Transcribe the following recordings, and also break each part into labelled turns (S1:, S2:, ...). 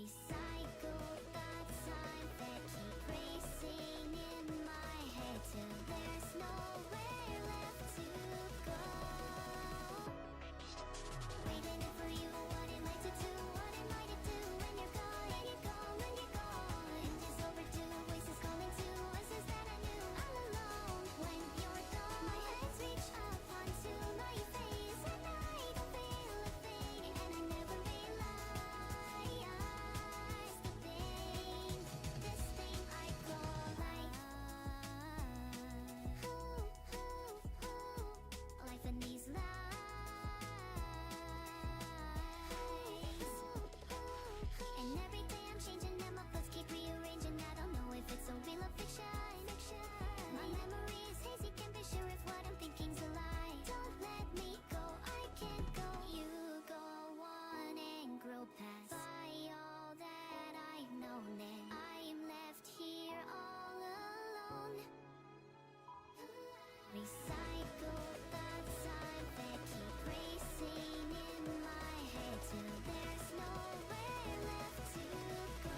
S1: Recycle the time that keep racing in my head till there's nowhere left to go. Waiting for you, what am I to do? What am I to do when you're gone? And you're gone, when you're gone. And it's overdue, voices calling to voices that I knew all alone. When you're gone, my hands reach up onto my face, and I don't feel a thing, and I never realized the thing, this thing I call life. Life in these lives. And every day I'm changing and my thoughts keep rearranging. I don't know if it's a real or fiction. My memory is hazy, can't be sure if what I'm thinking's a lie. Don't let me go, I can't go. You go on and grow past by all that I've known, and I'm left here all alone. Recycle the time that keep racing in my head till there's nowhere left to go.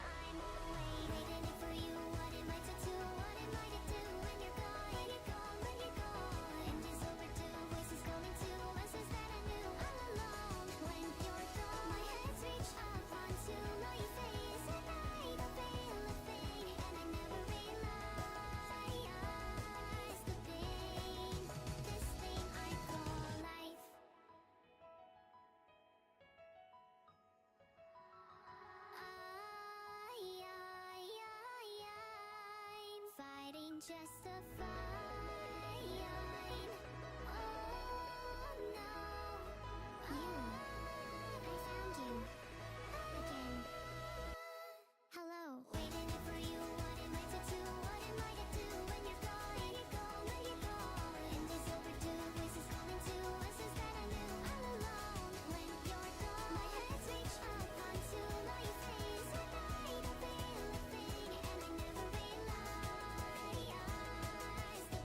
S1: I'm away, waiting for you. What am I to do? What am I to do when you're gone? And you're gone, when you're gone. And it's overdue, voices calling to voices that I knew all alone. When you're gone, my hands reach up onto my face, and I don't feel a thing, and I never realized the thing, this thing I call life. I'm fighting just a fine. Oh no, I found you again. Hello, waiting for you. What am I to do? What am I to do when you're gone? And you're gone, when you're gone. And it's overdue, voices calling to voices that I knew all alone. When you're gone, my hands reach up onto my face, and I don't feel a thing, and I never realized the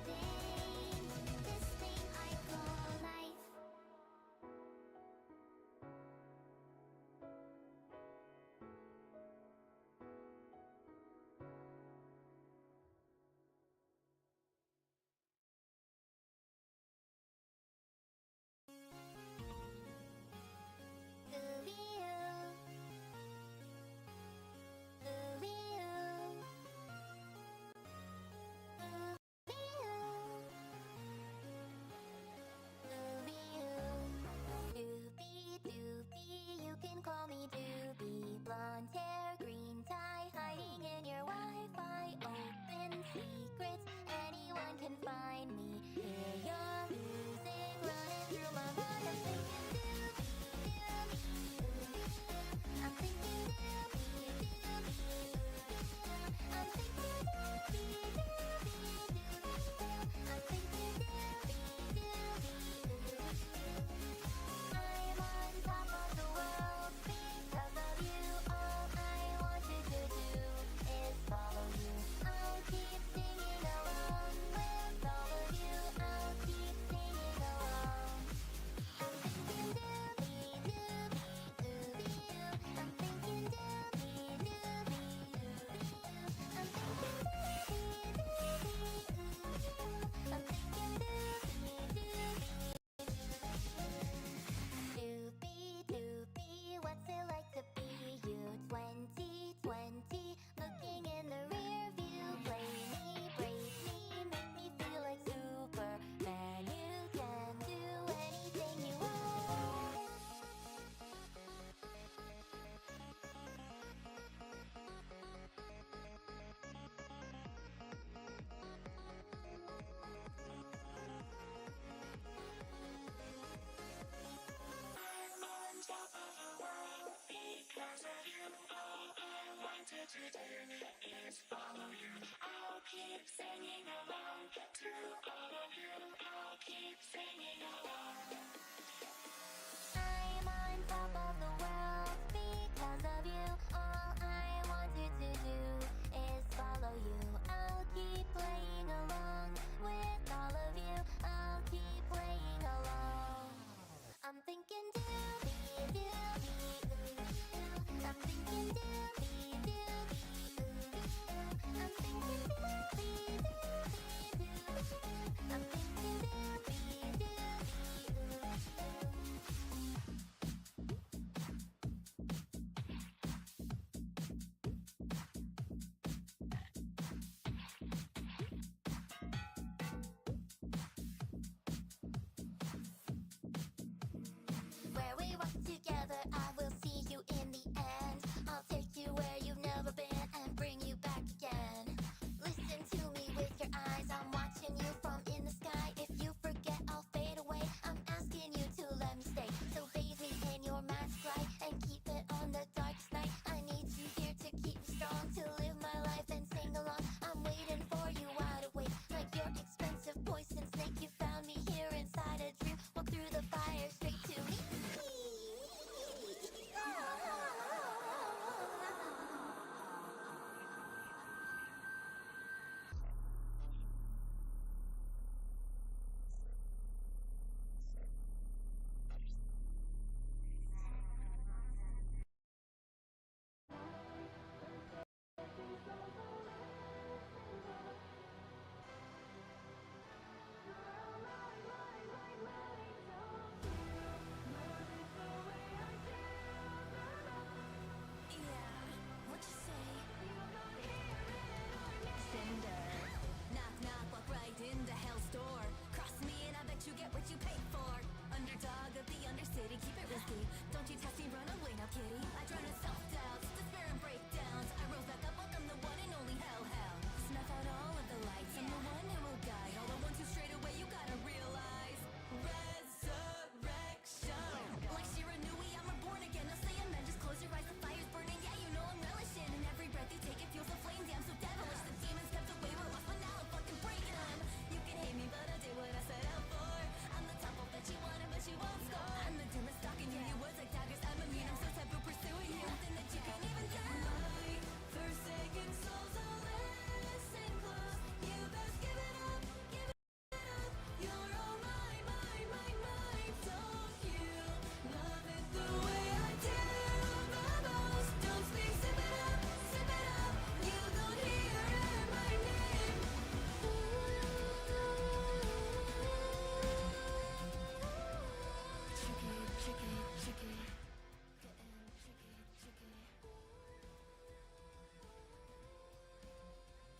S1: you where you've never been and bring you back again. Listen to me with your eyes, I'm watching you from in the sky. If you forget, I'll fade away. I'm asking you to let me stay. So bathe me in your magic light and keep it on the darkest night. I need you here to keep me strong, to live my life and sing along. I'm waiting for you wide awake, like your expensive poison snake. You found me here inside a dream. Walk through the fire straight to me.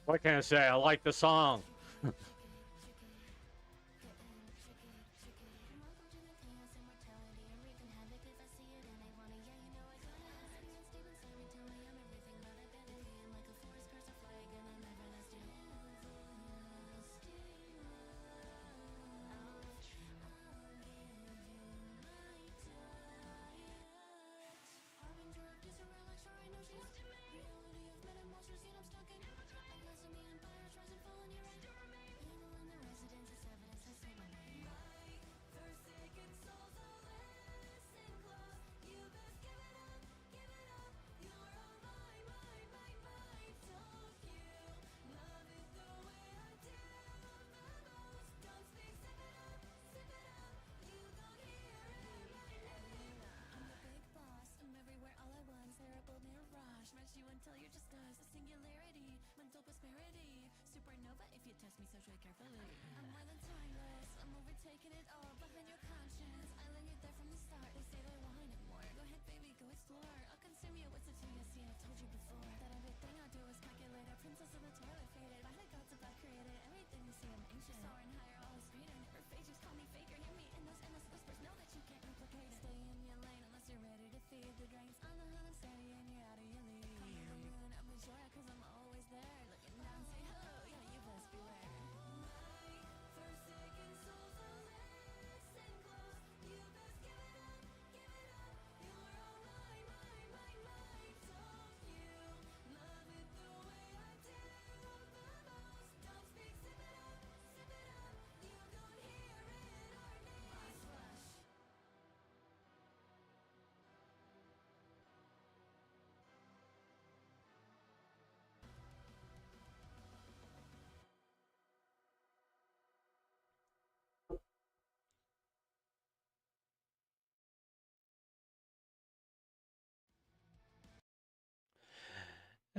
S2: What can I say? I like the song.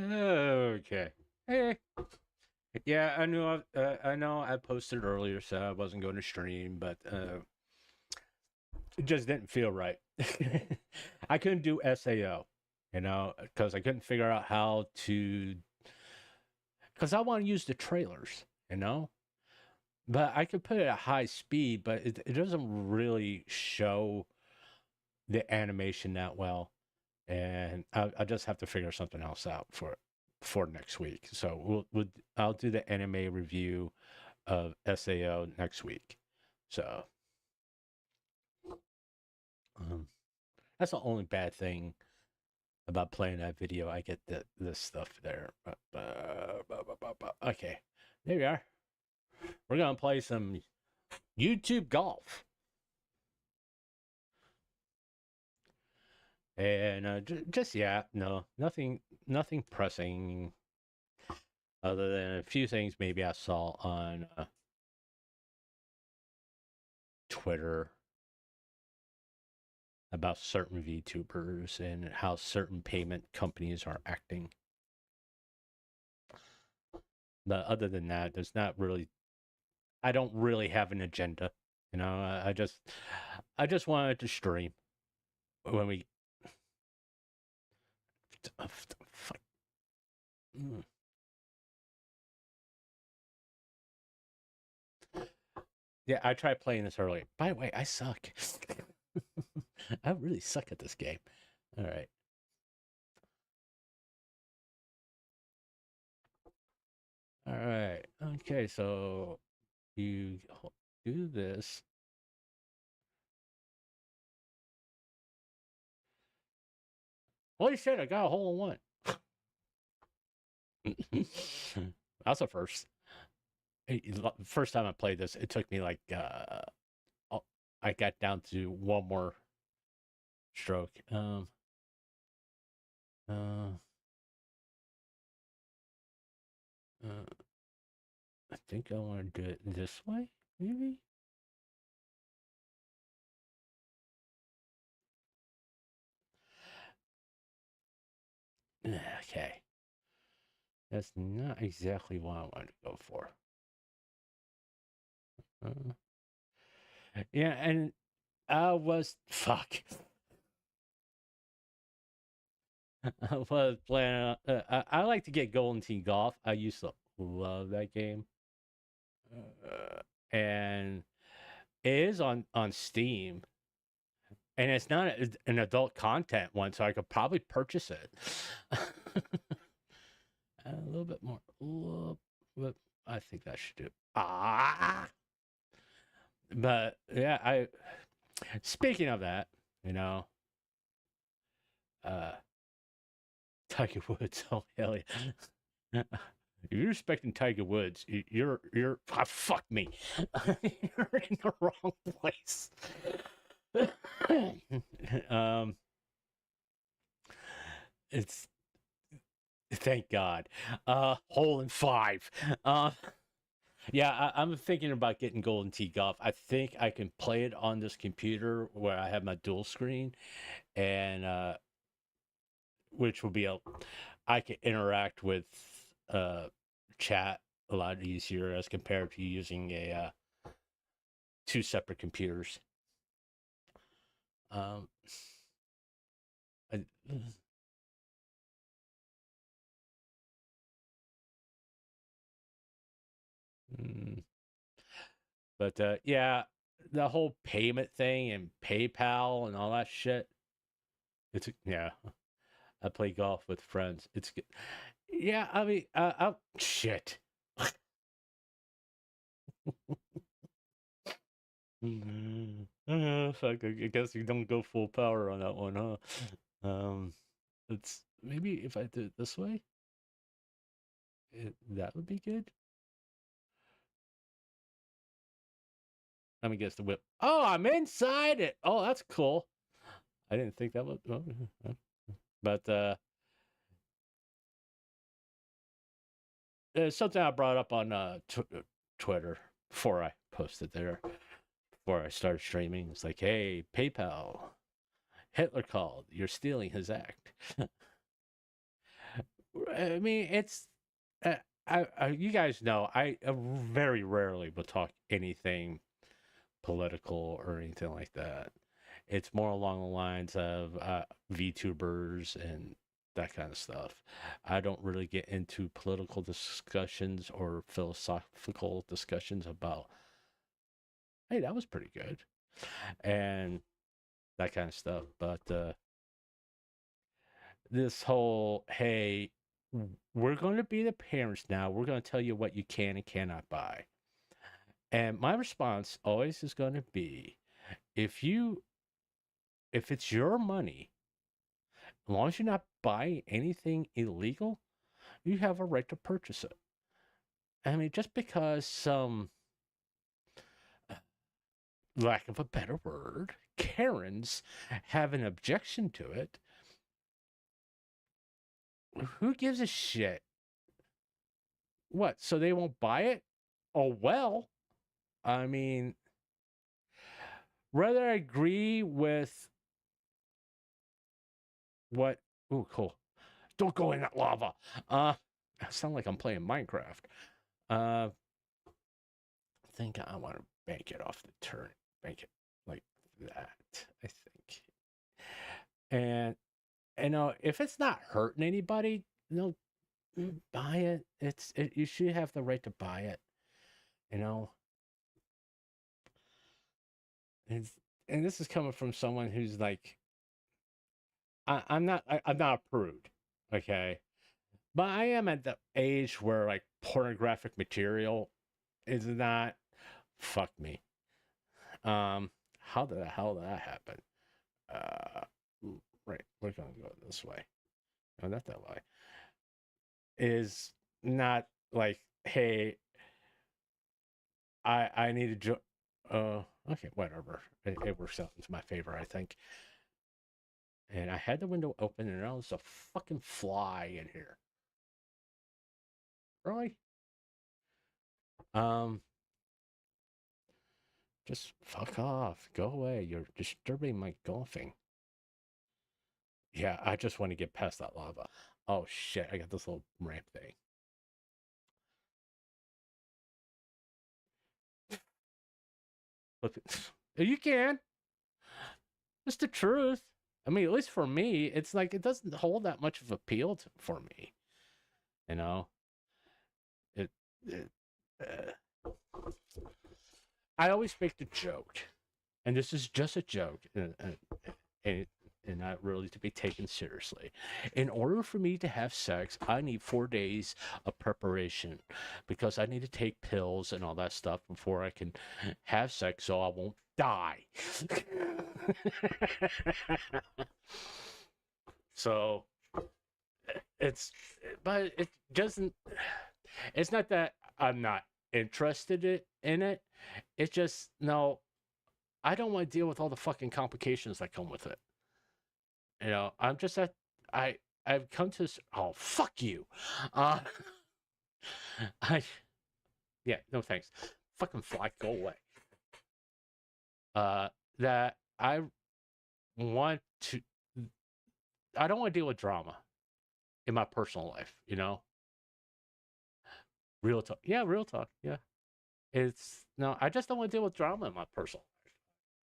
S2: Okay. Hey. Yeah, I knew. I know. I posted earlier, so I wasn't going to stream, but it just didn't feel right. I couldn't do SAO, because I couldn't figure out how to. Because I want to use the trailers, but I could put it at high speed, but it doesn't really show the animation that well. and I just have to figure something else out for next week. So I'll do the anime review of SAO next week. So that's the only bad thing about playing that video. I get this stuff there. Okay, there we are. We're gonna play some YouTube golf. And just yeah, no, nothing pressing, other than a few things maybe I saw on Twitter about certain VTubers and how certain payment companies are acting. But other than that, there's not really. I don't really have an agenda. You know, I just wanted to stream when we. Fuck. Yeah, I tried playing this earlier. By the way, I suck. I really suck at this game. All right. All right. Okay, so you do this. Holy shit, I got a hole in one. That's a first. First time I played this, it took me like I got down to one more stroke. Uh, I think I want to do it this way, maybe. Okay. That's not exactly what I wanted to go for. Yeah, and I was fuck. I was playing. I like to get Golden Tee Golf. I used to love that game, and it is on Steam, and it's not an adult content one, so I could probably purchase it. A little bit more. But I think that should do it. But yeah, speaking of that, you know, Tiger Woods. Oh hell yeah! If you're respecting Tiger Woods, you're fuck me. You're in the wrong place. It's thank God. Hole in 5. Yeah, I'm thinking about getting Golden Tee Golf. I think I can play it on this computer where I have my dual screen, and which will be I can interact with chat a lot easier as compared to using a two separate computers. I, but yeah, the whole payment thing and PayPal and all that shit. It's yeah. I play golf with friends. It's good. Yeah, I mean, shit. Fuck, I guess you don't go full power on that one, huh? It's maybe if I do it this way, that would be good. Let me guess the whip. Oh, I'm inside it. Oh, that's cool. I didn't think that would. But something I brought up on Twitter before I posted there, before I started streaming. It's like, hey, PayPal. Hitler called. You're stealing his act. I mean, it's. You guys know I very rarely will talk anything political or anything like that. It's more along the lines of VTubers and that kind of stuff. I don't really get into political discussions or philosophical discussions about, hey, that was pretty good, and that kind of stuff. But this whole, hey, we're going to be the parents now. We're going to tell you what you can and cannot buy. And my response always is going to be, if it's your money, as long as you're not buying anything illegal, you have a right to purchase it. I mean, just because some, lack of a better word, Karens have an objection to it, who gives a shit? What? So they won't buy it? Oh, well. I mean, whether I agree with what. Oh, cool. Don't go in that lava. I sound like I'm playing Minecraft. I think I want to bank it off the turn. Bank it like that, I think. And, if it's not hurting anybody, buy it. You should have the right to buy it, you know? And this is coming from someone who's like, I'm not a prude, okay? But I am at the age where like pornographic material is not, fuck me. How the hell did that happen? Right, we're gonna go this way. No, not that way. Is not like, hey, I need to okay, whatever. It works out into my favor, I think. And I had the window open, and there was a fucking fly in here. Really? Um, just fuck off. Go away. You're disturbing my golfing. Yeah, I just want to get past that lava. Oh shit, I got this little ramp thing. You can. It's the truth. I mean, at least for me, it's like it doesn't hold that much of appeal for me. You know, it. it I always make the joke, and this is just a joke, and not really to be taken seriously. In order for me to have sex, I need 4 days of preparation because I need to take pills and all that stuff before I can have sex so I won't die. So but it doesn't, it's not that I'm not interested in it. It's just, no, I don't want to deal with all the fucking complications that come with it. I'm just at I've come to this. Oh, fuck you. Uh, I yeah, no thanks. Fucking fly, go away. That want to. I don't want to deal with drama in my personal life. Real talk. Yeah, real talk. Yeah, it's no. I just don't want to deal with drama in my personal life.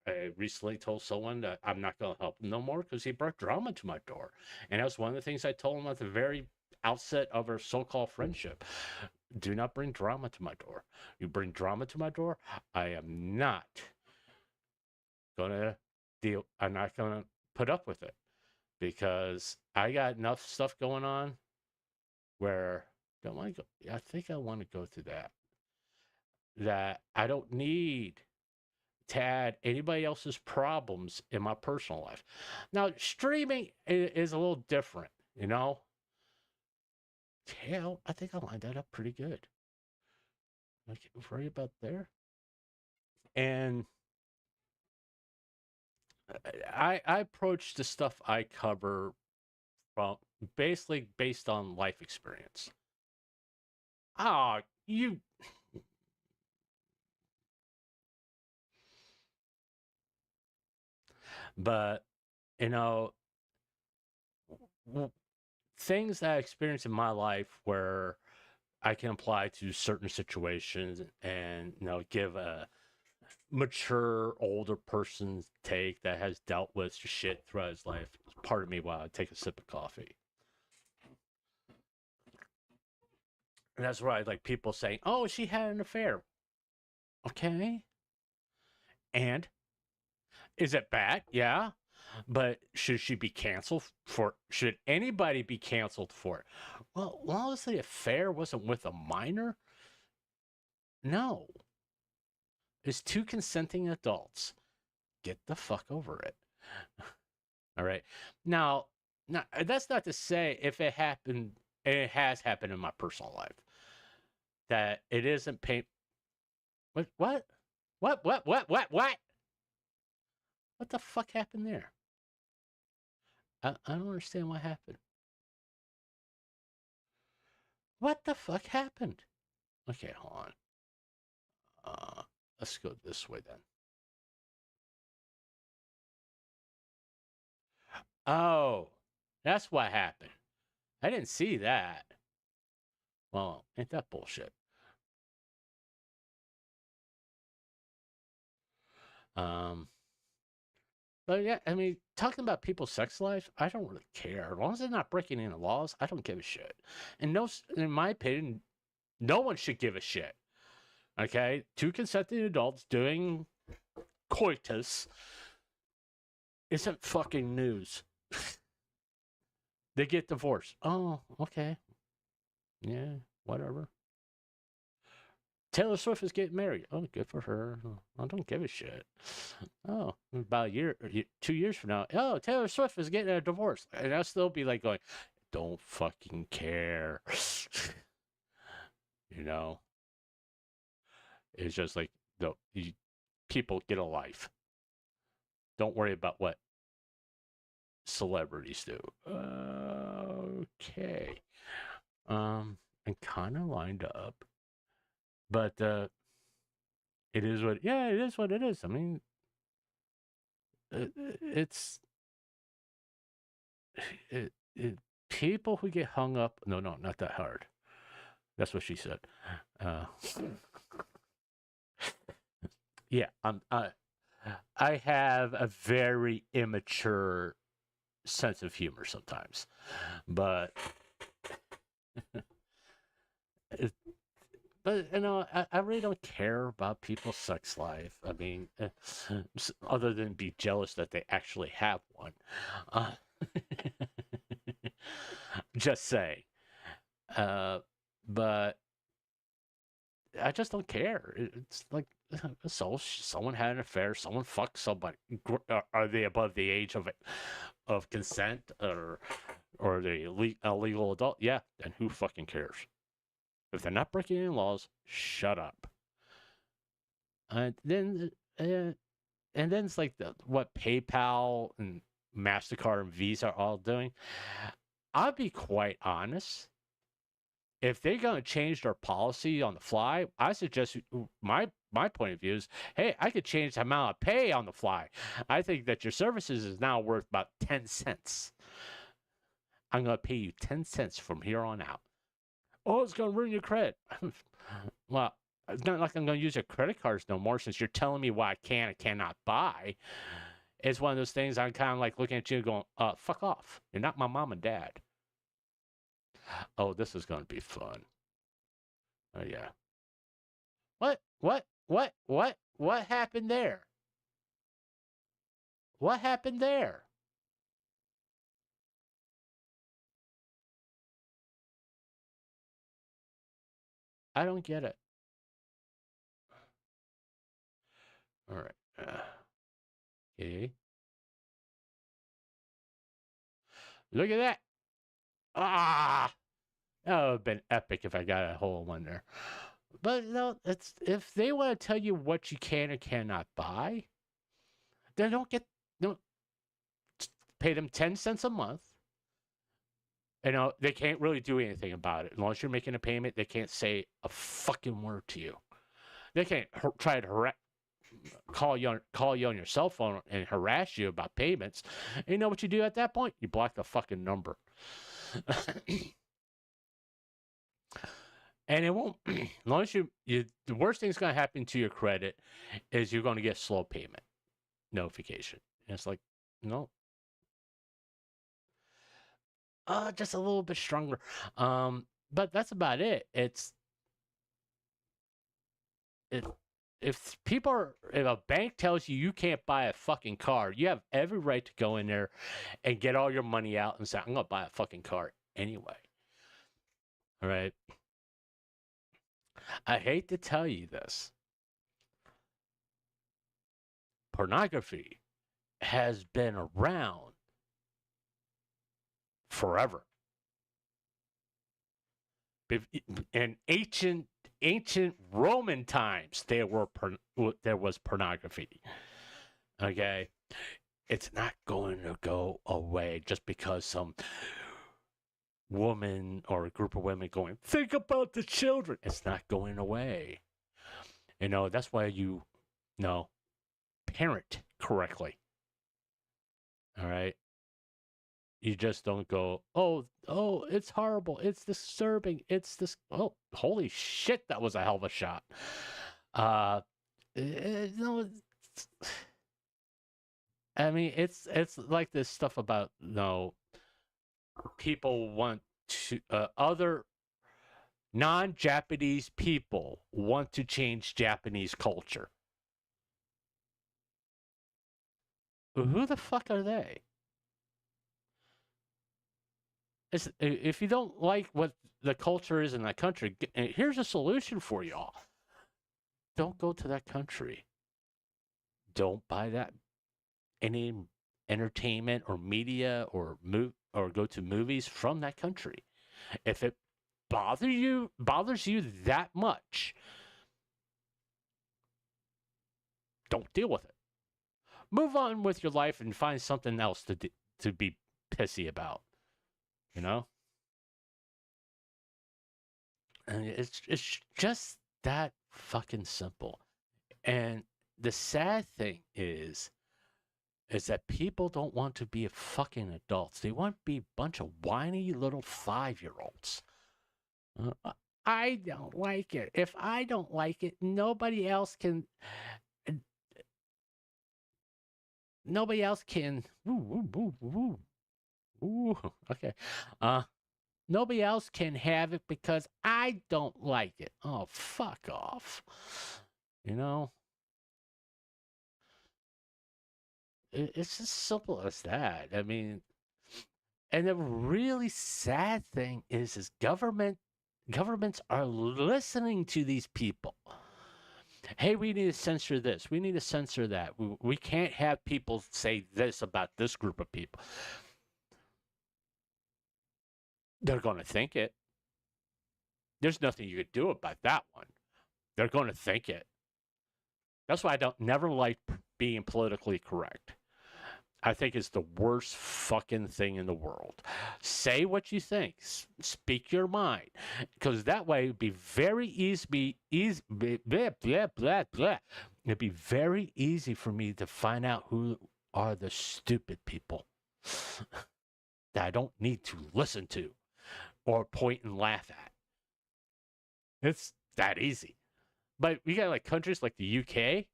S2: I recently told someone that I'm not going to help him no more because he brought drama to my door. And that was one of the things I told him at the very outset of our so-called friendship. Do not bring drama to my door. You bring drama to my door, I am not going to deal. I'm not going to put up with it because I got enough stuff going on where don't want to go. I think I want to go through that I don't need to add anybody else's problems in my personal life. Now, streaming is a little different, you know? Yeah, I think I lined that up pretty good. Okay, worry about there. And I approach the stuff I cover from basically based on life experience. Ah, you. But, you know, things that I experienced in my life where I can apply to certain situations and, give a mature, older person's take that has dealt with shit throughout his life. Pardon me while I take a sip of coffee. And that's why I like people saying, oh, she had an affair. Okay. And is it bad? Yeah. But should she be canceled for? Should anybody be canceled for it? Well, long as the affair wasn't with a minor, no. It's two consenting adults. Get the fuck over it. All right. Now, that's not to say if it happened, and it has happened in my personal life, that it isn't pain. What? What? What? What the fuck happened there? I don't understand what happened. What the fuck happened? Okay, hold on. Let's go this way then. Oh, that's what happened. I didn't see that. Well, ain't that bullshit? Um, but yeah, I mean, talking about people's sex life, I don't really care. As long as they're not breaking any laws, I don't give a shit. And no, in my opinion, no one should give a shit. Okay, two consenting adults doing coitus isn't fucking news. They get divorced. Oh, okay. Yeah, whatever. Taylor Swift is getting married. Oh, good for her. I don't give a shit. Oh, about a year, 2 years from now. Oh, Taylor Swift is getting a divorce. And I'll still be like going, don't fucking care. You know? It's just like, people get a life. Don't worry about what celebrities do. Okay. And kind of lined up. But it is what it is. I mean, it's people who get hung up. No, not that hard. That's what she said. Yeah, I have a very immature sense of humor sometimes, but but you know, I really don't care about people's sex life. I mean, other than be jealous that they actually have one. Just say. But I just don't care. It's like, so someone had an affair, someone fucked somebody. Are they above the age of consent, or are they a legal adult? Yeah, then who fucking cares? If they're not breaking any laws, shut up. And then it's like what PayPal and MasterCard and Visa are all doing. I'll be quite honest. If they're going to change their policy on the fly, I suggest my point of view is, hey, I could change the amount of pay on the fly. I think that your services is now worth about 10 cents. I'm going to pay you 10 cents from here on out. Oh, it's going to ruin your credit. Well, it's not like I'm going to use your credit cards no more since you're telling me what I can and cannot buy. It's one of those things I'm kind of like looking at you going, fuck off. You're not my mom and dad. Oh, this is going to be fun. Oh, yeah. What happened there? What happened there? I don't get it. All right. Okay. Look at that. Ah! That would have been epic if I got a whole one there. But no, it's if they want to tell you what you can or cannot buy, then don't pay them 10 cents a month. You know, they can't really do anything about it. Unless you're making a payment, they can't say a fucking word to you. They can't try to call you on your cell phone and harass you about payments. And you know what you do at that point? You block the fucking number. And it won't, as long as the worst thing that's going to happen to your credit is you're going to get slow payment notification. And it's like, no. Just a little bit stronger. But that's about it. It if a bank tells you you can't buy a fucking car, you have every right to go in there and get all your money out and say, I'm gonna buy a fucking car anyway. All right. I hate to tell you this. Pornography has been around forever. In ancient Roman times, there was pornography. Okay, it's not going to go away just because some woman or a group of women going, think about the children. It's not going away. That's why you parent correctly. All right. You just don't go, oh, it's horrible. It's disturbing. It's this. Oh, holy shit. That was a hell of a shot. No, I mean, it's like this stuff about, people want to, other non-Japanese people want to change Japanese culture. Who the fuck are they? If you don't like what the culture is in that country, here's a solution for y'all. Don't go to that country. Don't buy that any entertainment or media or go to movies from that country. If it bothers you that much, don't deal with it. Move on with your life and find something else to be pissy about. And it's just that fucking simple. And the sad thing is that people don't want to be fucking adults. They want to be a bunch of whiny little 5-year-olds. I don't like it. If I don't like it, nobody else can. Nobody else can. Ooh, okay. Nobody else can have it because I don't like it. Oh, fuck off. It's as simple as that. I mean, and the really sad thing is governments are listening to these people. Hey, we need to censor this. We need to censor that. We can't have people say this about this group of people. They're going to think it. There's nothing you could do about that one. They're going to think it. That's why I never like being politically correct. I think it's the worst fucking thing in the world. Say what you think. Speak your mind. Because that way it'd be very easy. It'd be very easy for me to find out who are the stupid people that I don't need to listen to or point and laugh at. It's that easy. But we got like countries like the UK.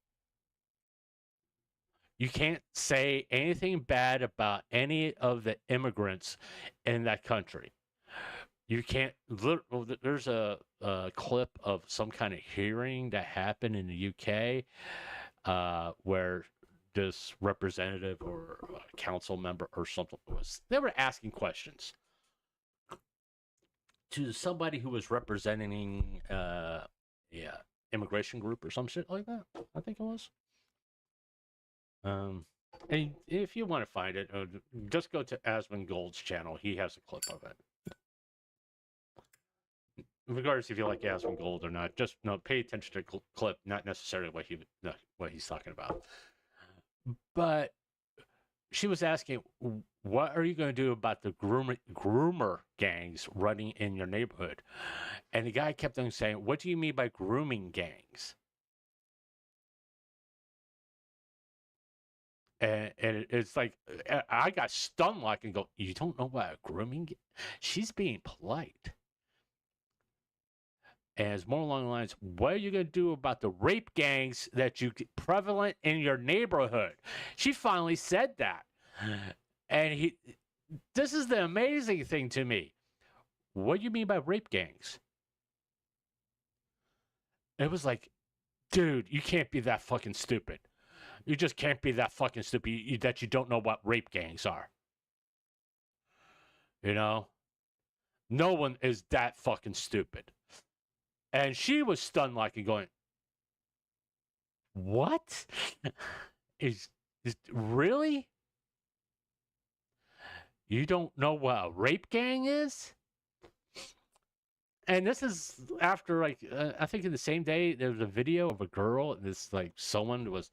S2: You can't say anything bad about any of the immigrants in that country. You can't. There's a clip of some kind of hearing that happened in the UK where this representative or council member or something they were asking questions to somebody who was representing immigration group or some shit like that. I think it was. And if you want to find it, just go to Asmongold's channel. He has a clip of it. Regardless if you like Asmongold or not, just pay attention to the clip, not necessarily what he's talking about. But she was asking, what are you going to do about the groomer gangs running in your neighborhood? And the guy kept on saying, what do you mean by grooming gangs? And it's like, I got stunned like and go, you don't know what a grooming? She's being polite. And it's more along the lines, what are you going to do about the rape gangs that you prevalent in your neighborhood? She finally said that. And this is the amazing thing to me. What do you mean by rape gangs? It was like, dude, you can't be that fucking stupid. You just can't be that fucking stupid that you don't know what rape gangs are. You know? No one is that fucking stupid. And she was stunned like and going, what? is really? You don't know what a rape gang is? And this is after, like, I think in the same day, there was a video of a girl, and this, like, someone was,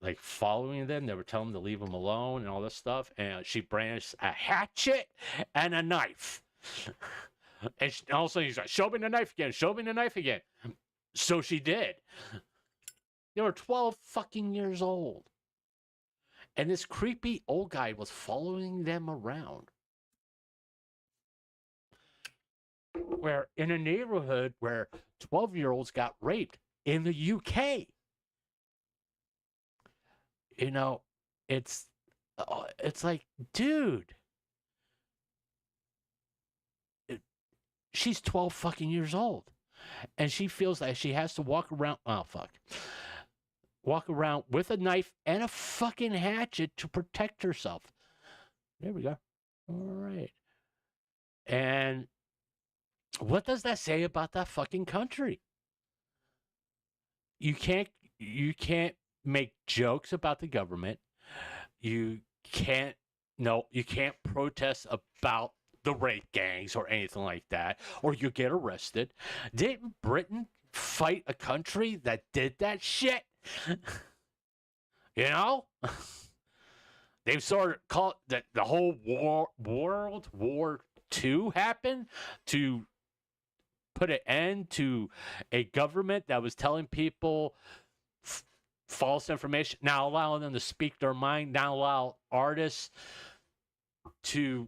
S2: like, following them. They were telling them to leave them alone and all this stuff. And she brandished a hatchet and a knife. And all of a sudden, he's like, show me the knife again. Show me the knife again. So she did. They were 12 fucking years old. And this creepy old guy was following them around. Where in a neighborhood where 12-year-olds got raped in the UK. You know, it's like, dude. She's 12 fucking years old. And she feels like she has to walk around. Oh, fuck. Walk around with a knife and a fucking hatchet to protect herself. There we go. All right. And what does that say about that fucking country? You can't make jokes about the government. You can't protest about the rape gangs or anything like that, or you get arrested. Didn't Britain fight a country that did that shit? You know? They've sort of called that the whole World War II happened to put an end to a government that was telling people false information, now allowing them to speak their mind, now allow artists to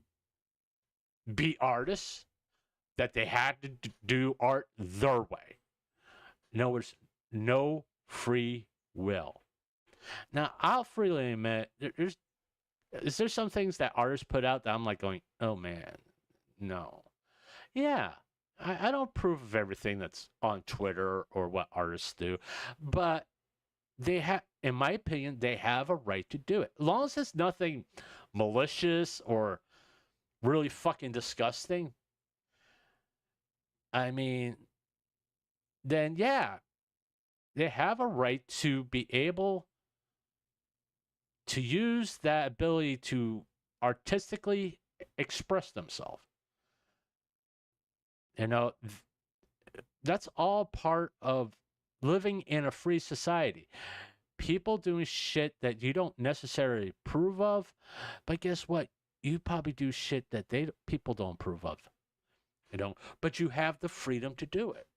S2: be artists, that they had to do art their way. No, there's no free will. Now, I'll freely admit, is there some things that artists put out that I'm like going, oh man, no. Yeah, I don't approve of everything that's on Twitter or what artists do, but they have, in my opinion, they have a right to do it. As long as it's nothing malicious or really fucking disgusting, I mean, then yeah, they have a right to be able to use that ability to artistically express themselves. You know, that's all part of living in a free society. People doing shit that you don't necessarily approve of, but guess what? You probably do shit that people don't approve of. You know, but you have the freedom to do it.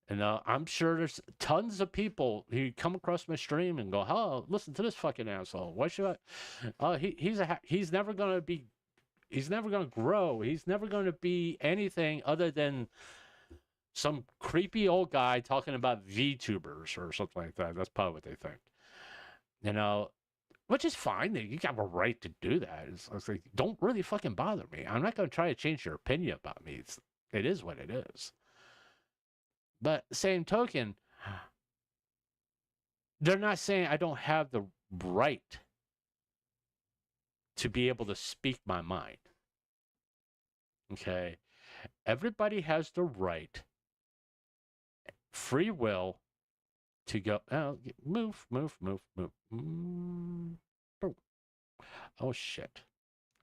S2: And I'm sure there's tons of people who come across my stream and go, "Oh, listen to this fucking asshole. Why should I? He's never gonna be. He's never gonna grow. He's never gonna be anything other than some creepy old guy talking about Vtubers or something like that." That's probably what they think. You know, which is fine. You got a right to do that. It's like, don't really fucking bother me. I'm not gonna try to change your opinion about me. It is what it is. But same token, they're not saying I don't have the right to be able to speak my mind. Okay? Everybody has the right, free will, to go, move. Boom. Oh, shit.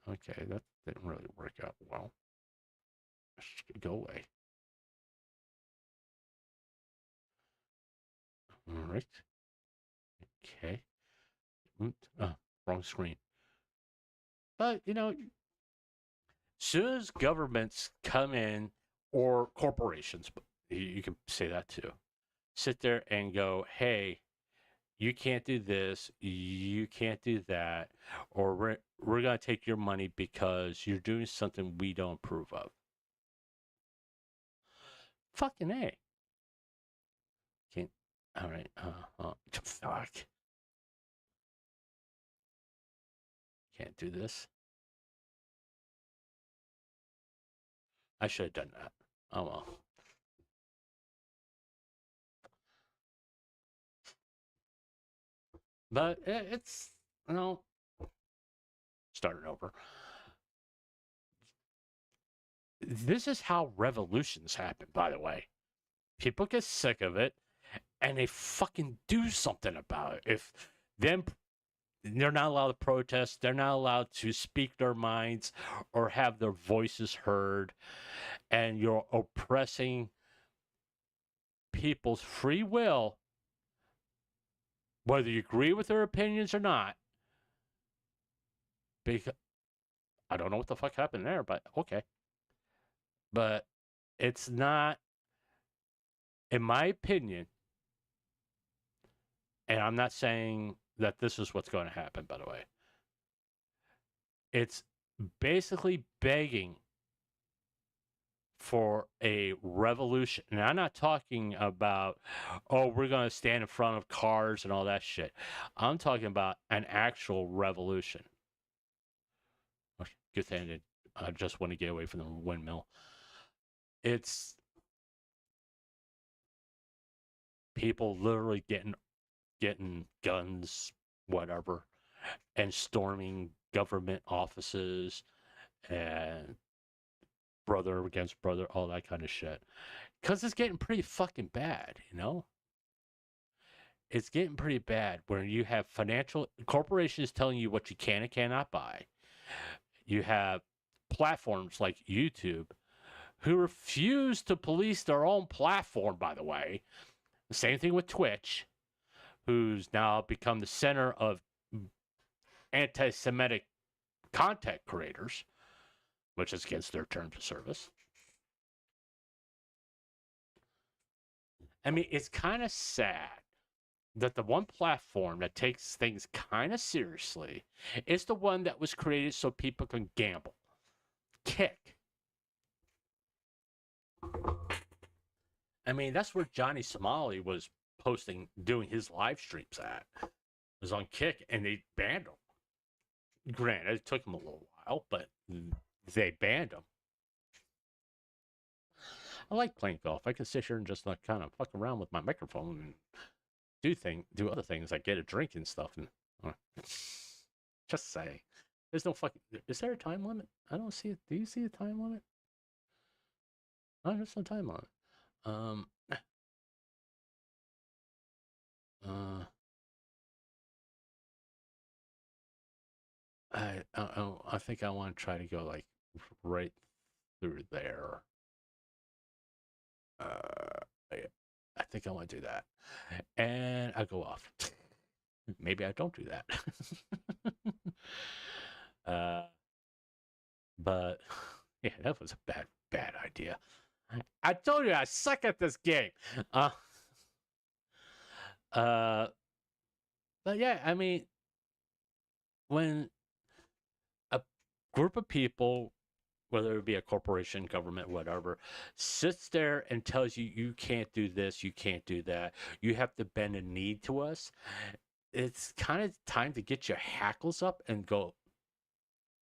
S2: Okay, that didn't really work out well. Go away. All right. Okay. Wrong screen. But, you know, soon as governments come in, or corporations, but you can say that too, sit there and go, hey, you can't do this, you can't do that, or we're going to take your money because you're doing something we don't approve of. Fucking A. Can't, all right. Fuck. Can't do this. I should have done that. Oh well. But it's, you know, starting over. This is how revolutions happen, by the way. People get sick of it and they fucking do something about it. If them they're not allowed to protest, they're not allowed to speak their minds or have their voices heard, and you're oppressing people's free will, whether you agree with their opinions or not. Because I don't know what the fuck happened there, but okay. But it's not, in my opinion, and I'm not saying that this is what's going to happen, by the way. It's basically begging for a revolution. And I'm not talking about, oh, we're going to stand in front of cars and all that shit. I'm talking about an actual revolution. Good thing I just want to get away from the windmill. It's people literally getting guns, whatever, and storming government offices and brother against brother, all that kind of shit. Because it's getting pretty fucking bad, you know? It's getting pretty bad where you have financial corporations telling you what you can and cannot buy. You have platforms like YouTube who refuse to police their own platform, by the way. The same thing with Twitch, who's now become the center of anti Semitic content creators, which is against their terms of service. I mean, it's kind of sad that the one platform that takes things kind of seriously is the one that was created so people can gamble. Kick. I mean, that's where Johnny Somali was doing his live streams at. It was on Kick, and they banned him. Granted, it took him a little while, but they banned him. I like playing golf. I can sit here and just like kind of fuck around with my microphone and do other things like get a drink and stuff. And just say, there's no fucking. Is there a time limit? I don't see it. Do you see a time limit? Oh, there's no time limit. I think I want to try to go like right through there. I think I want to do that, and I go off. Maybe I don't do that. But yeah, that was a bad idea. I told you I suck at this game. But yeah, I mean, when a group of people, whether it be a corporation, government, whatever, sits there and tells you you can't do this, you can't do that, you have to bend a knee to us, it's kind of time to get your hackles up and go,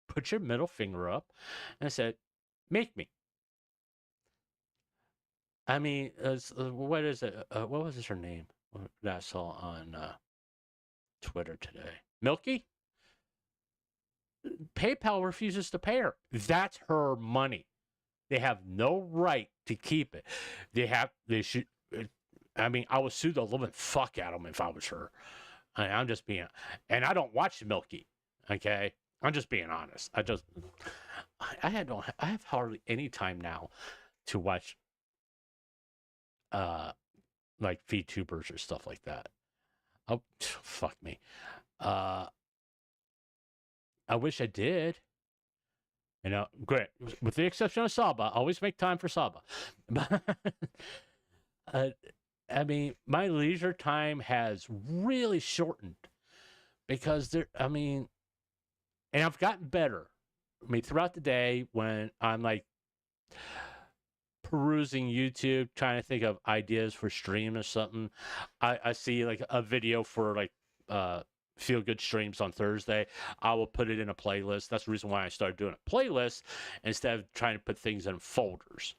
S2: put your middle finger up and said, make me. I mean, what is it? What was her name that I saw on Twitter today? Milky? PayPal refuses to pay her. That's her money. They have no right to keep it. They should. I mean, I would sue the living fuck out of them if I was her. I'm just being, and I don't watch Milky. Okay, I'm just being honest. I have hardly any time now to watch like Vtubers or stuff like that. Oh, fuck me. I wish I did. You know, great. With the exception of Saba, I always make time for Saba. But I mean, my leisure time has really shortened because I mean, and I've gotten better. I mean, throughout the day when I'm like perusing YouTube, trying to think of ideas for stream or something, I see like a video for like feel good streams on Thursday. I will put it in a playlist. That's the reason why I started doing a playlist instead of trying to put things in folders.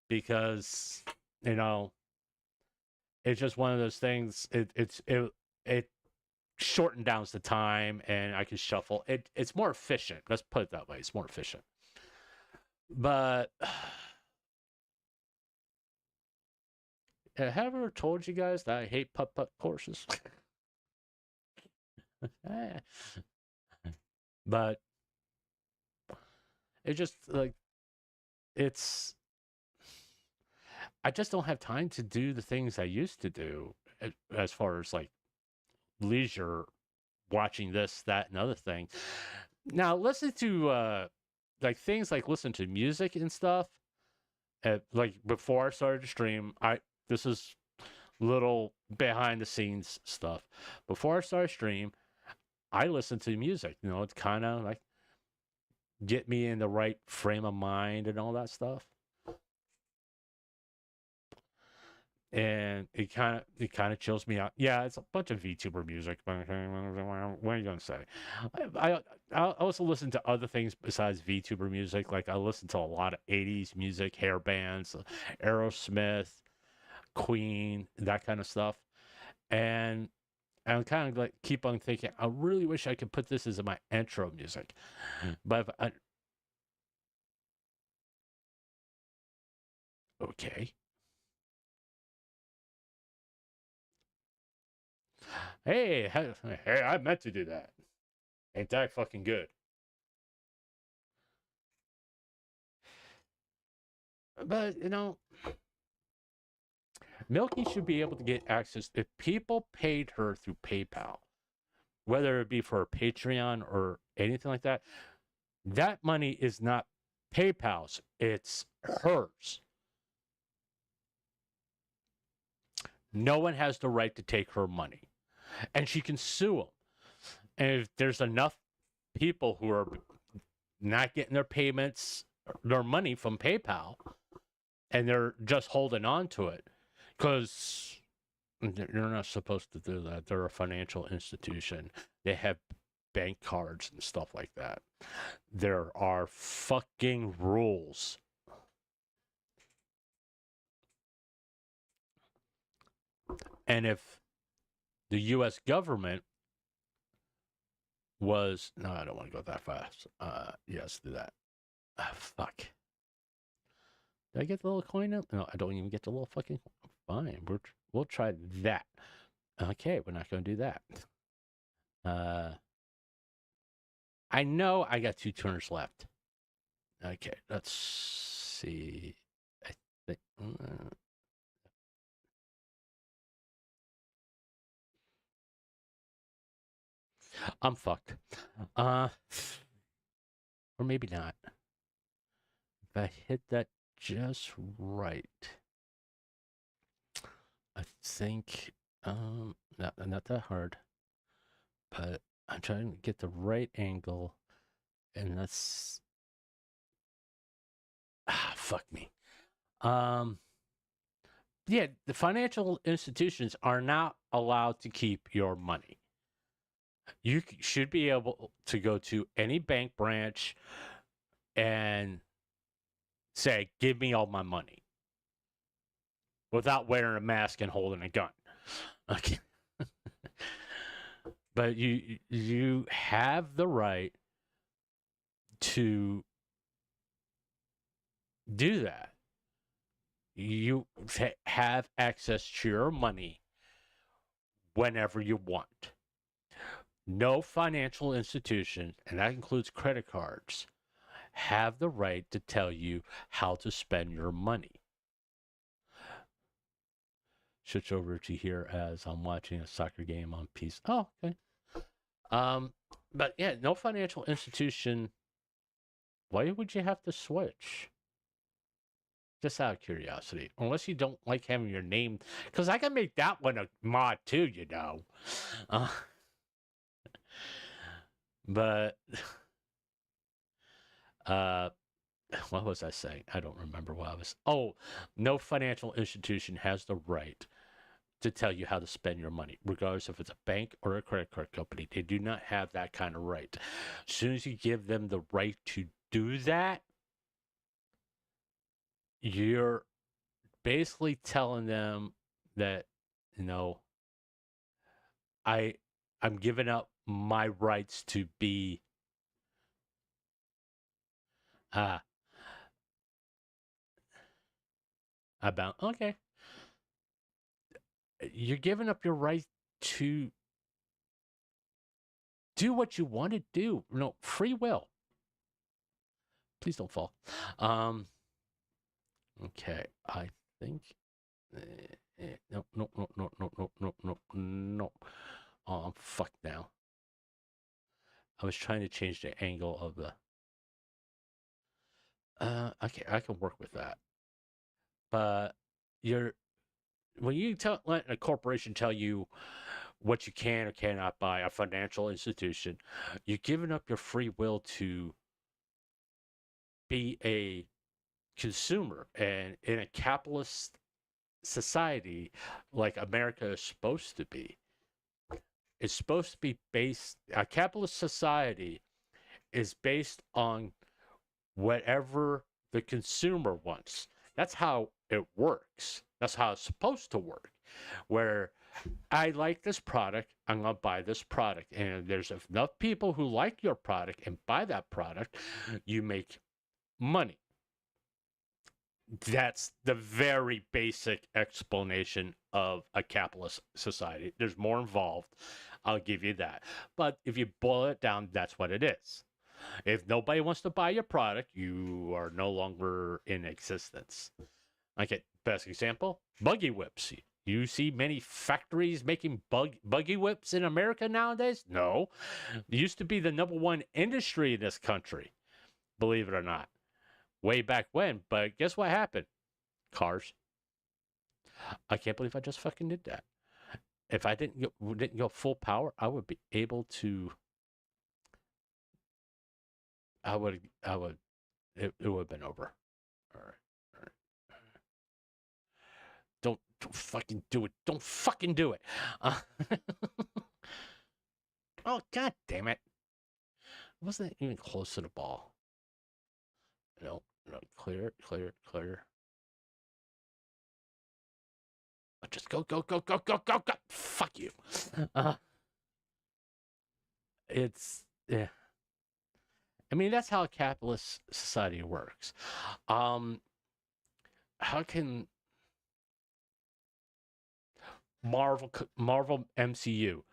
S2: Because, you know, it's just one of those things. It shortened down the time, and I can shuffle. It's more efficient. Let's put it that way. It's more efficient. But have I ever told you guys that I hate putt-putt courses? But it just like it's I just don't have time to do the things I used to do as far as like leisure, watching this, that, and other thing. Now, listen to like things like listen to music and stuff. Like before I started to stream, this is little behind the scenes stuff. Before I started stream, I listened to music. You know, it's kind of like get me in the right frame of mind and all that stuff. And it kind of chills me out. Yeah, it's a bunch of VTuber music. What are you gonna say? I also listen to other things besides VTuber music. Like I listen to a lot of '80s music, hair bands, Aerosmith, Queen, that kind of stuff. And I'm kind of like keep on thinking. I really wish I could put this as my intro music, but okay. Hey, hey, I meant to do that. Ain't that fucking good? But you know, Milky should be able to get access if people paid her through PayPal, whether it be for a Patreon or anything like that. That money is not PayPal's; it's hers. No one has the right to take her money, and she can sue them. And if there's enough people who are not getting their payments, their money from PayPal, and they're just holding on to it, because you're not supposed to do that. They're a financial institution. They have bank cards and stuff like that. There are fucking rules. And if the US government was no, I don't want to go that fast. Yes, do that. Fuck. Did I get the little coin up? No, I don't even get the little fucking. Fine, we'll try that. Okay, we're not going to do that. I know I got 2 turns left. Okay, let's see. I think. I'm fucked. Or maybe not. If I hit that just right, I think not that hard, but I'm trying to get the right angle, and that's fuck me. Yeah, the financial institutions are not allowed to keep your money. You should be able to go to any bank branch and say, "Give me all my money," without wearing a mask and holding a gun. Okay. But you have the right to do that. You have access to your money whenever you want. No financial institution, and that includes credit cards, have the right to tell you how to spend your money. Switch over to here as I'm watching a soccer game on PC. Oh, okay. But yeah, no financial institution. Why would you have to switch? Just out of curiosity. Unless you don't like having your name. Because I can make that one a mod too, you know. But, what was I saying? I don't remember what I was. Oh, no financial institution has the right to tell you how to spend your money, regardless if it's a bank or a credit card company. They do not have that kind of right. As soon as you give them the right to do that, you're basically telling them that you know, I I'm giving up my rights to be uh about okay. You're giving up your right to do what you want to do. No, free will. Please don't fall. Um okay, I think no, no, no, no, no, no, no, no, no. Oh, I'm fucked now. I was trying to change the angle of the. Okay, I can work with that. But you're when you let a corporation tell you what you can or cannot buy, a financial institution, you're giving up your free will to be a consumer. And in a capitalist society like America is supposed to be, it's supposed to be based. A capitalist society is based on whatever the consumer wants. That's how it works. That's how it's supposed to work. Where I like this product, I'm going to buy this product. And there's enough people who like your product and buy that product, you make money. That's the very basic explanation of a capitalist society. There's more involved. I'll give you that. But if you boil it down, that's what it is. If nobody wants to buy your product, you are no longer in existence. Okay, best example, buggy whips. You see many factories making buggy whips in America nowadays? No. It used to be the number one industry in this country, believe it or not, way back when. But guess what happened? Cars. I can't believe I just fucking did that. If I didn't go full power, I would be able to. I would. It would have been over. All right. All right. Don't fucking do it. Don't fucking do it. Uh, oh, god damn it. Wasn't even close to the ball. No, no, clear, clear, clear. Just go, go, go, go, go, go, go. Fuck you. Uh, yeah. I mean, that's how a capitalist society works. Um, how can Marvel MCU?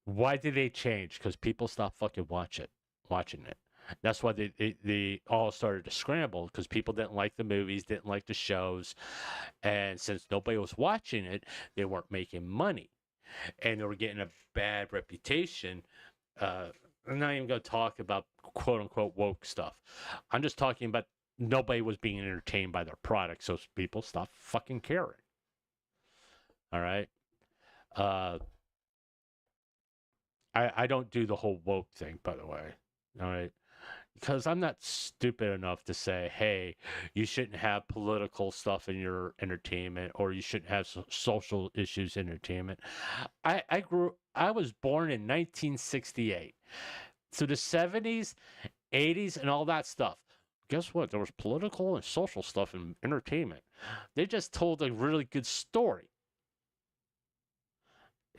S2: Why did they change? Because people stopped fucking watching it. That's why they all started to scramble because people didn't like the movies, didn't like the shows, and since nobody was watching it, they weren't making money, and they were getting a bad reputation. I'm not even going to talk about quote unquote woke stuff. I'm just talking about nobody was being entertained by their product, so people stopped fucking caring. All right. Uh, I don't do the whole woke thing, by the way. All right. Because I'm not stupid enough to say, hey, you shouldn't have political stuff in your entertainment or you shouldn't have social issues in entertainment. I was born in 1968. So the 70s, 80s, and all that stuff. Guess what? There was political and social stuff in entertainment. They just told a really good story.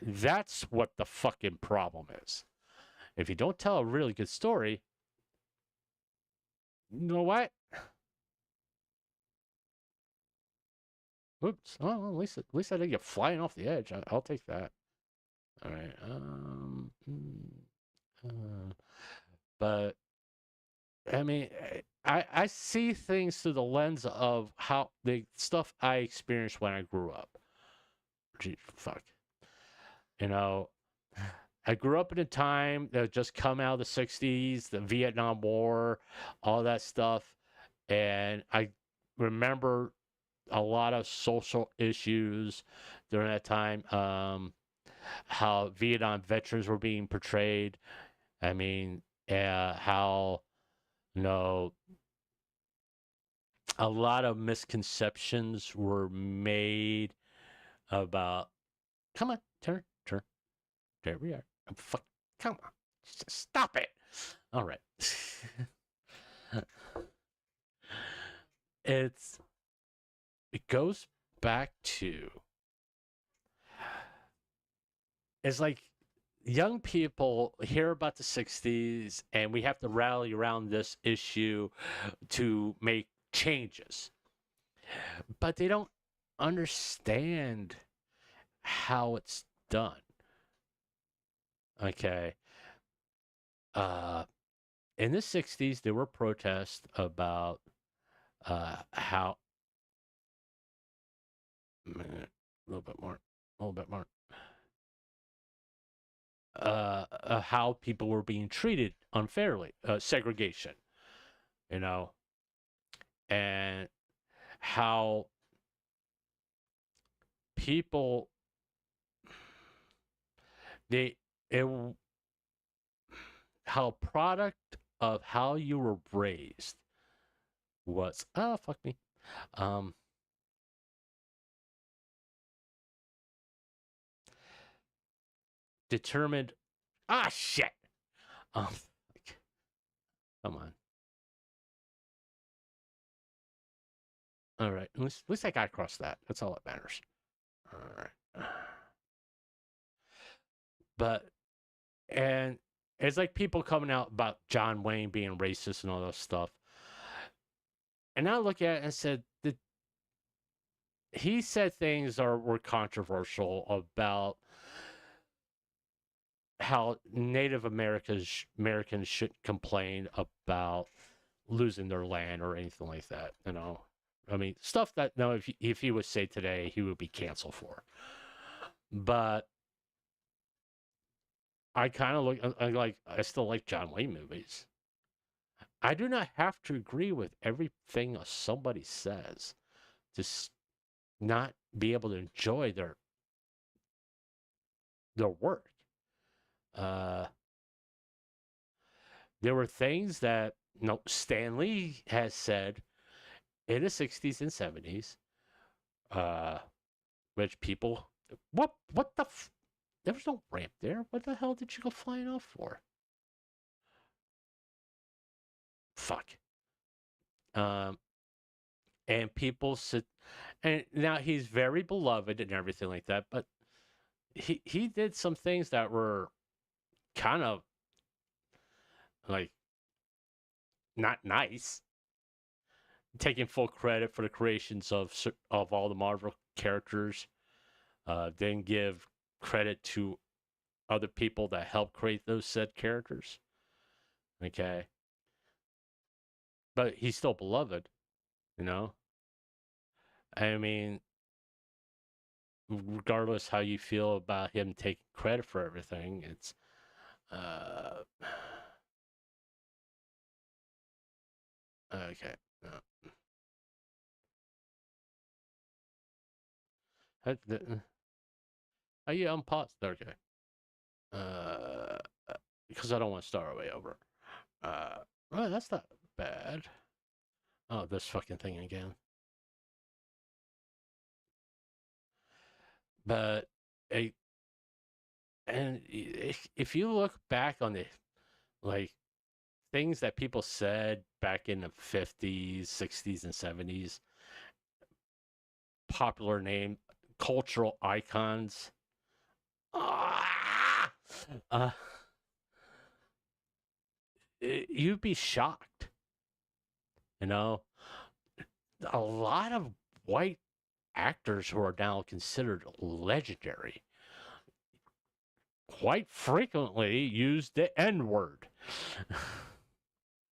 S2: That's what the fucking problem is. If you don't tell a really good story, you know what? Oops. Oh, well, at least I didn't get flying off the edge. I'll take that. All right. But I mean, I see things through the lens of how the stuff I experienced when I grew up. Gee, fuck. You know, I grew up in a time that had just come out of the 60s, the Vietnam War, all that stuff. And I remember a lot of social issues during that time. How Vietnam veterans were being portrayed. I mean, how, you know, a lot of misconceptions were made about, come on, turn. There we are. Fuck, come on. Stop it. All right. It goes back to it's like young people hear about the 60s and we have to rally around this issue to make changes, but they don't understand how it's done. Okay. Uh, in the 60s, there were protests about how, a little bit more, a little bit more, how people were being treated unfairly, segregation, you know, and how people, they, it, how product of how you were raised was, oh, fuck me, um, determined, shit. Um, come on. All right. At least I got across that. That's all that matters. All right. But, and it's like people coming out about John Wayne being racist and all that stuff. And I look at it and said that he said things were controversial about how Native Americans shouldn't complain about losing their land or anything like that. You know, I mean, stuff that no, if he would say today, he would be canceled for. But I kind of look I still like John Wayne movies. I do not have to agree with everything somebody says to not be able to enjoy their work. Uh, there were things that Stan Lee has said in the 60s and 70s, which people, what the there was no ramp there. What the hell did you go flying off for? Fuck. Um, and people sit, and now he's very beloved and everything like that, but he did some things that were kind of like not nice. Taking full credit for the creations of all the Marvel characters, then give credit to other people that helped create those said characters. Okay, but he's still beloved, you know. I mean, regardless how you feel about him taking credit for everything, it's uh okay. Oh yeah, I'm paused. Okay. Uh, because I don't want to start our way over. Well, that's not bad. Oh, this fucking thing again. But a and if you look back on the like things that people said back in the 50s, 60s, and 70s, popular name, cultural icons, ah, uh, you'd be shocked. You know, a lot of white actors who are now considered legendary quite frequently use the N word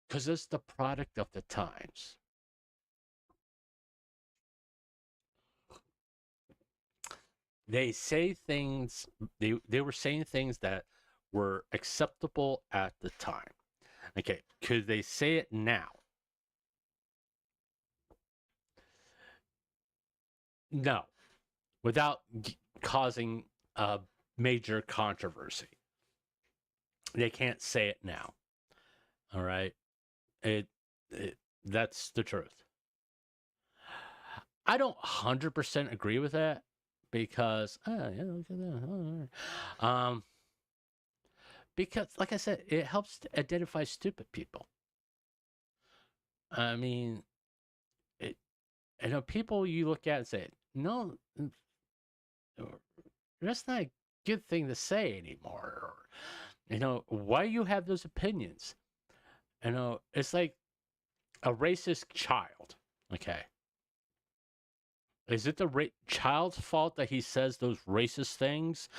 S2: because it's the product of the times. They say things, they were saying things that were acceptable at the time. Okay, could they say it now? No, without causing a major controversy. They can't say it now. All right, it, it that's the truth. I don't 100% agree with that because yeah, look at that. Because like I said, it helps to identify stupid people. I mean, it, people you look at and say, no, that's not good thing to say anymore. Or, why you have those opinions? It's like a racist child. Okay. Is it the child's fault that he says those racist things,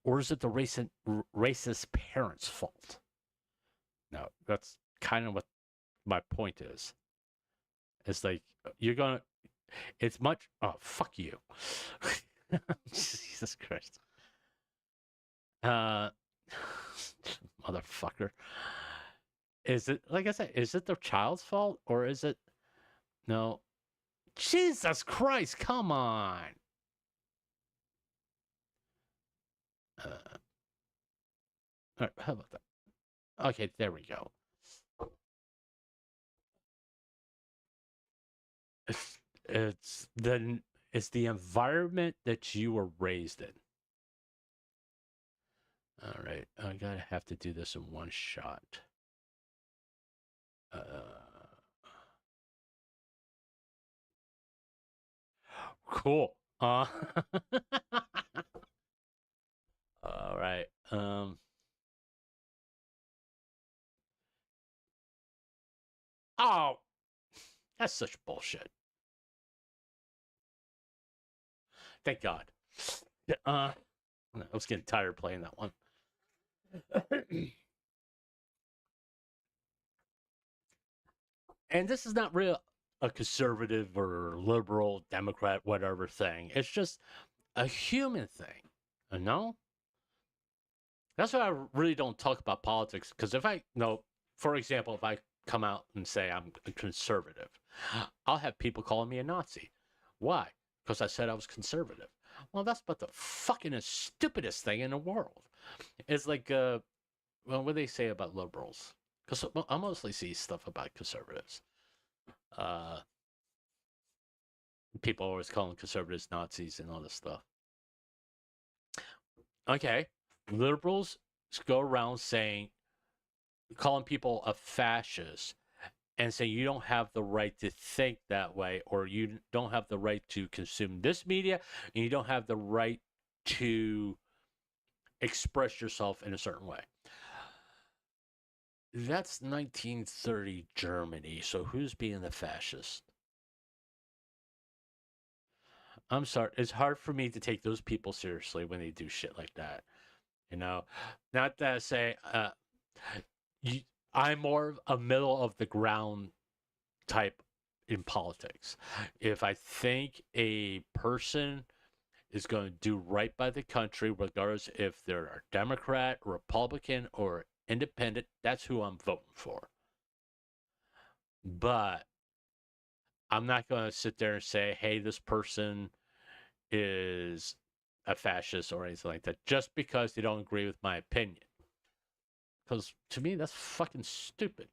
S2: or is it the racist parents' fault? No, that's kind of what my point is. It's like you're gonna. It's much. Oh, fuck you, Jesus Christ, uh, motherfucker. Is it like I said? Is it the child's fault, or is it no? Jesus Christ, come on. All right, how about that? Okay, there we go. It's the environment that you were raised in. All right, I gotta have to do this in one shot. Cool. All right. Oh, that's such bullshit. Thank God. I was getting tired playing that one. And this is not real a conservative or liberal, Democrat, whatever thing. It's just a human thing. That's why I really don't talk about politics. Because if for example, if I come out and say I'm a conservative, I'll have people calling me a Nazi. Why? Because I said I was conservative. Well, that's about the fucking stupidest thing in the world. It's like, what do they say about liberals? Because I mostly see stuff about conservatives. People always calling conservatives Nazis and all this stuff. Okay, liberals go around calling people a fascist and saying you don't have the right to think that way, or you don't have the right to consume this media, and you don't have the right to express yourself in a certain way. That's 1930 Germany, so who's being the fascist? I'm sorry, it's hard for me to take those people seriously when they do shit like that. Not that I say, I'm more of a middle of the ground type in politics. If I think a person is going to do right by the country, regardless if they're a Democrat, Republican, or independent, that's who I'm voting for. But I'm not going to sit there and say, hey, this person is a fascist or anything like that, just because they don't agree with my opinion. Because to me, that's fucking stupid.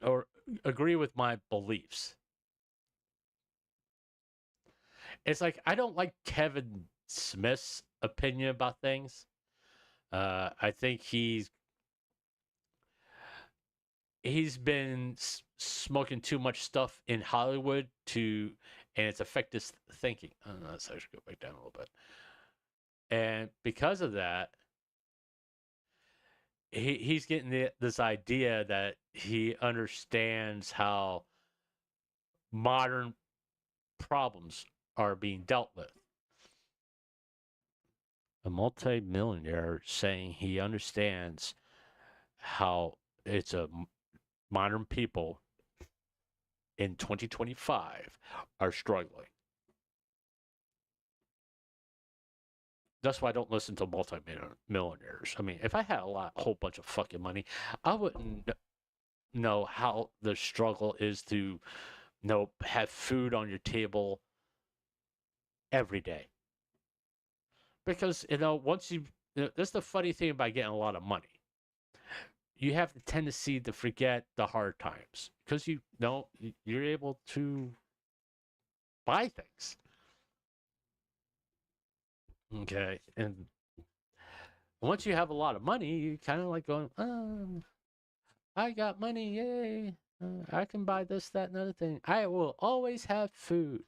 S2: Or agree with my beliefs. It's like I don't like Kevin Smith's opinion about things. I think he's been smoking too much stuff in Hollywood and it's affected his thinking. I don't know, let's actually go back down a little bit. And because of that, he's getting this idea that he understands how modern problems are being dealt with. A multi-millionaire saying he understands how it's a modern people in 2025 are struggling. That's why I don't listen to multi-millionaires. I mean, if I had a whole bunch of fucking money, I wouldn't know how the struggle is to have food on your table every day. Because, once that's the funny thing about getting a lot of money. You have the tendency to forget the hard times because you're able to buy things. Okay. And once you have a lot of money, you kind of like going, I got money, yay. I can buy this, that, and other thing. I will always have food.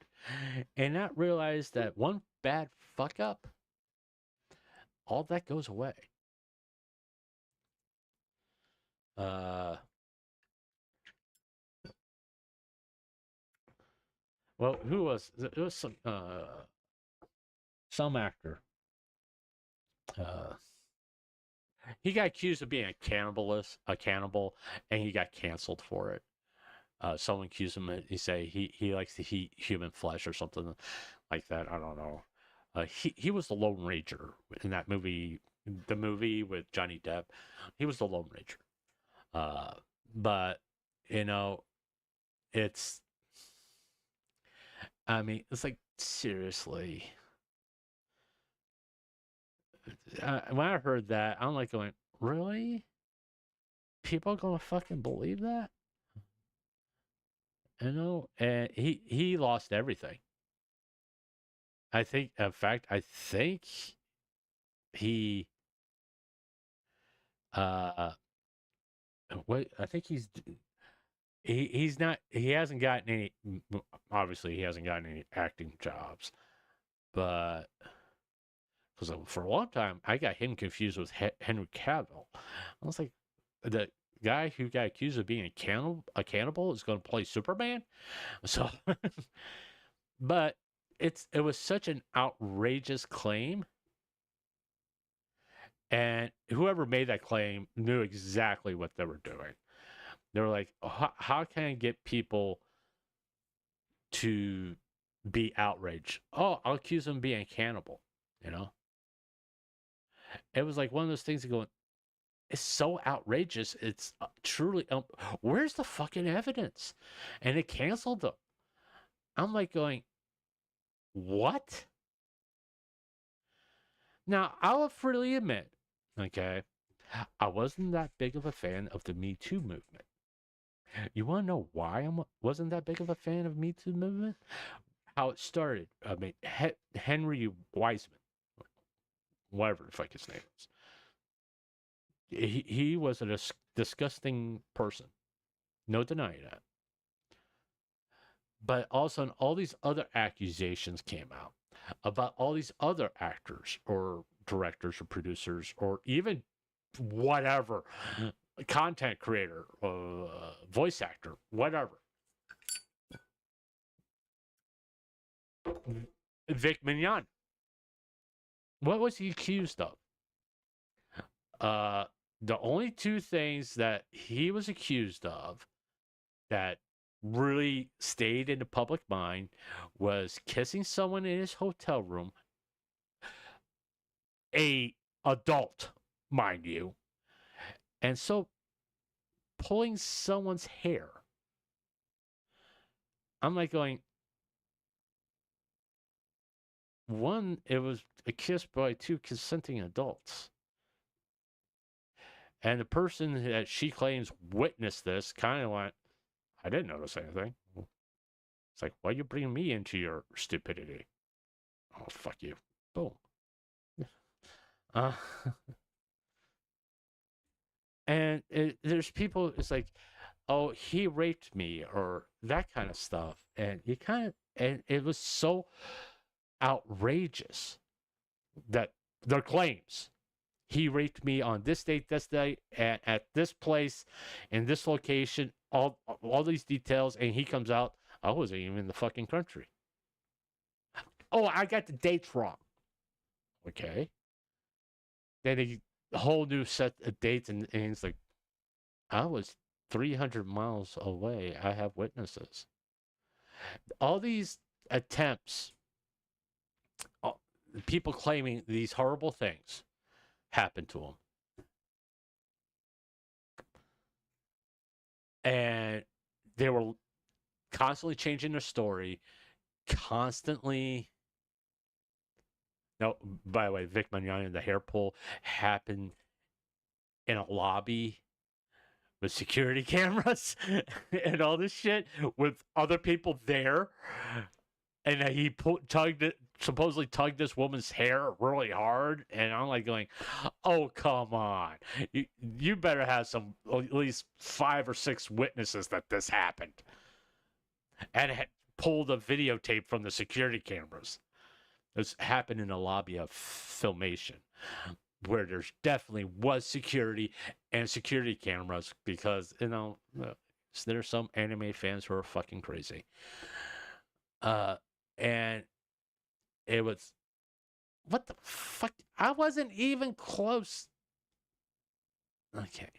S2: and not realize that one bad fuck up, all that goes away. Well, who was it? Was some actor. Uh, he got accused of being a cannibal, and he got canceled for it. Someone accused him. He say he likes to eat human flesh or something like that. I don't know. He was the Lone Ranger in that movie, the movie with Johnny Depp. He was the Lone Ranger. But you know, it's. I mean, it's like seriously. When I heard that, I'm like going, really? People gonna fucking believe that? And he lost everything. I think, in fact, I think he uh what I think he's not he hasn't gotten any obviously he hasn't gotten any acting jobs, but because for a long time I got him confused with Henry Cavill. I was like, the guy who got accused of being a cannibal is going to play Superman. So but it was such an outrageous claim, and whoever made that claim knew exactly what they were doing. They were like, how can I get people to be outraged? Oh, I'll accuse them of being a cannibal. You know, it was like one of those things that going, it's so outrageous. It's truly, where's the fucking evidence? And it canceled them. I'm like going, what? Now, I'll freely admit, okay, I wasn't that big of a fan of the Me Too movement. You want to know why I wasn't that big of a fan of Me Too movement? How it started. I mean, Henry Wiseman, whatever the fuck his name is. He was a disgusting person. No denying that. But also, all these other accusations came out about all these other actors or directors or producers or even whatever content creator, voice actor, whatever. Vic Mignon. What was he accused of? The only two things that he was accused of that really stayed in the public mind was kissing someone in his hotel room, a adult, mind you, and so pulling someone's hair. I'm like going, one, it was a kiss by two consenting adults. And the person that she claims witnessed this kind of went, I didn't notice anything. It's like, why are you bringing me into your stupidity? Oh, fuck you. Boom. Uh, and there's people, it's like, oh, he raped me or that kind of stuff. And you kind of, and it was so outrageous that their claims. He raped me on this date, and at this place, in this location, all these details, and he comes out, I wasn't even in the fucking country. Oh, I got the dates wrong. Okay. Then a whole new set of dates, and it's like, I was 300 miles away. I have witnesses. All these attempts, people claiming these horrible things happened to them. And they were constantly changing their story, constantly. No, by the way, Vic Mignogna, the hair pull happened in a lobby with security cameras and all this shit with other people there. And he supposedly tugged this woman's hair really hard. And I'm like going, oh, come on. You better have some, at least 5 or 6 witnesses that this happened. And pulled a videotape from the security cameras. This happened in a lobby of Filmation, where there's definitely was security and security cameras because, there's some anime fans who are fucking crazy. And it was, what the fuck? I wasn't even close. Okay.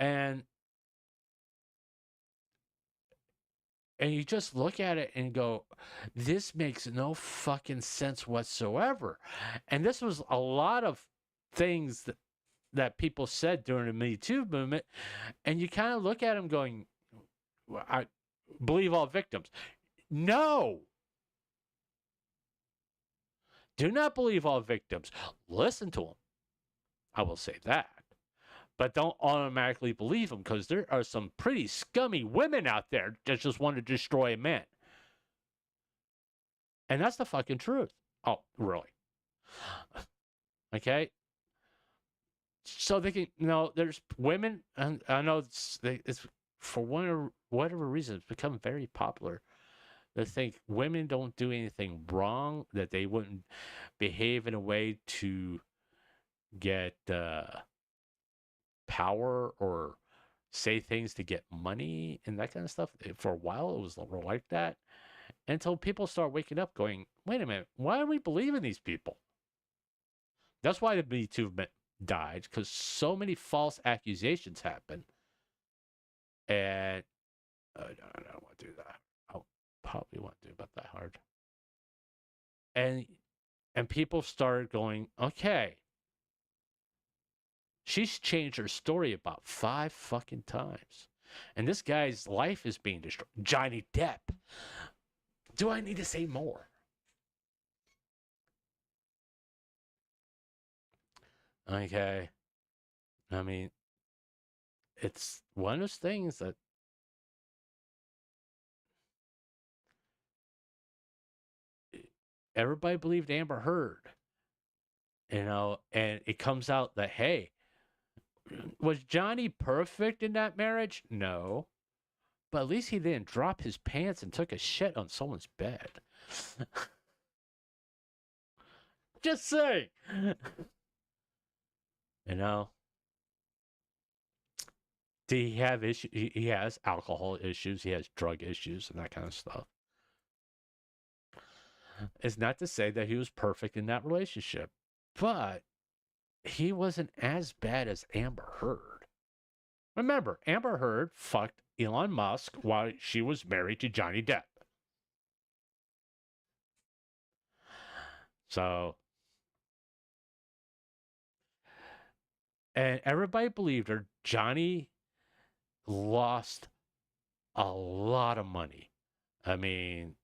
S2: And you just look at it and go, this makes no fucking sense whatsoever. And this was a lot of things that people said during the Me Too movement. And you kind of look at them going, I believe all victims. No. Do not believe all victims. Listen to them. I will say that. But don't automatically believe them, because there are some pretty scummy women out there that just want to destroy men. And that's the fucking truth. Oh, really? Okay? So they can, there's women, and I know it's for whatever reason, it's become very popular. They think women don't do anything wrong, that they wouldn't behave in a way to get power or say things to get money and that kind of stuff. For a while, it was like that, until people start waking up going, wait a minute, why are we believing these people? That's why the Me Too died, because so many false accusations happen. And I don't want to do that. I probably won't do about that hard. And people started going, okay, she's changed her story about 5 fucking times. And this guy's life is being destroyed. Johnny Depp. Do I need to say more? Okay. I mean, it's one of those things that everybody believed Amber Heard. And it comes out that, hey, was Johnny perfect in that marriage? No. But at least he didn't drop his pants and took a shit on someone's bed. Just saying. Did he have issues? He has alcohol issues. He has drug issues and that kind of stuff. It's not to say that he was perfect in that relationship, but he wasn't as bad as Amber Heard. Remember, Amber Heard fucked Elon Musk while she was married to Johnny Depp. So, and everybody believed her. Johnny lost a lot of money. I mean,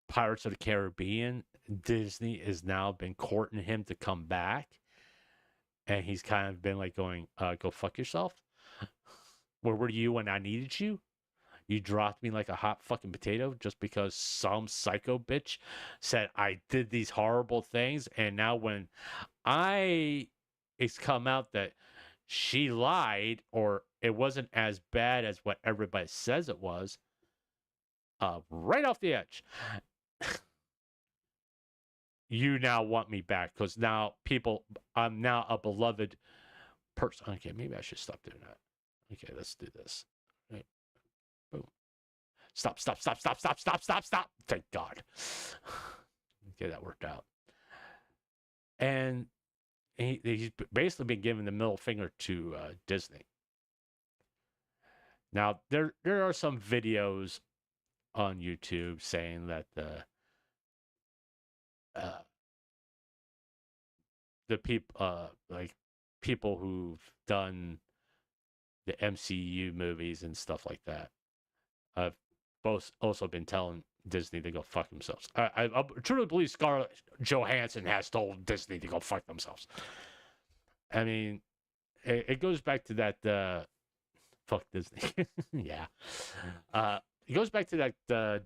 S2: Pirates of the Caribbean, Disney has now been courting him to come back. And he's kind of been like going, go fuck yourself. Where were you when I needed you? You dropped me like a hot fucking potato just because some psycho bitch said I did these horrible things. And now when it's come out that she lied, or it wasn't as bad as what everybody says it was, right off the edge. You now want me back because now I'm now a beloved person. Okay, maybe I should stop doing that. Okay, let's do this. Right. Boom. Stop. Thank God. Okay, that worked out. And he's basically been giving the middle finger to Disney. Now, there are some videos on YouTube saying that the people, like people who've done the MCU movies and stuff like that, have both also been telling Disney to go fuck themselves. I truly believe Scarlett Johansson has told Disney to go fuck themselves. I mean, it goes back to that fuck Disney. Yeah. It goes back to that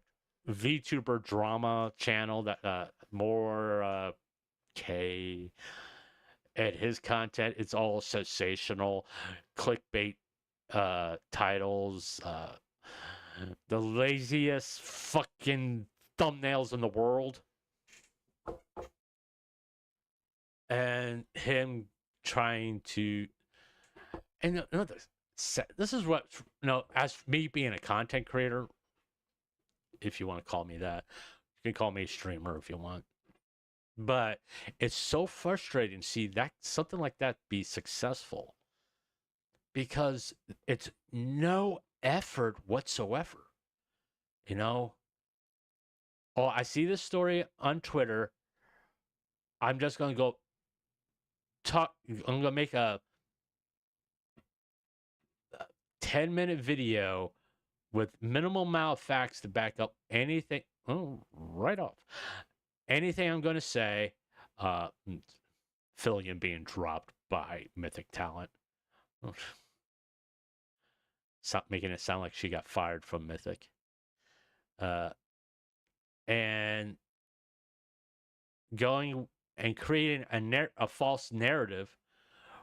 S2: VTuber drama channel that more K and his content. It's all sensational, clickbait titles, The laziest fucking thumbnails in the world. And him trying to, and this is what, as me being a content creator, if you want to call me that, you can call me a streamer if you want. But it's so frustrating to see that something like that be successful, because it's no effort whatsoever. Oh, I see this story on Twitter. I'm just going to go talk. I'm going to make a 10-minute video with minimal amount of facts to back up anything. Oh, right off. Anything I'm going to say, Fillion being dropped by Mythic Talent. Stop making it sound like she got fired from Mythic. And going and creating a false narrative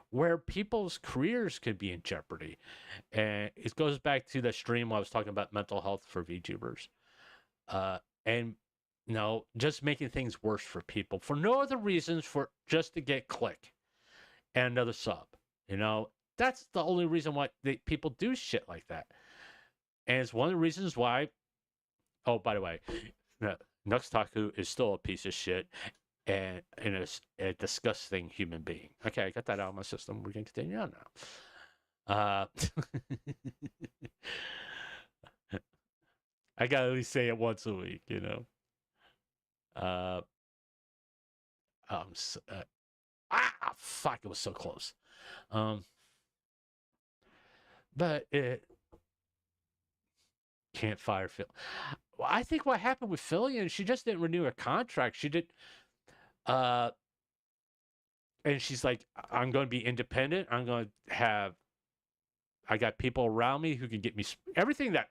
S2: where people's careers could be in jeopardy. And it goes back to the stream where I was talking about mental health for VTubers. And just making things worse for people for no other reasons, for just to get click and another sub. That's the only reason why people do shit like that. And it's one of the reasons why. Oh, by the way, Nuxtaku is still a piece of shit and a disgusting human being. Okay, I got that out of my system. We can continue on now. I gotta at least say it once a week, fuck! It was so close. But it can't fire Phil. Well, I think what happened with Fillion, she just didn't renew her contract. She did, and she's like, I'm going to be independent. I got people around me who can get me everything that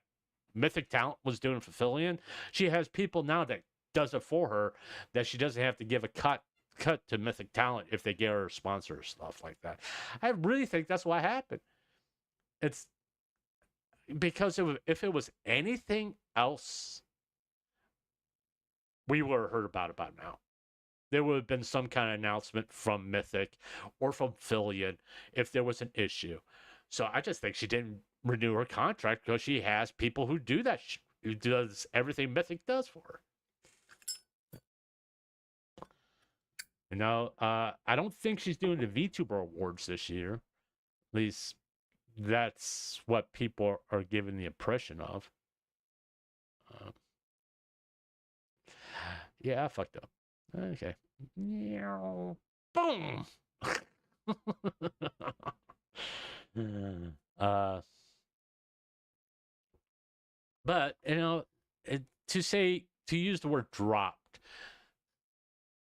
S2: Mythic Talent was doing for Fillion. She has people now that does it for her, that she doesn't have to give a cut to Mythic Talent if they get her sponsor stuff like that. I really think that's what happened. It's because if it was anything else, we would have heard about it by now. There would have been some kind of announcement from Mythic or from Fillion if there was an issue. So I just think she didn't renew her contract because she has people who do that, who does everything Mythic does for her. I don't think she's doing the VTuber Awards this year. At least that's what people are given the impression of. Yeah, I fucked up. Okay. Boom! But, to use the word dropped,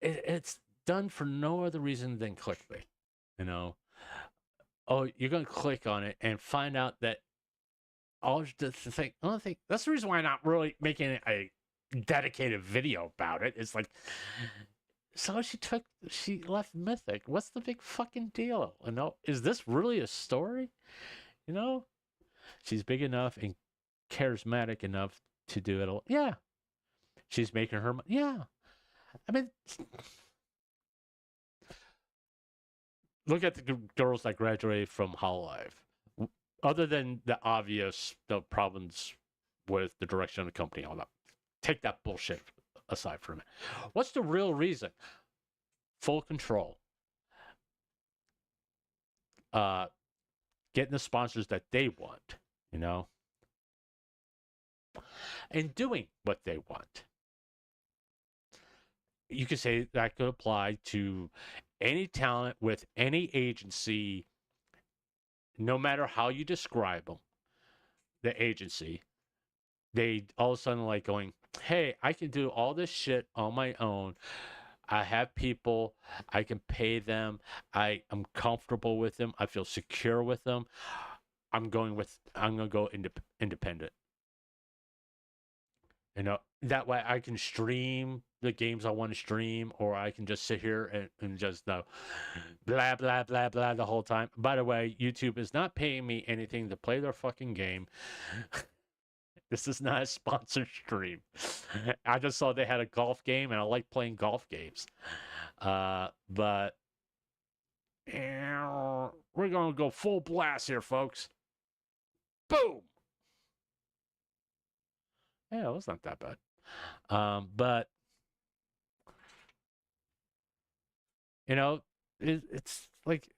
S2: it's done for no other reason than clickbait. Oh, you're going to click on it and find out that that's the reason why I'm not really making a dedicated video about it. It's like, so she left Mythic. What's the big fucking deal? Is this really a story? She's big enough and charismatic enough to do it. Yeah. She's making her money. Yeah. I mean, look at the girls that graduated from Hololive. Other than the obvious problems with the direction of the company, all that. Take that bullshit aside for a minute. What's the real reason? Full control. Getting the sponsors that they want, and doing what they want. You could say that could apply to any talent with any agency, no matter how you describe them, the agency. They all of a sudden like going, hey, I can do all this shit on my own. I have people, I can pay them, I'm comfortable with them, I feel secure with them. I'm going to go independent. That way I can stream the games I want to stream, or I can just sit here and just blah, blah, blah, blah the whole time. By the way, YouTube is not paying me anything to play their fucking game. This is not a sponsored stream. I just saw they had a golf game, and I like playing golf games. But we're gonna go full blast here, folks. Boom. Yeah, it was not that bad. But you know, it's like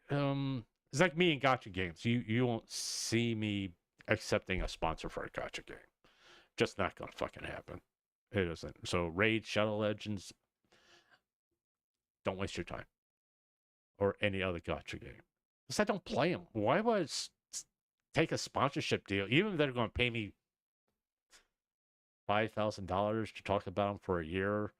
S2: me in gotcha games. You won't see me accepting a sponsor for a gotcha game. Just not gonna fucking happen. It isn't. So Raid, Shadow Legends, don't waste your time. Or any other gotcha game. Because I don't play them. Why would I take a sponsorship deal, even if they're going to pay me $5,000 to talk about them for a year?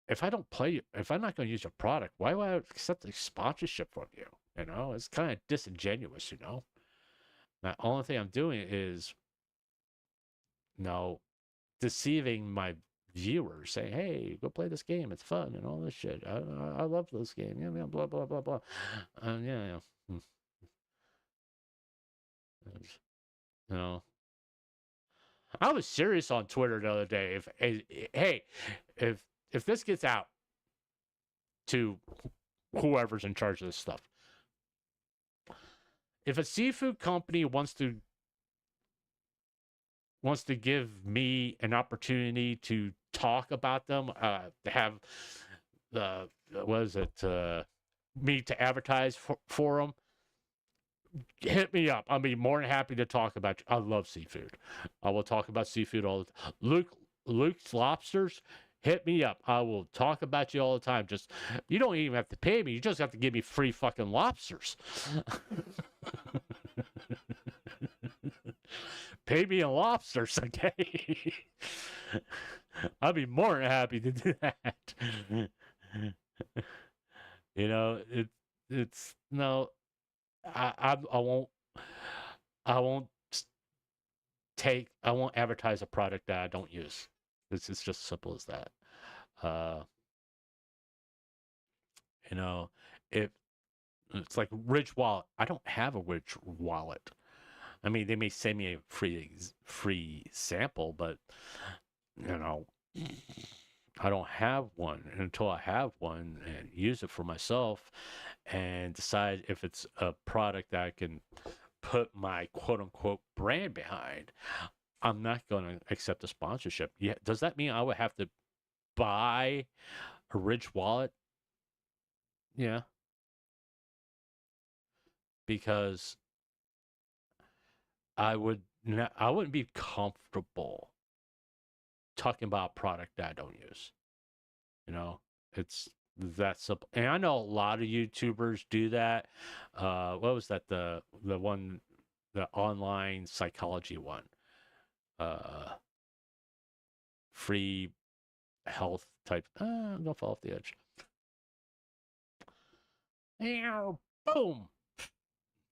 S2: If I don't play, if I'm not going to use your product, why would I accept a sponsorship from you? You know, it's kind of disingenuous, you know? The only thing I'm doing is, you know, deceiving my viewers, saying, "Hey, go play this game. It's fun and all this shit. I love this game. Yeah, yeah, blah blah blah blah." Yeah, yeah. You know, I was serious on Twitter the other day. Hey, if this gets out to whoever's in charge of this stuff, if a seafood company wants to give me an opportunity to talk about them, to have the what is it, me to advertise for them, hit me up. I'll be more than happy to talk about you. I love seafood. I will talk about seafood all the time. Luke's Lobsters, hit me up. I will talk about you all the time. Just, you don't even have to pay me. You just have to give me free fucking lobsters. Pay me in lobsters, okay? I'll be more than happy to do that. You know, it's no, I won't I won't advertise a product that I don't use. It's just simple as that. Uh, you know, if it's like Ridge Wallet, I don't have a Ridge Wallet. I mean, they may send me a free sample, but you know, I don't have one. And until I have one and use it for myself and decide if it's a product that I can put my quote unquote brand behind, I'm not going to accept a sponsorship. Yeah, does that mean I would have to buy a Ridge Wallet? Yeah, because I wouldn't be comfortable talking about a product that I don't use. You know, it's that simple. And I know a lot of YouTubers do that. What was that? The one, the online psychology one. Uh, Free health type. I'm gonna fall off the edge. Ow, boom.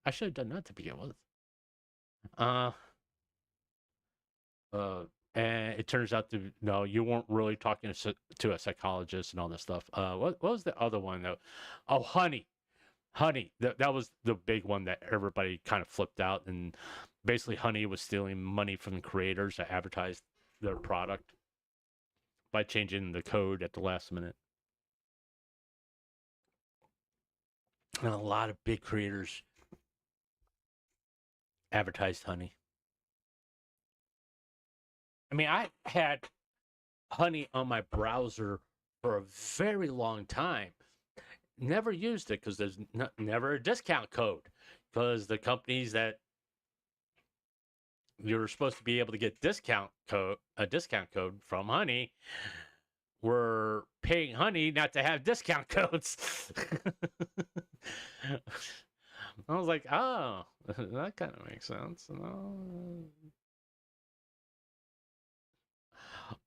S2: I should have done that to begin with. Uh, and it turns out to no, you weren't really talking to a psychologist and all this stuff. What was the other one though? Oh, honey. That was the big one that everybody kind of flipped out, and basically, Honey was stealing money from the creators that advertised their product by changing the code at the last minute. And a lot of big creators advertised Honey. I mean, I had Honey on my browser for a very long time. Never used it because there's never a discount code. Because the companies that you're supposed to be able to get a discount code from Honey, were paying Honey not to have discount codes. I was like, oh, that kind of makes sense.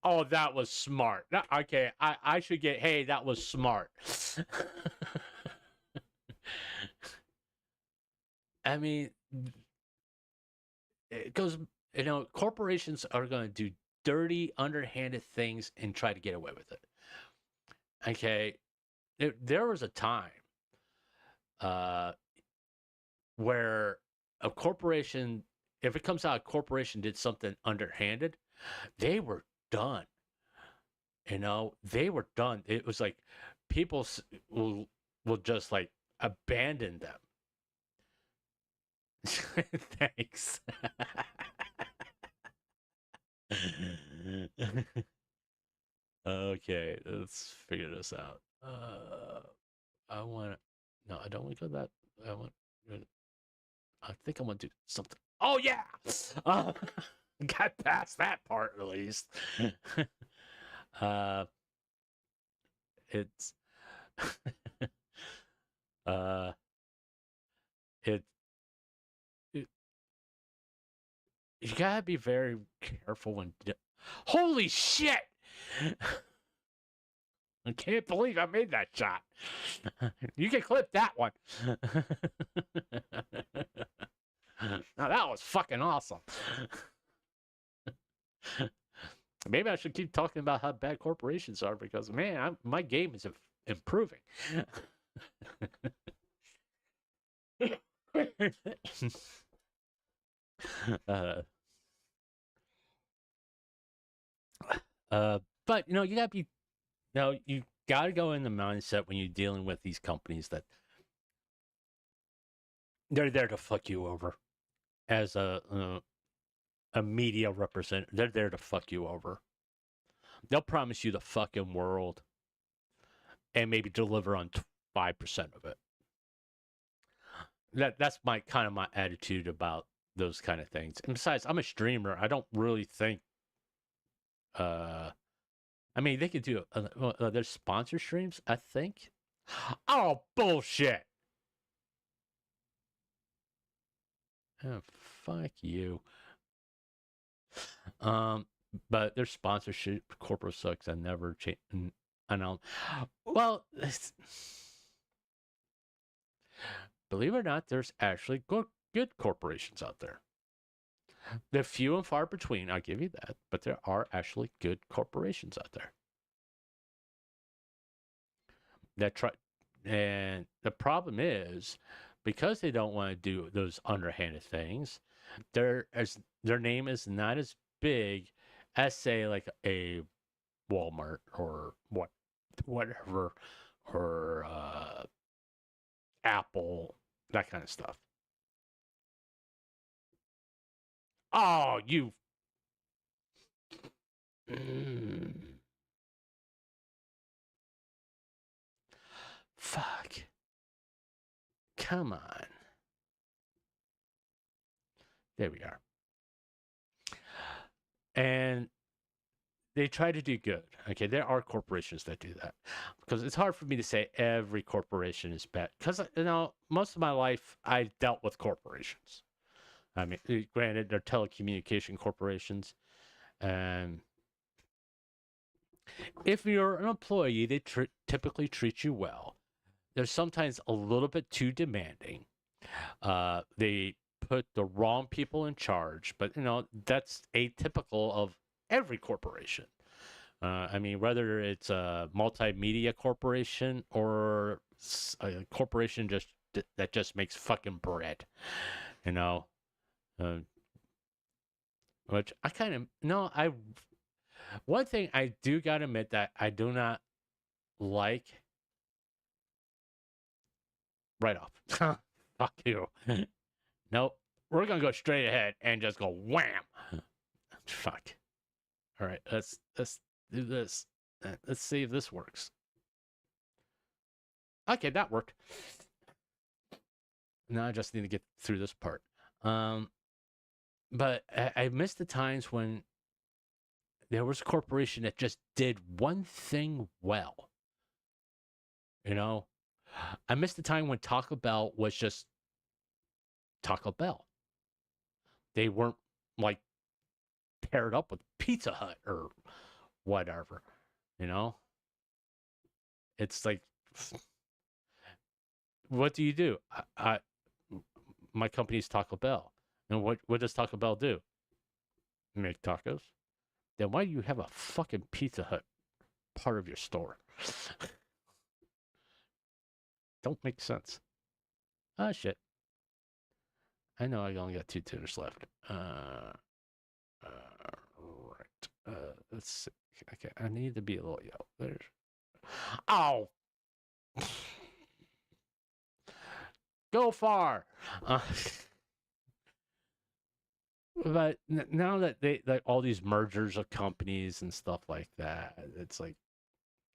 S2: Oh, that was smart. Okay, I should get, hey, that was smart. I mean, it goes, corporations are going to do dirty, underhanded things and try to get away with it. Okay, there was a time where a corporation if it comes out a corporation did something underhanded, they were done. You know, they were done. It was like people will just like abandon them. Thanks. Okay, let's figure this out. I want to. No, I don't want to go that. I want. I think I want to do something. Oh yeah, got past that part at least. uh, it's uh, it, it. You gotta be very careful when. Holy shit! I can't believe I made that shot. You can clip that one. Now that was fucking awesome. Maybe I should keep talking about how bad corporations are because, man, my game is improving. uh, but you know, you gotta be. No, you gotta go in the mindset when you're dealing with these companies that they're there to fuck you over as a media representative. They're there to fuck you over. They'll promise you the fucking world and maybe deliver on 5% of it. That's my kind of my attitude about those kind of things. And besides, I'm a streamer. I don't really think. I mean, they could do. There's sponsor streams. I think. Oh bullshit! Oh, fuck you. But their sponsorship corporate sucks. I never change. I know. Well, believe it or not, there's actually good corporations out there. They're few and far between, I'll give you that, but there are actually good corporations out there that try. And the problem is because they don't want to do those underhanded things, their name is not as big as say like a Walmart or whatever or Apple, that kind of stuff. Oh, you. Fuck. Come on. There we are. And they try to do good. Okay, there are corporations that do that because it's hard for me to say every corporation is bad because you know most of my life I dealt with corporations. I mean, granted, they're telecommunication corporations, and if you're an employee, they typically treat you well. They're sometimes a little bit too demanding. They put the wrong people in charge, but you know that's atypical of every corporation. I mean, whether it's a multimedia corporation or a corporation that just makes fucking bread, you know, uh, which I kind of no. One thing I do gotta admit that I do not like. Right off. Fuck you. Nope. We're gonna go straight ahead and just go wham. Fuck. All right. Let's do this. Let's see if this works. Okay, that worked. Now I just need to get through this part. But I missed the times when there was a corporation that just did one thing well. You know, I missed the time when Taco Bell was just Taco Bell. They weren't like paired up with Pizza Hut or whatever. You know, it's like, what do you do? My company's Taco Bell, and what does Taco Bell do? Make tacos. Then why do you have a fucking Pizza Hut part of your store? Don't make sense. Ah, shit. I know I only got 2 tuners left. Right. Let's see. Okay, I need to be a little yellow. There's. Oh! Go far! But now that they like all these mergers of companies and stuff like that, it's like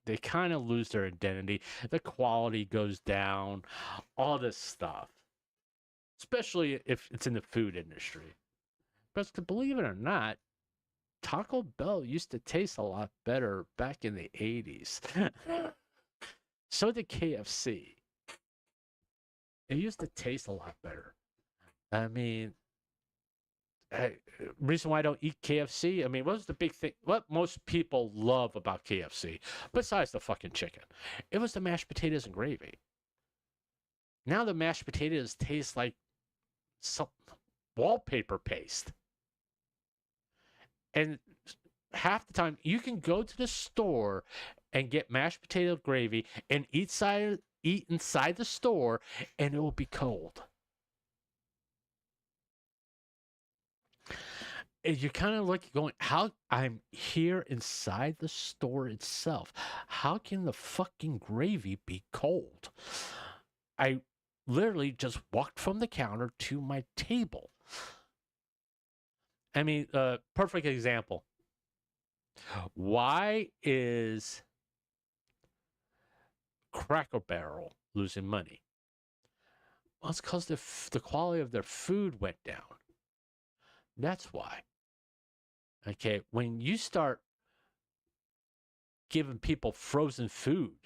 S2: they kind of lose their identity. The quality goes down, all this stuff, especially if it's in the food industry. Because believe it or not, Taco Bell used to taste a lot better back in the 80s. So did KFC. It used to taste a lot better. I mean, reason why I don't eat KFC. I mean, what's the big thing? What most people love about KFC, besides the fucking chicken, it was the mashed potatoes and gravy. Now the mashed potatoes taste like some wallpaper paste, and half the time you can go to the store and get mashed potato gravy and eat inside the store, and it will be cold. You're kind of like going, how I'm here inside the store itself. How can the fucking gravy be cold? I literally just walked from the counter to my table. I mean, perfect example. Why is Cracker Barrel losing money? Well, it's because the quality of their food went down. That's why. Okay, when you start giving people frozen food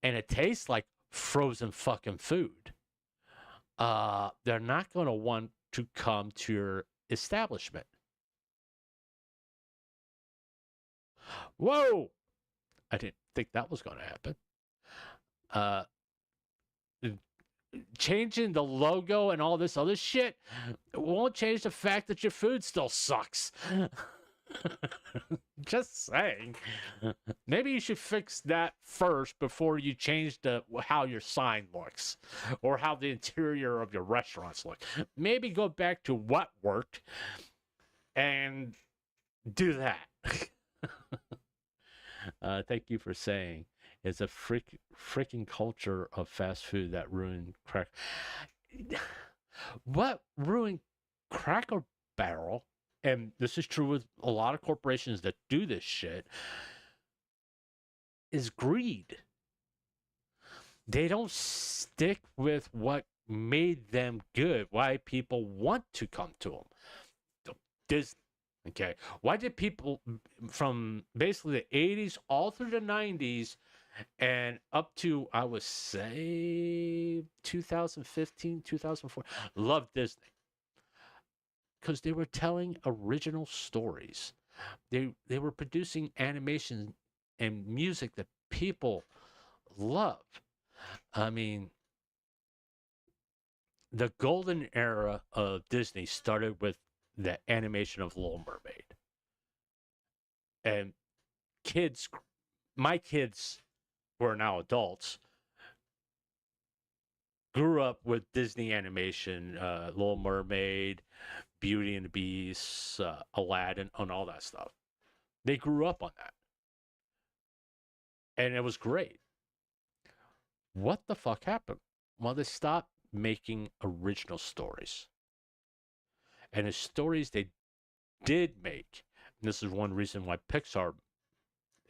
S2: and it tastes like frozen fucking food, they're not going to want to come to your establishment. Whoa! I didn't think that was going to happen. Changing the logo and all this other shit won't change the fact that your food still sucks. Just saying. Maybe you should fix that first before you change how your sign looks or how the interior of your restaurants look. Maybe go back to what worked and do that. Thank you for saying. It's a freaking culture of fast food that ruined crack. What ruined Cracker Barrel, and this is true with a lot of corporations that do this shit, is greed. They don't stick with what made them good, why people want to come to them. Disney. Okay. Why did people from basically the 80s all through the 90s and up to, I would say, 2015, 2004, love Disney? Because they were telling original stories. They were producing animation and music that people love. I mean, the golden era of Disney started with the animation of Little Mermaid. And my kids who are now adults, grew up with Disney animation, Little Mermaid, Beauty and the Beast, Aladdin, and all that stuff. They grew up on that. And it was great. What the fuck happened? Well, they stopped making original stories. And the stories they did make, and this is one reason why Pixar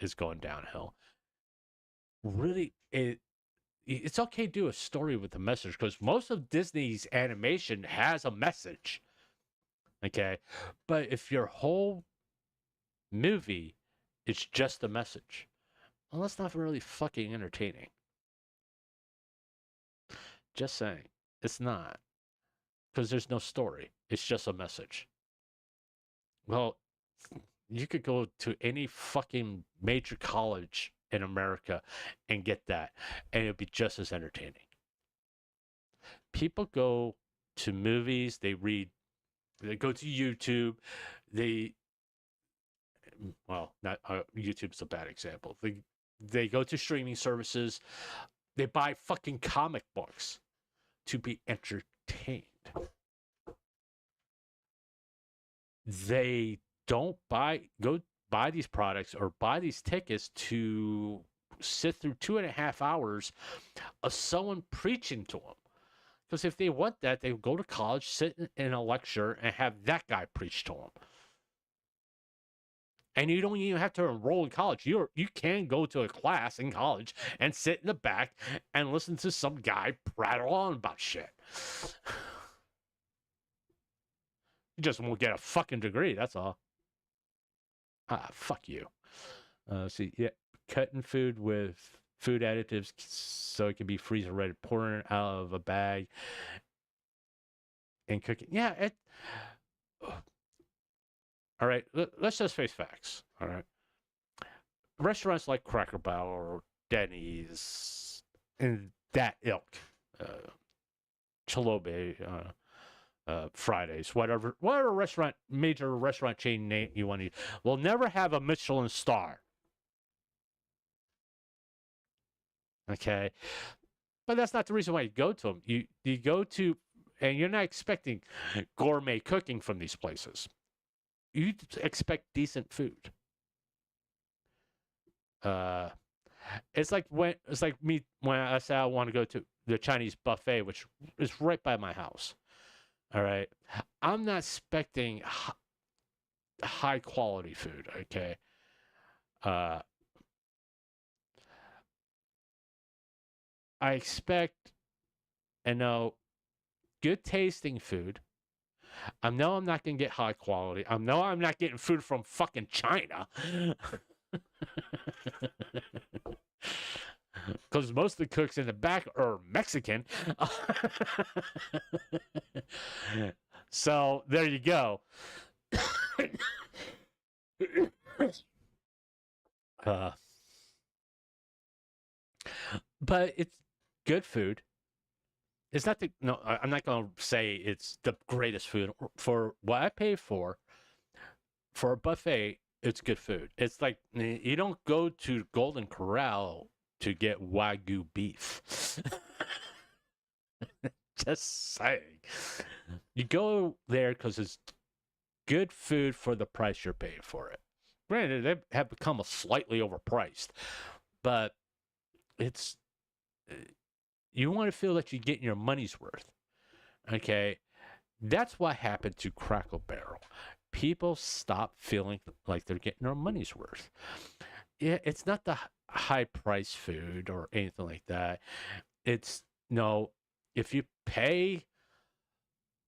S2: is going downhill, really, it's okay to do a story with a message because most of Disney's animation has a message. Okay. But if your whole movie is just a message, well, that's not really fucking entertaining. Just saying. It's not. Because there's no story. It's just a message. Well, you could go to any fucking major college in America and get that, and it'd be just as entertaining. People go to movies, they go to YouTube, well, not YouTube's a bad example. They go to streaming services, they buy fucking comic books to be entertained. they don't go buy these products or buy these tickets to sit through 2.5 hours of someone preaching to them. Because if they want that, they go to college, sit in a lecture, and have that guy preach to them. And you don't even have to enroll in college. You can go to a class in college and sit in the back and listen to some guy prattle on about shit. You just won't get a fucking degree, that's all. Fuck you. See, yeah, cutting food with food additives so it can be freezer ready, pouring it out of a bag and cooking. Yeah, all right, let's just face facts. All right. Restaurants like Cracker Barrel or Denny's and that ilk, Chalobe, Fridays, whatever major restaurant chain name you want to use, will never have a Michelin star. Okay, but that's not the reason why you go to them. You go to, and you're not expecting gourmet cooking from these places. You expect decent food. It's like me when I say I want to go to the Chinese buffet, which is right by my house. All right, I'm not expecting high quality food. Okay, I expect and know good tasting food. I know I'm not gonna get high quality. I know I'm not getting food from fucking China. Because most of the cooks in the back are Mexican. So there you go. But it's good food. It's not no, I'm not going to say it's the greatest food. For what I pay for a buffet, it's good food. It's like you don't go to Golden Corral to get Wagyu beef. Just saying. You go there because it's good food for the price you're paying for it. Granted, they have become slightly overpriced, but it's you want to feel that you're getting your money's worth. Okay, that's what happened to Crackle Barrel. People stop feeling like they're getting their money's worth. Yeah, it's not the high price food or anything like that. It's no, if you pay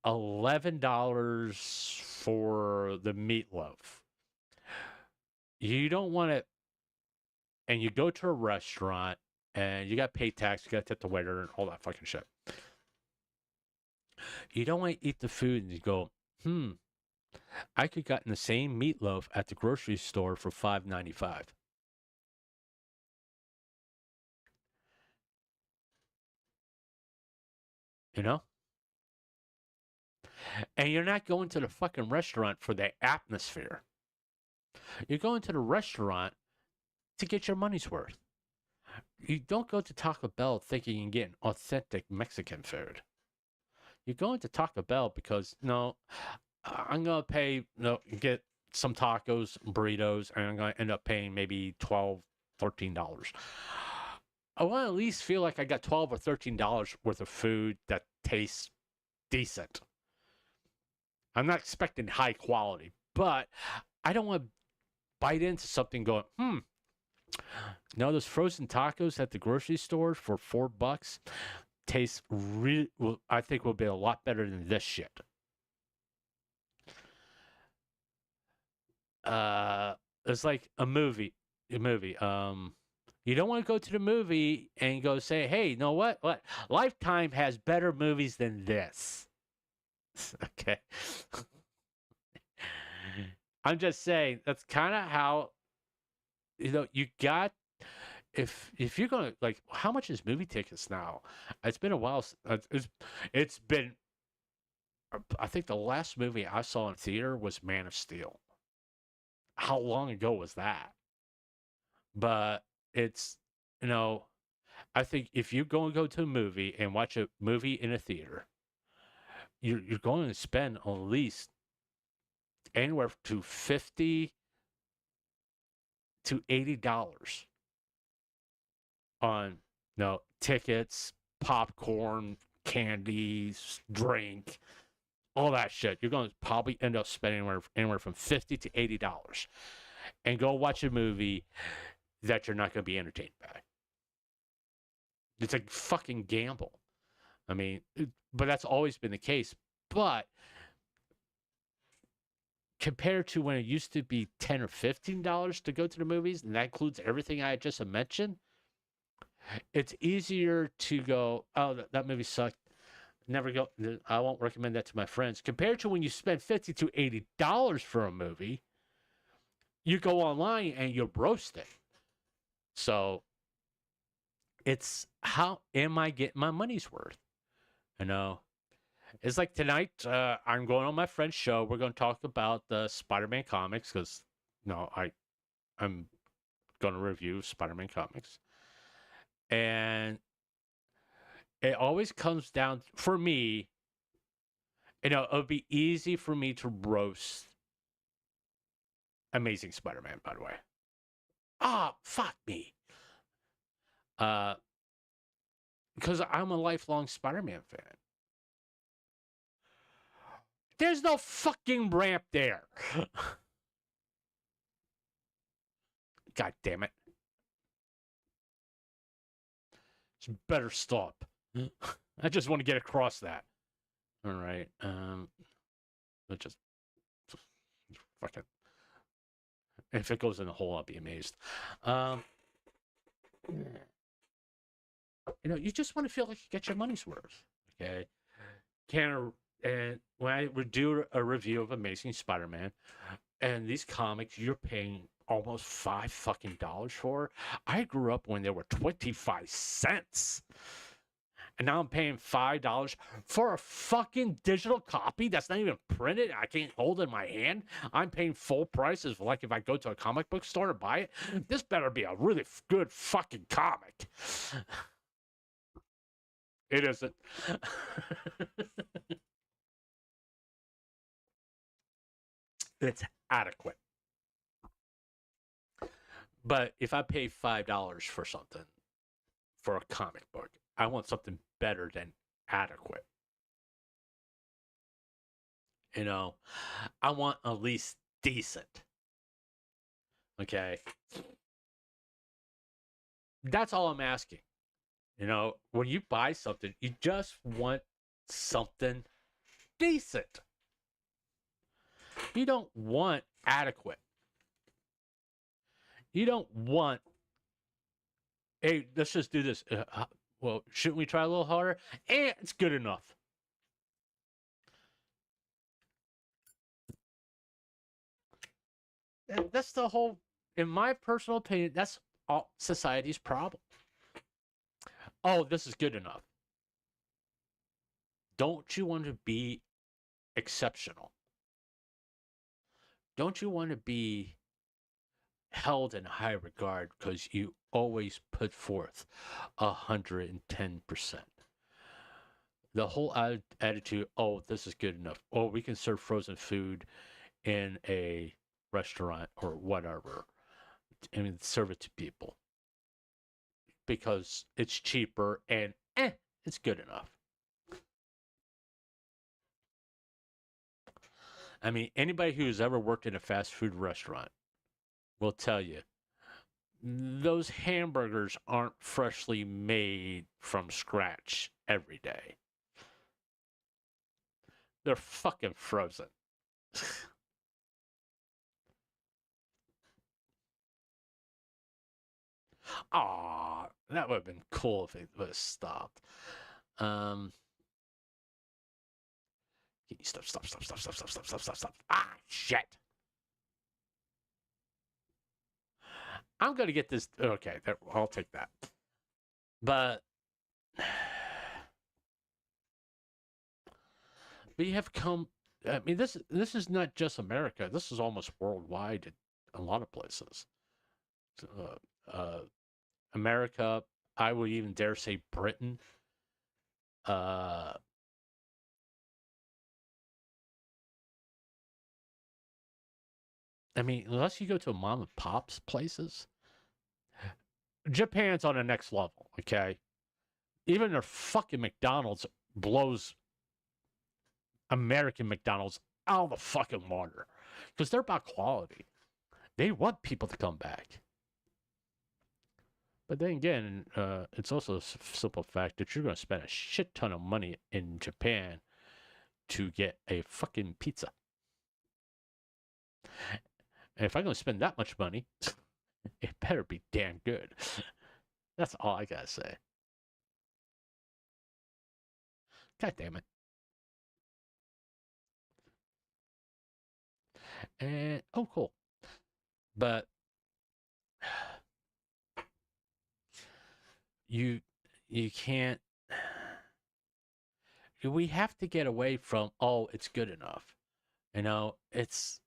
S2: $11 for the meatloaf, you don't want it, and you go to a restaurant and you got to pay tax, you got to tip the waiter and all that fucking shit. You don't want to eat the food and you go, I could gotten the same meatloaf at the grocery store for $5.95. You know? And you're not going to the fucking restaurant for the atmosphere. You're going to the restaurant to get your money's worth. You don't go to Taco Bell thinking you can get authentic Mexican food. You're going to Taco Bell because, no, I'm going to pay, get some tacos, burritos, and I'm going to end up paying maybe $12, $13. I want to at least feel like I got $12 or $13 worth of food that tastes decent. I'm not expecting high quality, but I don't want to bite into something going, no, those frozen tacos at the grocery store for $4 taste really, I think will be a lot better than this shit. It's like a movie. You don't want to go to the movie and go say, hey, you know what? Lifetime has better movies than this. Okay. I'm just saying that's kind of how you got if you're gonna like how much is movie tickets now? It's been a while. It's been I think the last movie I saw in theater was Man of Steel. How long ago was that? But it's I think if you're going to go to a movie and watch a movie in a theater, you're going to spend at least anywhere to $50 to $80 on tickets, popcorn, candies, drink, all that shit. You're going to probably end up spending anywhere from $50 to $80 and go watch a movie that you're not going to be entertained by. It's a fucking gamble. I mean, but that's always been the case. But compared to when it used to be $10 or $15 to go to the movies, and that includes everything I just mentioned, it's easier to go, oh, that movie sucked. Never go. I won't recommend that to my friends. Compared to when you spend $50 to $80 for a movie, you go online and you roast it. So it's, how am I getting my money's worth? It's like tonight, I'm going on my friend's show. We're going to talk about the Spider-Man comics because, I'm going to review Spider-Man comics. And it always comes down, for me, it would be easy for me to roast Amazing Spider-Man, by the way. Fuck me. Because I'm a lifelong Spider-Man fan. There's no fucking ramp there. God damn it. Just better stop. I just want to get across that. All right. But just fucking. If it goes in the hole, I'll be amazed. You just want to feel like you get your money's worth. Okay. And when I would do a review of Amazing Spider-Man, and these comics you're paying almost $5 for. I grew up when they were 25 cents. And now I'm paying $5 for a fucking digital copy that's not even printed. I can't hold it in my hand. I'm paying full price as like if I go to a comic book store to buy it. This better be a really good fucking comic. It isn't. It's adequate. But if I pay $5 for something, for a comic book, I want something better than adequate. I want at least decent. Okay? That's all I'm asking. When you buy something, you just want something decent. You don't want adequate. You don't want, hey, let's just do this. Well, shouldn't we try a little harder? It's good enough. That's the whole, in my personal opinion, that's all society's problem. Oh, this is good enough. Don't you want to be exceptional? Don't you want to be held in high regard because you always put forth 110%? The whole attitude, oh, this is good enough. Oh, we can serve frozen food in a restaurant or whatever. I mean, serve it to people because it's cheaper and it's good enough. I mean, anybody who's ever worked in a fast food restaurant will tell you those hamburgers aren't freshly made from scratch every day. They're fucking frozen. Aw, that would have been cool if it would have stopped. Stop. Shit. I'm going to get this. Okay, I'll take that. But we have come. I mean, this is not just America. This is almost worldwide in a lot of places. America, I would even dare say Britain. I mean, unless you go to mom and pop's places, Japan's on the next level, okay? Even their fucking McDonald's blows American McDonald's out of the fucking water because they're about quality. They want people to come back. But then again, it's also a simple fact that you're going to spend a shit ton of money in Japan to get a fucking pizza. And if I'm going to spend that much money, it better be damn good. That's all I got to say. God damn it. And, oh, cool. But you can't, we have to get away from, oh, it's good enough. You know, it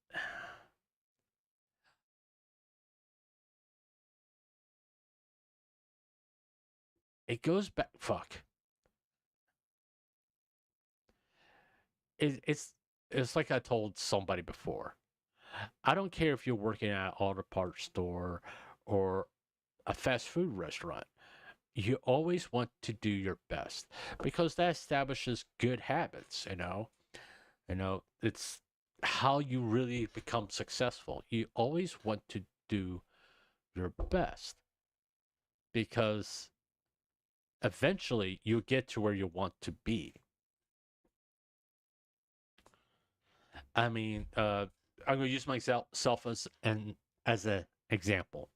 S2: goes back, fuck. It's like I told somebody before. I don't care if you're working at an auto parts store or a fast food restaurant. You always want to do your best because that establishes good habits, you know. It's how you really become successful. You always want to do your best because eventually you get to where you want to be. I mean, I'm going to use myself as an example.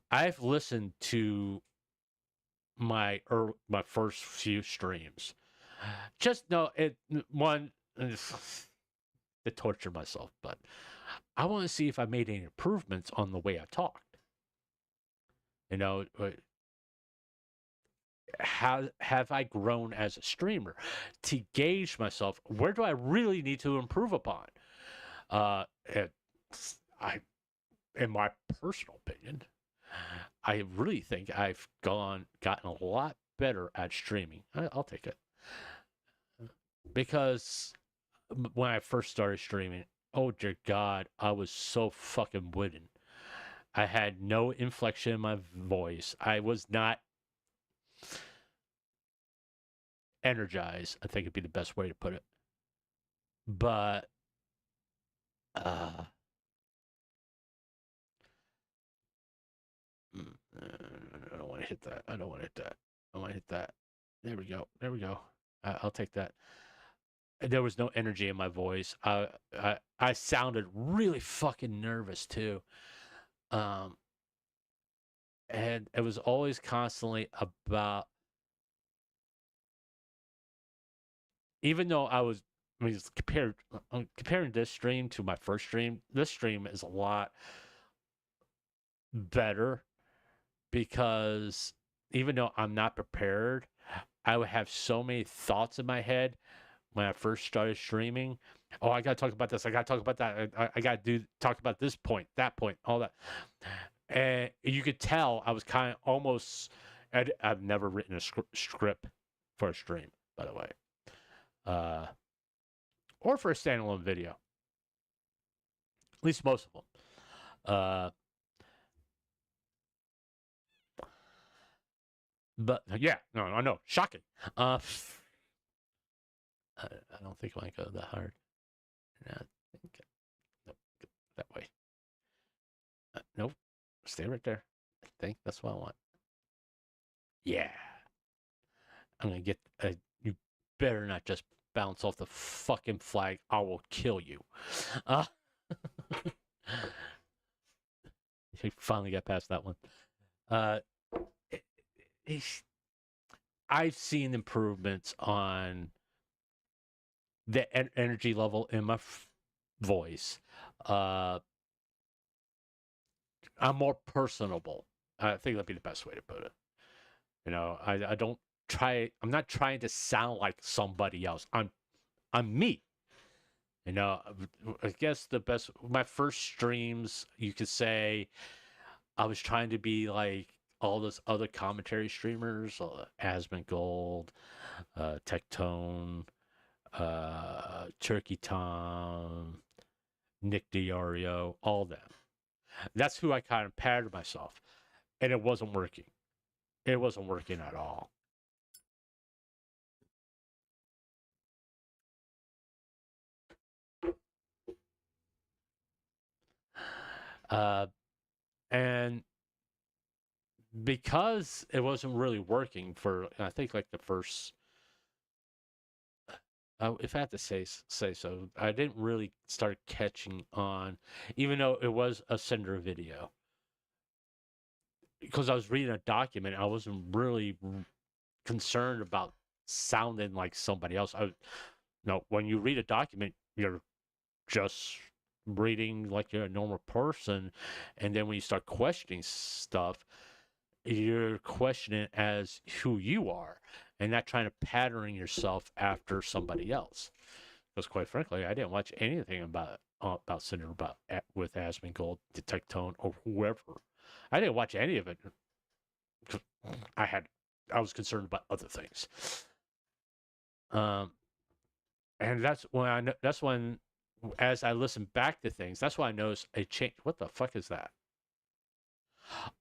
S2: I've listened to my first few streams. Just no, it one to torture myself, but I want to see if I made any improvements on the way I talked. You know, how have I grown as a streamer to gauge myself? Where do I really need to improve upon? I, in my personal opinion, I really think I've gotten a lot better at streaming. I'll take it because when I first started streaming, oh dear God, I was so fucking wooden. I had no inflection in my voice. I was not energized, I think would be the best way to put it. But I don't want to hit that. I don't want to hit that. I want to hit that. There we go. There we go. I'll take that. There was no energy in my voice. I sounded really fucking nervous too. And it was always constantly about, even though I mean, comparing this stream to my first stream, this stream is a lot better because even though I'm not prepared, I would have so many thoughts in my head when I first started streaming. Oh, I gotta talk about this. I gotta talk about that. I gotta talk about this point, that point, all that. And you could tell I was kind of almost. I've never written a script for a stream, by the way, or for a standalone video. At least most of them. But yeah, no, I know, shocking. I don't think I go that hard. I think nope, that way. Nope, stay right there. I think that's what I want. Yeah, I'm gonna get. You better not just bounce off the fucking flag. I will kill you. He finally got past that one. I've seen improvements on the energy level in my voice. I'm more personable. I think that'd be the best way to put it. You know, I don't try. I'm not trying to sound like somebody else. I'm me. You know, I guess my first streams, you could say, I was trying to be like all those other commentary streamers, Asmon Gold, Tectone, Turkey Tom, Nick DiArio, all them. That's who I kind of patterned myself, and it wasn't working. It wasn't working at all. And because it wasn't really working for, I think, like the first, if I had to say so, I didn't really start catching on, even though it was a Cinder video, because I was reading a document. I wasn't really concerned about sounding like somebody else. No, when you read a document, you're just reading like you're a normal person, and then when you start questioning stuff, you're questioning as who you are, and not trying to pattern yourself after somebody else. Because quite frankly, I didn't watch anything about Cinder, with Asmongold, Detectone, or whoever. I didn't watch any of it. I was concerned about other things. And that's when, as I listen back to things, that's why I noticed a change. What the fuck is that?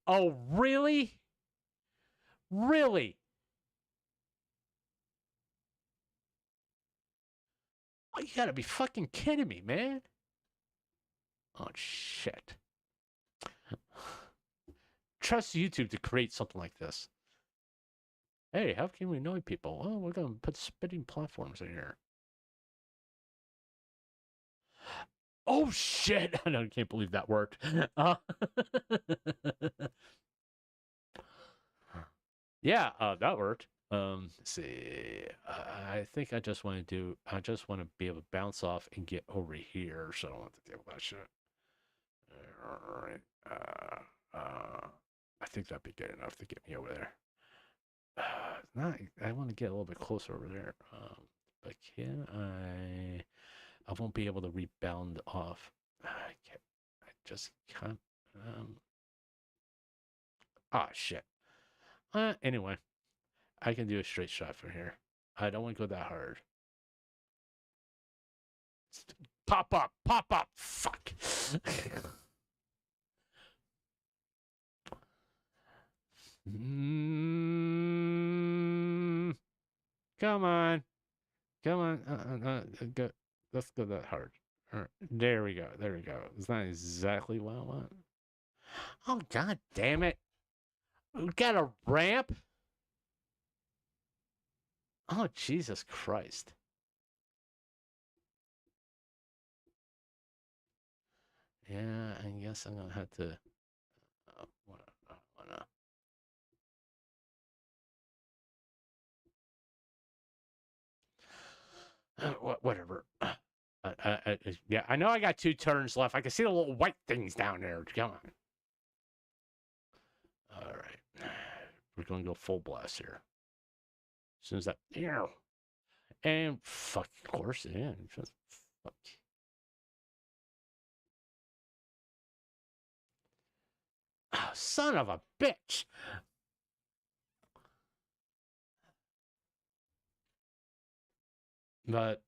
S2: Oh, really? Really? Oh, you gotta be fucking kidding me, man. Oh, shit. Trust YouTube to create something like this. Hey, how can we annoy people? Oh, we're gonna put spitting platforms in here. Oh, shit. I can't believe that worked. Yeah, that worked. Let's see. I think I just want to be able to bounce off and get over here, so I don't have to deal with that shit. All right. I think that'd be good enough to get me over there. Not, I want to get a little bit closer over there. But can I? I won't be able to rebound off. I just can't. Shit. Anyway, I can do a straight shot from here. I don't want to go that hard. Pop up, pop up. Fuck. Come on, come on. Go. Let's go that hard. All right. There we go. There we go. It's not exactly what I want. Oh, god damn it. We got a ramp? Oh, Jesus Christ. Yeah, I guess I'm going to have to. Whatever. Yeah, I know I got 2 turns left. I can see the little white things down there. Come on. All right. We're going to go full blast here. As soon as that. And fuck, of course, yeah. Just fuck. Oh, son of a bitch. But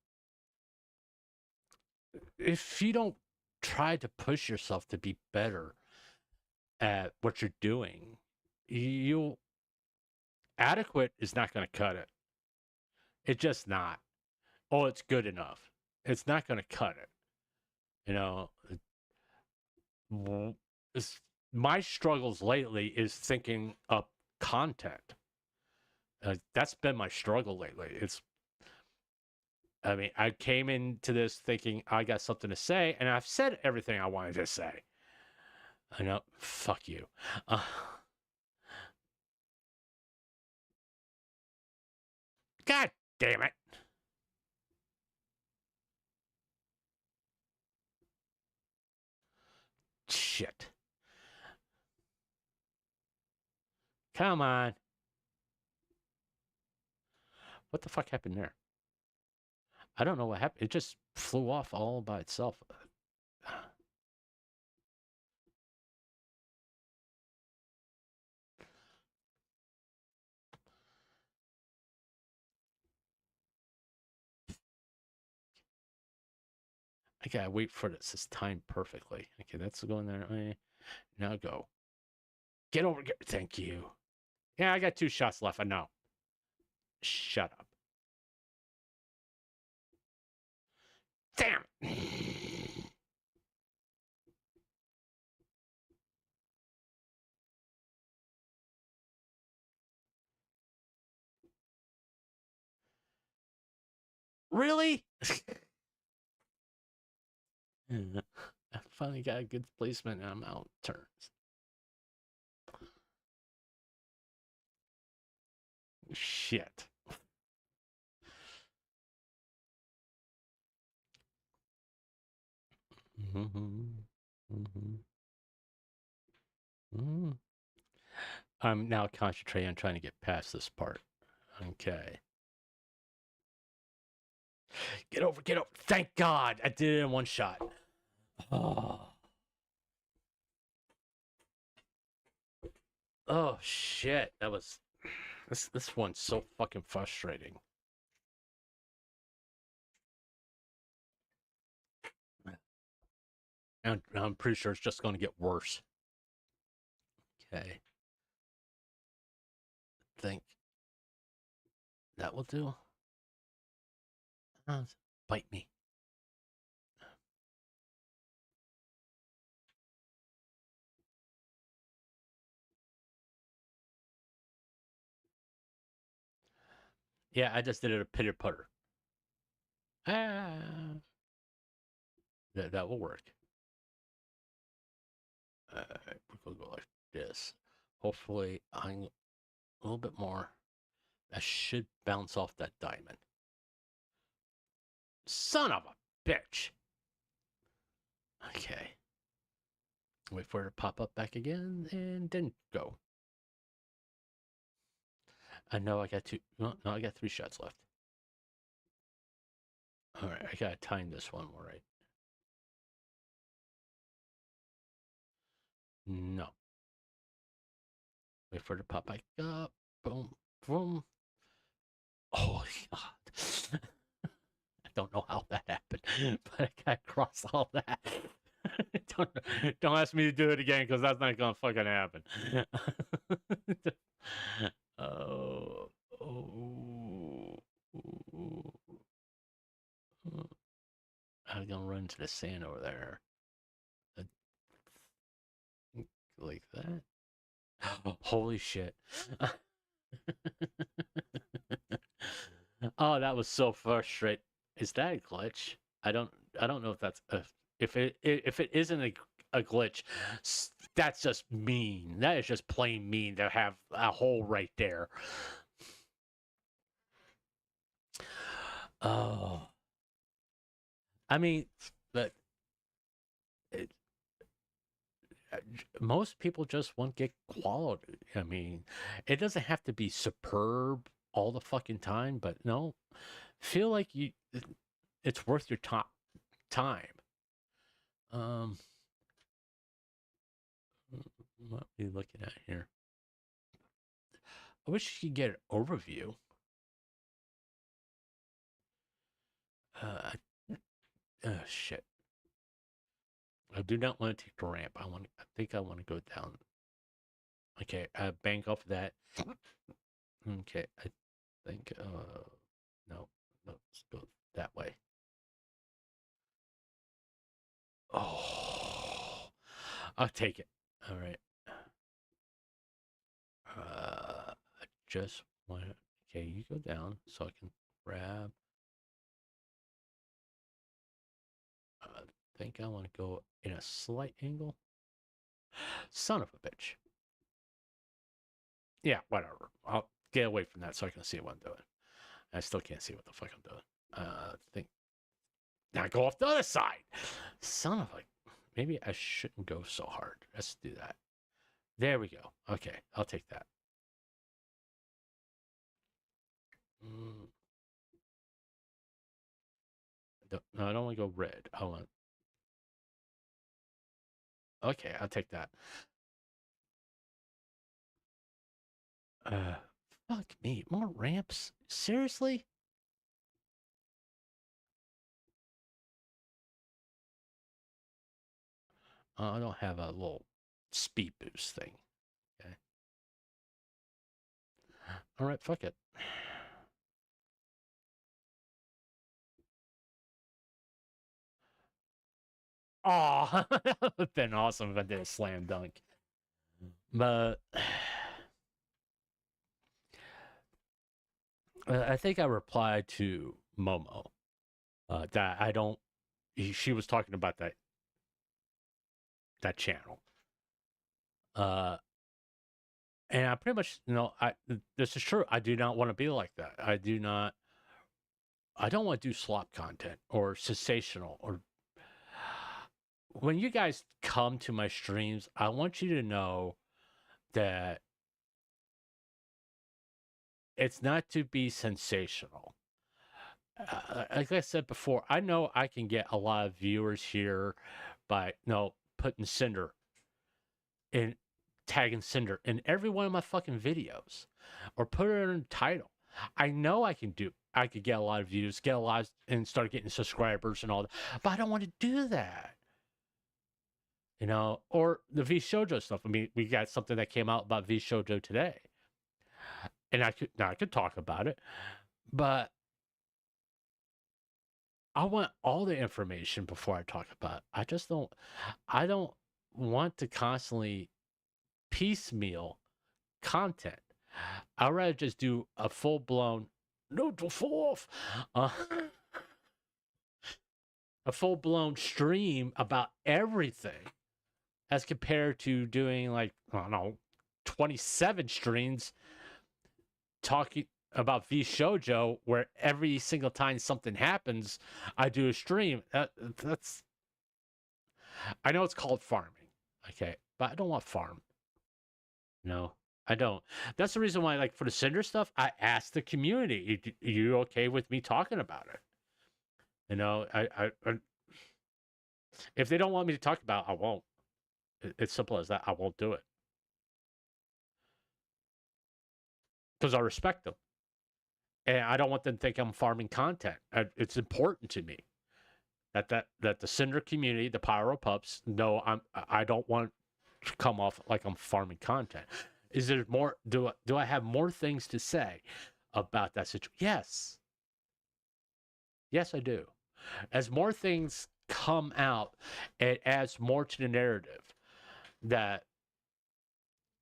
S2: if you don't try to push yourself to be better at what you're doing, you adequate is not going to cut it. It's just not. Oh, it's good enough. It's not going to cut it. You know, my struggles lately is thinking up content. That's been my struggle lately. I mean, I came into this thinking I got something to say, and I've said everything I wanted to say. I know, fuck you. God damn it. Shit. Come on. What the fuck happened there? I don't know what happened. It just flew off all by itself. I gotta wait for this. It's timed perfectly. Okay, that's going there. Now go. Get over. Thank you. Yeah, I got 2 shots left. I know. Shut up. Damn it. Really? I finally got a good placement and I'm out turns. Shit. I'm now concentrating on trying to get past this part. Okay. Get over, get over. Thank God I did it in one shot. Oh, oh shit. That was this one's so fucking frustrating. And I'm pretty sure it's just going to get worse. Okay. Think that will do. Bite me. Yeah, I just did it a pitter putter. Ah, that will work. We're gonna go like this. Hopefully, I'm a little bit more. I should bounce off that diamond. Son of a bitch. Okay. Wait for it to pop up back again, and then go. I know I got 2. No, I got 3 shots left. All right, I gotta time this one right. No. Wait for it to pop back up. Boom, boom. Holy God. I don't know how that happened, but I got across all that. don't, don't ask me to do it again because that's not gonna fucking happen. Oh, oh, oh, I'm gonna run to the sand over there. Like that. Holy shit. Oh, that was so frustrating. Is that a glitch? I don't know if that's if it isn't a glitch, that's just mean. That is just plain mean to have a hole right there. Oh, I mean, but it, most people just want to get quality. I mean, it doesn't have to be superb all the fucking time, but no, feel like it's worth your time. Um, what are we looking at here? I wish you could get an overview. Uh, shit. I do not want to take the ramp. I think I want to go down. Okay, bank off of that. Okay, I think. No, let's go that way. Oh, I'll take it. All right. I just want to. Okay, you go down so I can grab. I think I want to go in a slight angle. Son of a bitch. Yeah, whatever. I'll get away from that so I can see what I'm doing. I still can't see what the fuck I'm doing. Think. Now go off the other side. Son of a. Maybe I shouldn't go so hard. Let's do that. There we go. Okay, I'll take that. Mm. No, I don't want to go red. I want. Okay, I'll take that. Uh, fuck me. More ramps? Seriously? I don't have a little speed boost thing. Okay. All right, fuck it. Oh, that would have been awesome if I did a slam dunk. But I think I replied to Momo that I don't. She was talking about that channel. And I pretty much, this is true. I do not want to be like that. I don't want to do slop content or sensational or. When you guys come to my streams, I want you to know that it's not to be sensational. Like I said before, I know I can get a lot of viewers here by putting Cinder in tagging Cinder in every one of my fucking videos or put it in the title. I know I could get a lot of views, get a lot and start getting subscribers and all that, but I don't want to do that. Or the V Shoujo stuff. I mean, we got something that came out about V Shoujo today. And I could talk about it, but I want all the information before I talk about it. I don't want to constantly piecemeal content. I'd rather just do a full blown, no, to fall off, a full blown stream about everything as compared to doing like, I don't know, 27 streams talking about V Shoujo, where every single time something happens, I do a stream. That's I know it's called farming, okay, but I don't want farm. No, I don't. That's the reason why, like for the Cinder stuff, I asked the community, "You okay with me talking about it?" I if they don't want me to talk about, I won't. It's simple as that. I won't do it because I respect them, and I don't want them to think I'm farming content. It's important to me that the Cinder community, the Pyro Pups, know I don't want to come off like I'm farming content. Is there more? Do I have more things to say about that situation? Yes, I do. As more things come out, it adds more to the narrative that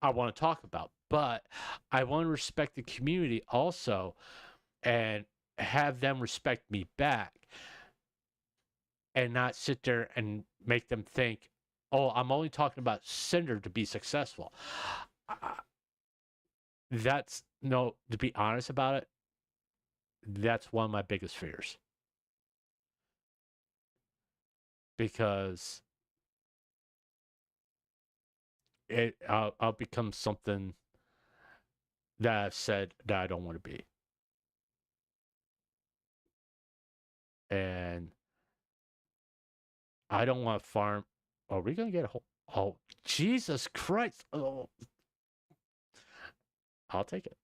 S2: I want to talk about. But I want to respect the community also and have them respect me back and not sit there and make them think, oh, I'm only talking about Cinder to be successful. That's no, to be honest about it, that's one of my biggest fears. Because I'll become something that I've said that I don't want to be. And I don't want to farm. Are we going to get a whole. Oh, Jesus Christ. Oh, I'll take it.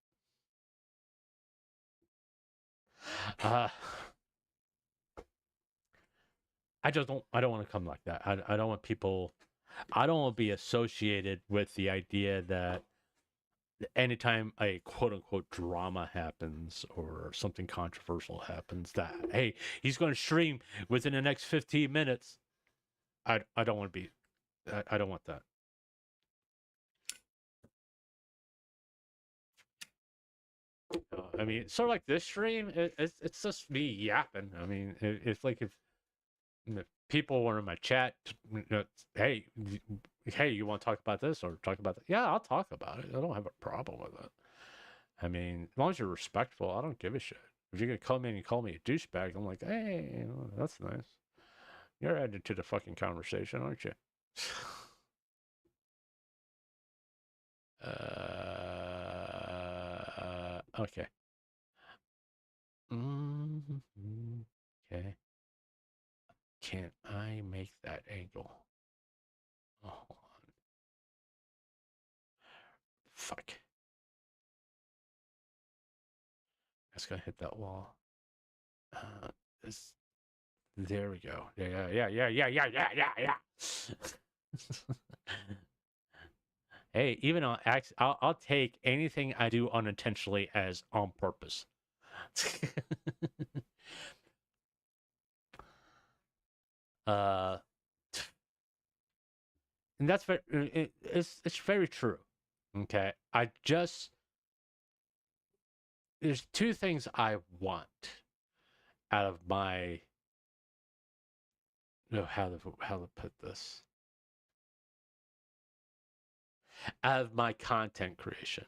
S2: I just don't. I don't want to come like that. I don't want people. I don't want to be associated with the idea that anytime a quote unquote drama happens or something controversial happens, that hey, he's going to stream within the next 15 minutes. I don't want to be. I don't want that. I mean, sort of like this stream, it's just me yapping. I mean, it's like if people were in my chat, hey, you want to talk about this or talk about that? Yeah, I'll talk about it. I don't have a problem with it. I mean, as long as you're respectful, I don't give a shit. If you're gonna come in and call me a douchebag, I'm like, hey, that's nice. You're added to the fucking conversation, aren't you? Okay. Okay. Can I make that angle? Oh, hold on. Fuck. That's gonna hit that wall. This. There we go. Yeah. Hey, even on I'll take anything I do unintentionally as on purpose. uh, and that's very it's very true. Okay, I just there's two things I want out of my no how to put this out of my content creation.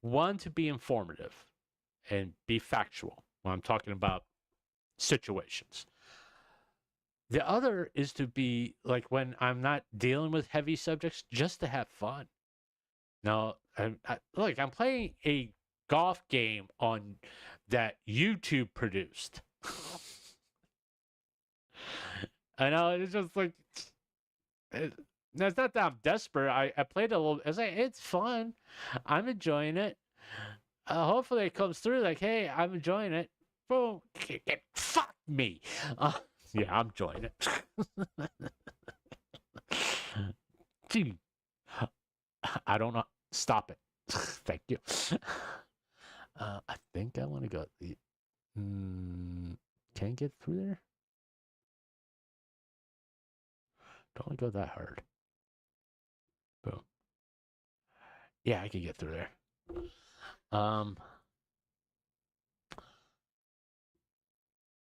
S2: One, to be informative and be factual when I'm talking about situations. The other is to be like when I'm not dealing with heavy subjects, just to have fun. Now, look, I'm playing a golf game on that YouTube produced. I know it's just like it, it's not that I'm desperate. I played a little. I was like, it's fun. I'm enjoying it. Hopefully, it comes through. Like, hey, I'm enjoying it. Boom. Fuck me. Yeah, I'm enjoying it. Gee, I don't know. Stop it. Thank you. I think I want to go. Can't get through there. Don't want to go that hard. Boom. Yeah, I can get through there. And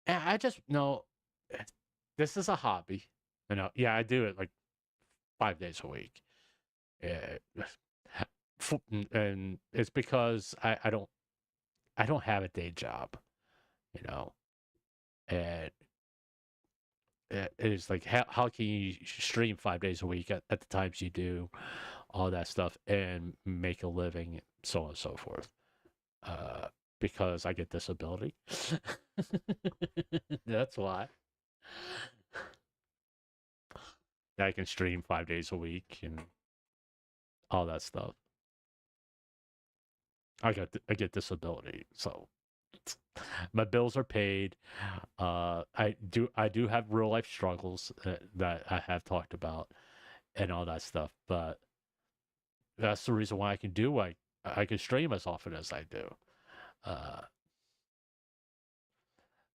S2: I just know this is a hobby. You know, yeah, I do it like 5 days a week. Yeah, and it's because I don't have a day job. You know, and it is like how can you stream 5 days a week at the times you do, all that stuff, and make a living, so on and so forth. Uh, because I get disability. That's why I can stream 5 days a week and all that stuff. I get disability, so my bills are paid. I do have real life struggles that I have talked about and all that stuff, but that's the reason why I can do I can stream as often as I do. Uh,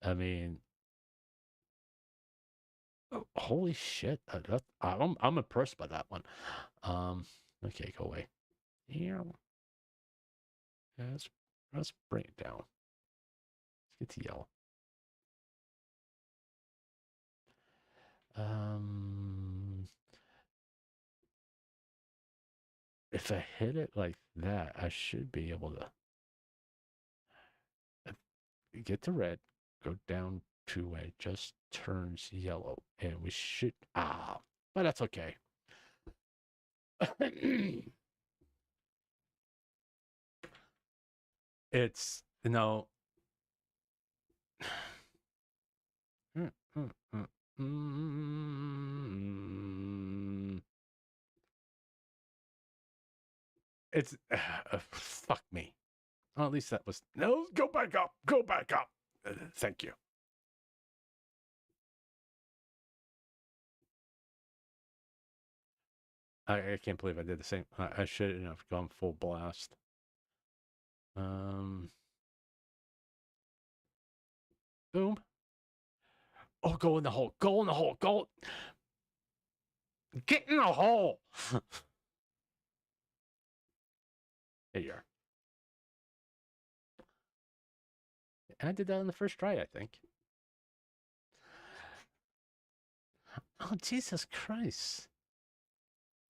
S2: I mean, holy shit! I'm impressed by that one. Okay, go away. Yeah, let's bring it down. Let's get to yellow. Um, if I hit it like that, I should be able to get to red, go down to where it just turns yellow, and we should but that's okay. It's no. It's fuck me. Well, at least that was no. Go back up. Go back up. Thank you. I can't believe I did the same. I shouldn't have gone full blast. Boom. Oh, go in the hole. Go in the hole. Go. Get in the hole. There you are. And I did that on the first try, I think. Oh, Jesus Christ.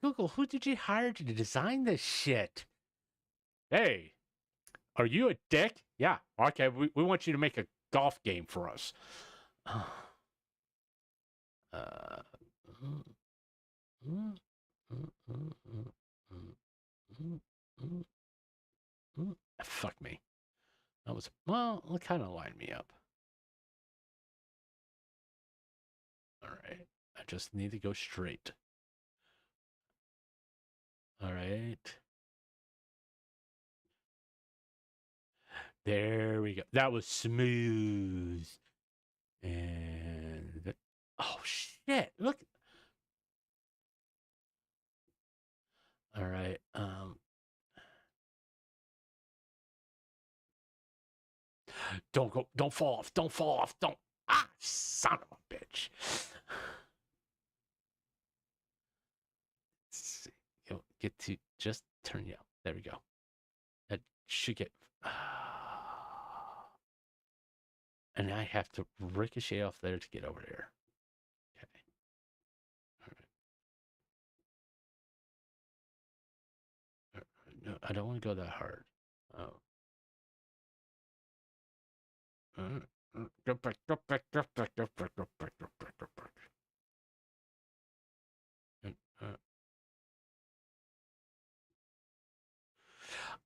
S2: Google, who did you hire to design this shit? Hey, are you a dick? Yeah. Okay, we want you to make a golf game for us. Fuck me. That was, well, it kind of lined me up. All right. I just need to go straight. All right. There we go. That was smooth. And oh shit! Look, All right. Don't go. Don't fall off. Don't fall off. Don't. Ah, son of a bitch. Let's see. You'll get to just turn you up. There we go. That should get. And I have to ricochet off there to get over there. Okay. All right. No, I don't want to go that hard. Oh. Go back, go back, go back, go back, go back, go back, go back.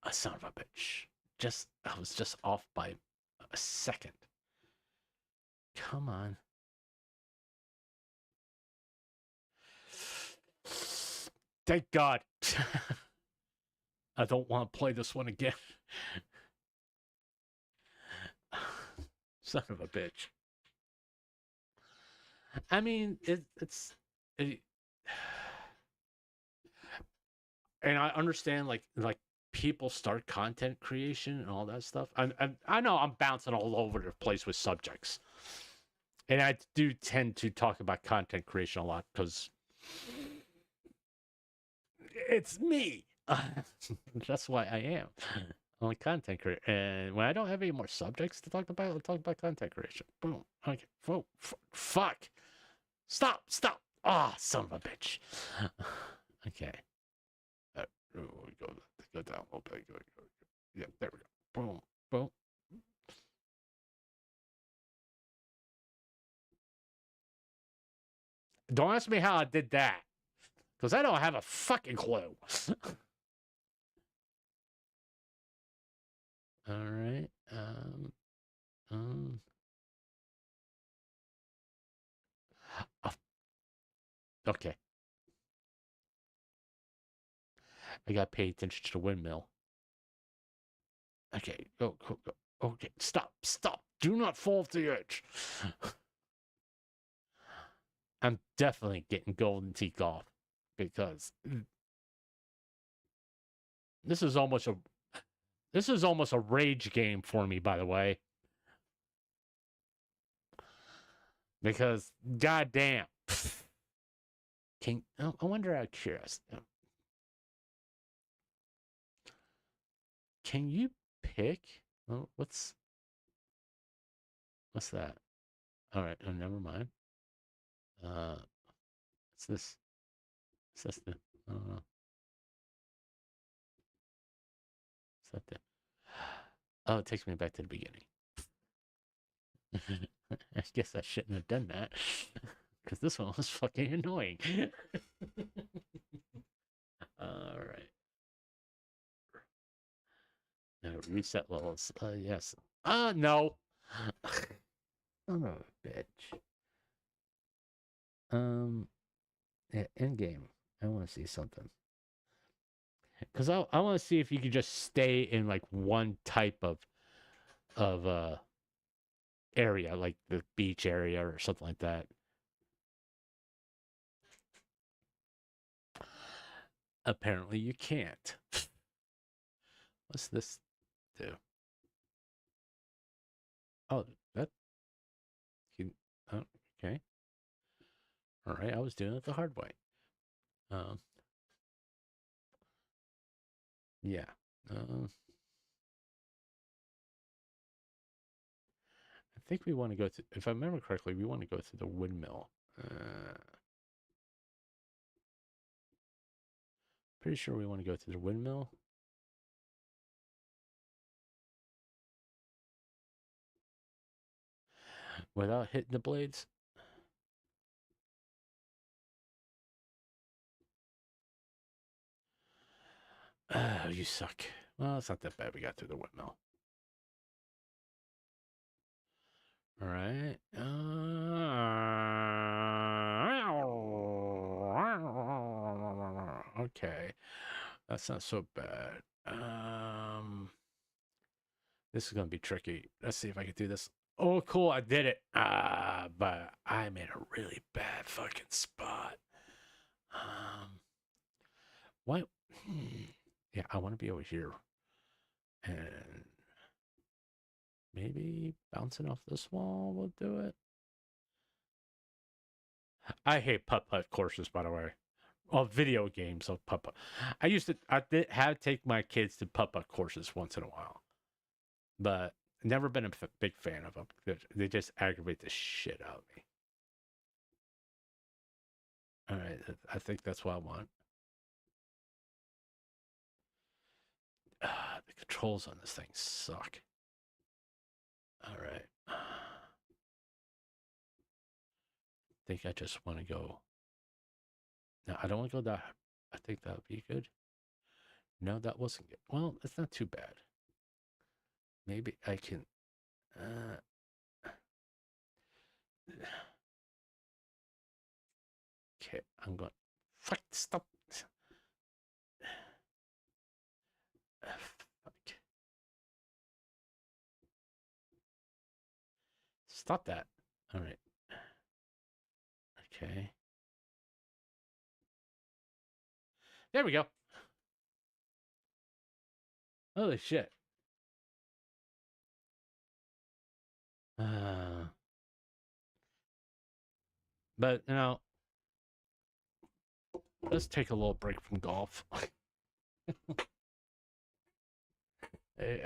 S2: A son of a bitch. I was just off by a second. Come on. Thank God. I don't want to play this one again. Son of a bitch. I mean, and I understand like people start content creation and all that stuff. I know I'm bouncing all over the place with subjects, and I do tend to talk about content creation a lot because it's me. That's why I am. I'm a content creator, and when I don't have any more subjects to talk about, I'll talk about content creation. Boom. Okay. Whoa. Fuck. Stop. Ah, son of a bitch. Okay. Go down a little bit. Go. Yeah, there we go. Boom. Don't ask me how I did that, because I don't have a fucking clue. All right. Oh, okay. I got to pay attention to the windmill. Okay, go. Okay, stop. Do not fall off the edge. I'm definitely getting golden teak off because this is almost a rage game for me, by the way. Because goddamn. I wonder out of curiosity. Can you pick? Oh, what's that? All right, never mind. What's this? Is this the? I don't know. Is that the? Oh, it takes me back to the beginning. I guess I shouldn't have done that because this one was fucking annoying. All right. Now reset levels. Yes. No. Son of a bitch. Yeah, end game. I want to see something. Because I want to see if you can just stay in like one type of area, like the beach area or something like that. Apparently you can't. What's this do? Oh, that can. Oh, okay. All right, I was doing it the hard way. Yeah. I think we want to go to. If I remember correctly, we want to go to the windmill. Pretty sure we want to go to the windmill. Without hitting the blades. Oh, you suck. Well, it's not that bad. We got through the windmill. All right. Okay. That's not so bad. This is going to be tricky. Let's see if I can do this. Oh, cool. I did it. But I'm in a really bad fucking spot. Why Yeah, I want to be over here. And maybe bouncing off this wall will do it. I hate putt-putt courses, by the way. Well, video games of putt-putt. I did have to take my kids to putt-putt courses once in a while. But never been a big fan of them. They just aggravate the shit out of me. All right, I think that's what I want. The controls on this thing suck. All right. I think I just want to go. No, I don't want to go that. I think that would be good. No, that wasn't good. Well, it's not too bad. Maybe I can. Okay, I'm going. Fuck, stop. Fuck. Stop that. All right. Okay. There we go. Holy shit. But, let's take a little break from golf.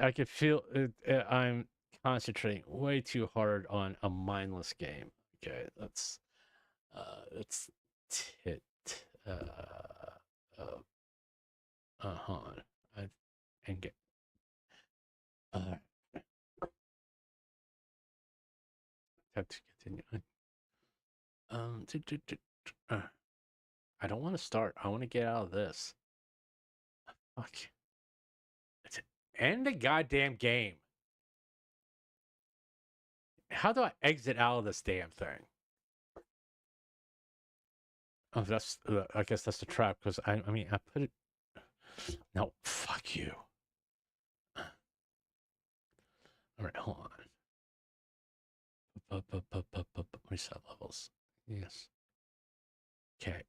S2: I could feel it, I'm concentrating way too hard on a mindless game. Okay, let's tit on and get have to continue. I don't want to start. I want to get out of this. Fuck. It's end the goddamn game. How do I exit out of this damn thing? Oh, that's. I guess that's the trap because I mean I put it. No, fuck you. All right, hold on. Reset levels. Yes. Okay.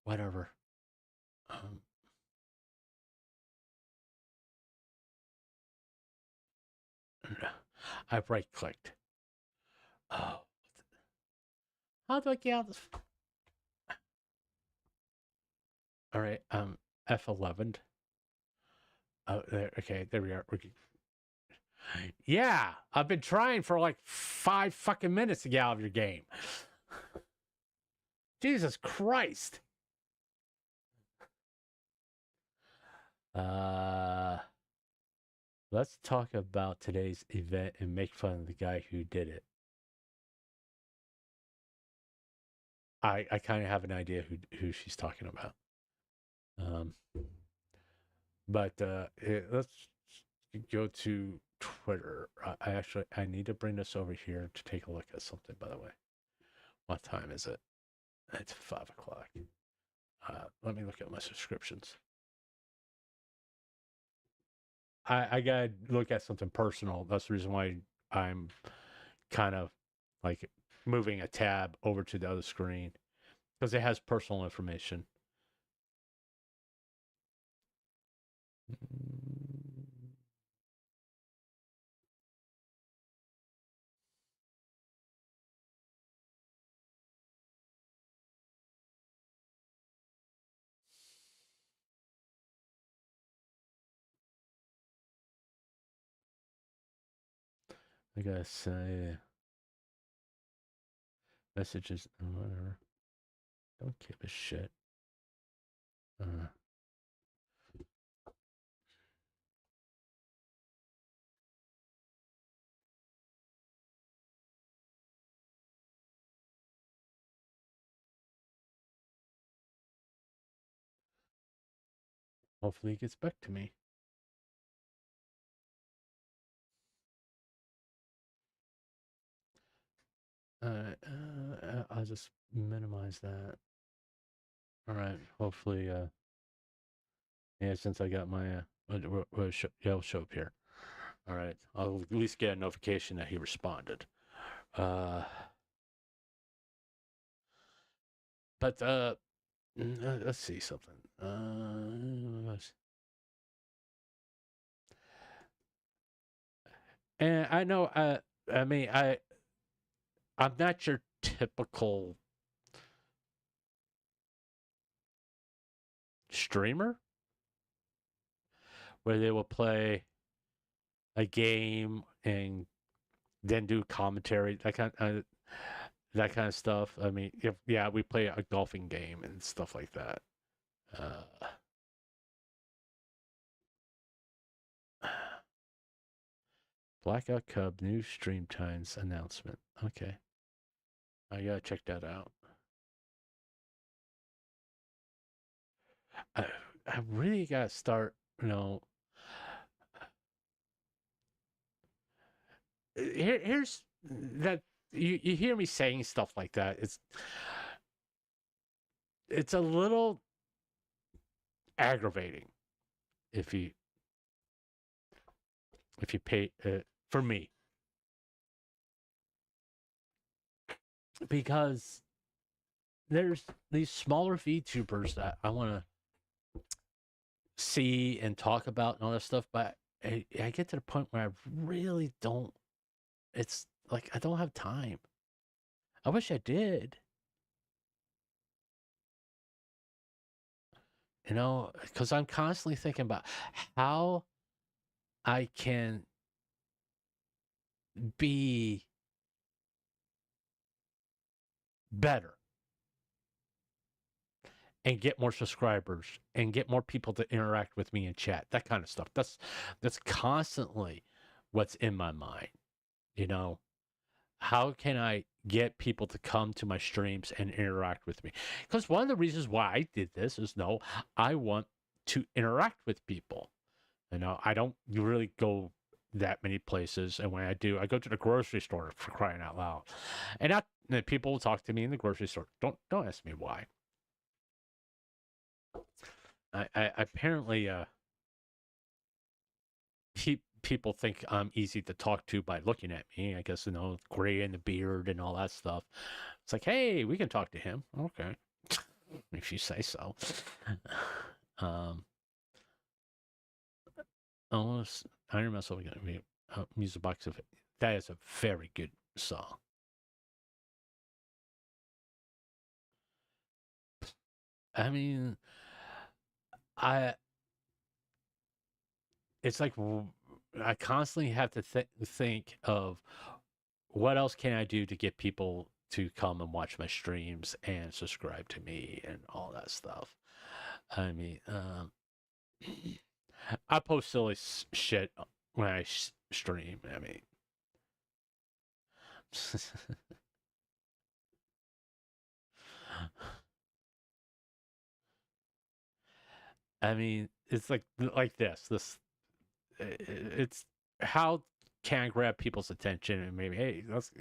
S2: Whatever. I've right clicked. Oh. How do I get out of this? All right. F11. Oh, there. Okay, there we are. Yeah, I've been trying for like 5 fucking minutes to get out of your game. Jesus Christ. Let's talk about today's event and make fun of the guy who did it. I kind of have an idea who she's talking about. But let's go to Twitter. I need to bring this over here to take a look at something. By the way, what time is it? It's 5 o'clock. Let me look at my subscriptions. I gotta look at something personal. That's the reason why I'm kind of like moving a tab over to the other screen because it has personal information. I gotta say messages, whatever. Don't give a shit. Hopefully, he gets back to me. I'll just minimize that. All right. Hopefully, yeah. Since I got my, it'll show up here. All right. I'll at least get a notification that he responded. But let's see something. And I know. I mean, I'm not your typical streamer where they will play a game and then do commentary, that kind of stuff. I mean, if yeah, we play a golfing game and stuff like that. Uh, Blackout Cub new stream times announcement. Okay, I gotta check that out. I, I really gotta start. Here's that you hear me saying stuff like that. It's a little aggravating if you pay for me, because there's these smaller VTubers that I want to see and talk about and all that stuff, but I get to the point where I really don't. It's like I don't have time. I wish I did. Because I'm constantly thinking about how I can be better and get more subscribers and get more people to interact with me in chat, that kind of stuff. That's constantly what's in my mind. How can I get people to come to my streams and interact with me? Because one of the reasons why I did this is I want to interact with people. I don't really go that many places, and when I do, I go to the grocery store, for crying out loud. And people will talk to me in the grocery store. Don't ask me why. I apparently people think I'm easy to talk to by looking at me. I guess gray in the beard and all that stuff. It's like, hey, we can talk to him. Okay, if you say so. Almost Iron Muscle. We're gonna be music box of it. That is a very good song. I mean, it's like I constantly have to think of what else can I do to get people to come and watch my streams and subscribe to me and all that stuff. I mean, I post silly shit when I stream. I mean, it's like this. It's how can I grab people's attention and maybe, hey, let's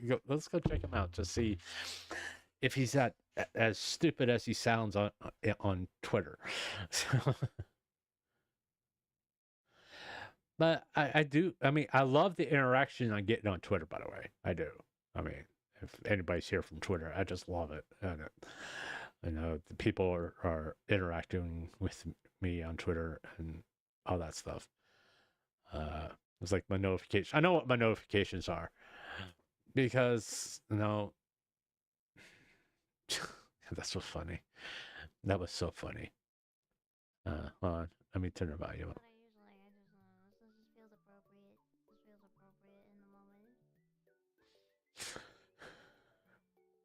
S2: go check him out to see if he's that as stupid as he sounds on Twitter. But I do. I mean, I love the interaction I'm getting on Twitter. By the way, I do. I mean, if anybody's here from Twitter, I just love it. And the people are interacting with me on Twitter and all that stuff. It's like my notification. I know what my notifications are because that's so funny. That was so funny. Hold on. Let me turn the volume up.
S1: This just feels appropriate. This feels appropriate in the moment.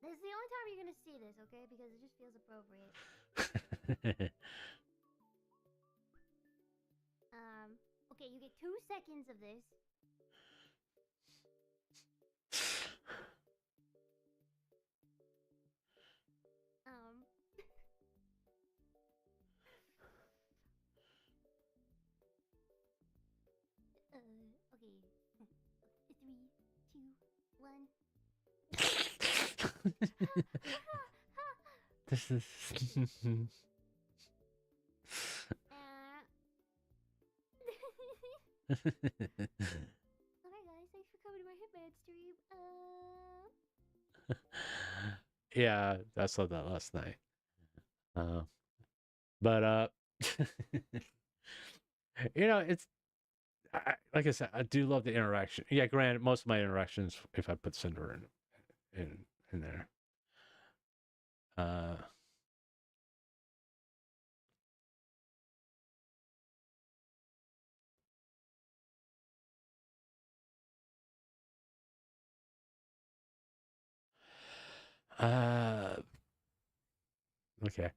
S1: This is the only time you're gonna see this, okay? Because it just feels appropriate. Okay, you get 2 seconds of this. Okay. 3, 2, 1.
S2: This is.
S1: Alright guys, thanks for coming to my Hitman stream.
S2: Yeah, I saw that last night. But it's like I said, I do love the interaction. Yeah, granted, most of my interactions, if I put Cinder in there, uh, uh, okay.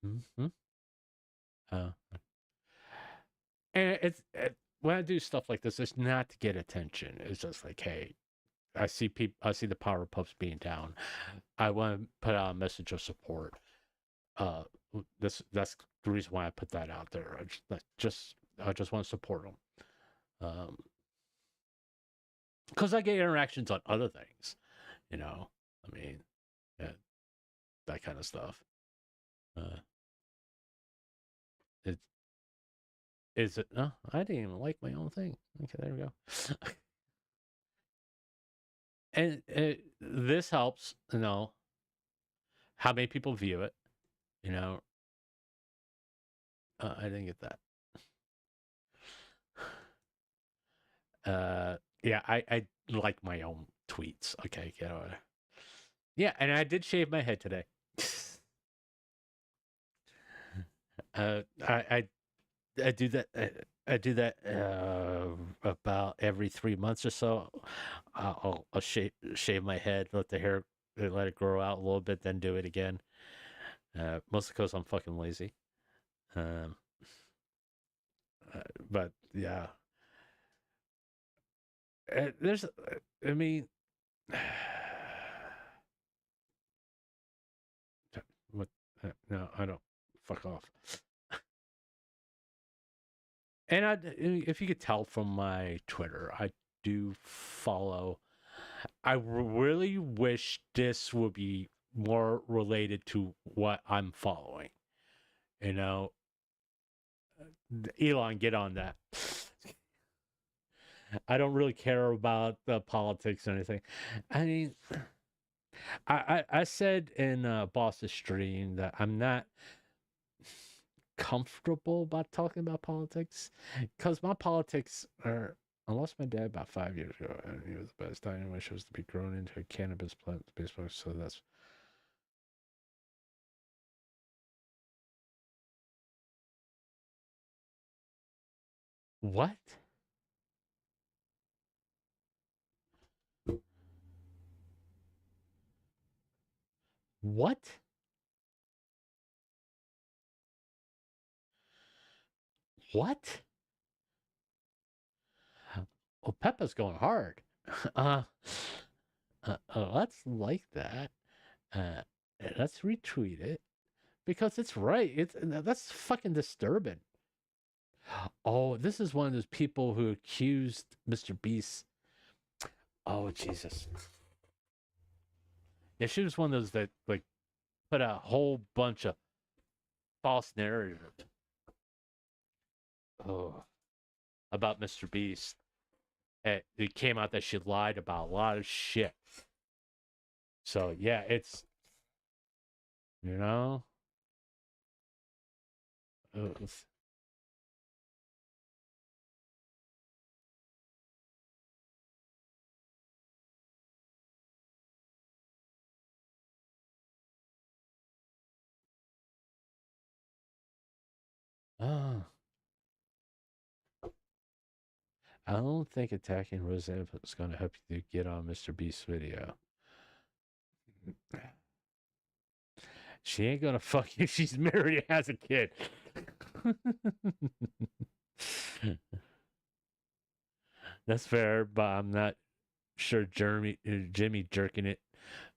S2: Hmm. Uh, and when I do stuff like this, it's not to get attention. It's just like, hey, I see the power of pups being down. I want to put out a message of support. Uh, that's the reason why I put that out there. I just want to support them. Because I get interactions on other things. You know, I mean, yeah, that kind of stuff. Uh, it is it? No, I didn't even like my own thing. Okay, there we go. And this helps. How many people view it. You know, I didn't get that. Yeah, I like my own tweets. Okay, yeah, and I did shave my head today. I do that. I do that about every 3 months or so. I'll shave my head, let the hair let it grow out a little bit, then do it again. Mostly because I'm fucking lazy. Um, but yeah, there's. I mean, what? No, I don't. Fuck off. And if you could tell from my Twitter, I do follow. I really wish this would be more related to what I'm following. You know, Elon, get on that. I don't really care about the politics or anything. I mean, I said in Boss's stream that I'm not comfortable about talking about politics because my politics are. I lost my dad about 5 years ago, and he was the best. I wish was to be grown into a cannabis plant baseball. So that's what? What? What? Oh, Peppa's going hard. Uh, let's like that. Uh, let's retweet it because it's right. That's fucking disturbing. Oh, this is one of those people who accused Mr. Beast. Oh, Jesus. Yeah, she was one of those that like put a whole bunch of false narrative. Oh, about Mr. Beast. It came out that she lied about a lot of shit. So yeah, you know, it's, oh, I don't think attacking Roseanne is going to help you to get on Mr. Beast's video. She ain't gonna fuck you. She's married and has a kid. That's fair, but I'm not sure Jimmy jerking it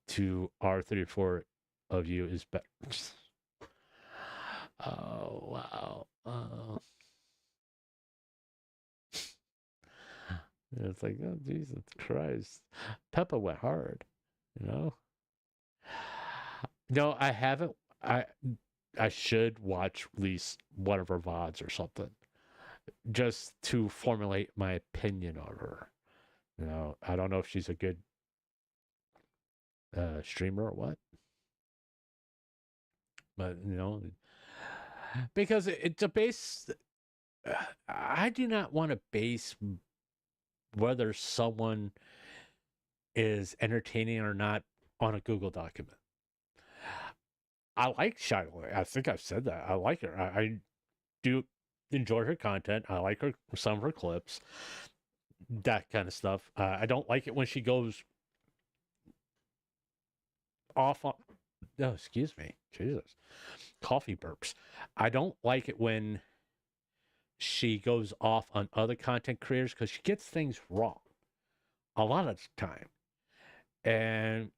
S2: to R34 of you is better. Oh wow. It's like, oh Jesus Christ. Peppa went hard, you know? No, I haven't. I should watch at least one of her VODs or something. Just to formulate my opinion on her. I don't know if she's a good streamer or what, but because it's a base. I do not want to base whether someone is entertaining or not on a Google document. I like Shiloh. I think I've said that. I like her. I do enjoy her content. I like her some of her clips, that kind of stuff. I don't like it when she goes off on. No, excuse me, Jesus, coffee burps. I don't like it when she goes off on other content creators because she gets things wrong a lot of the time. And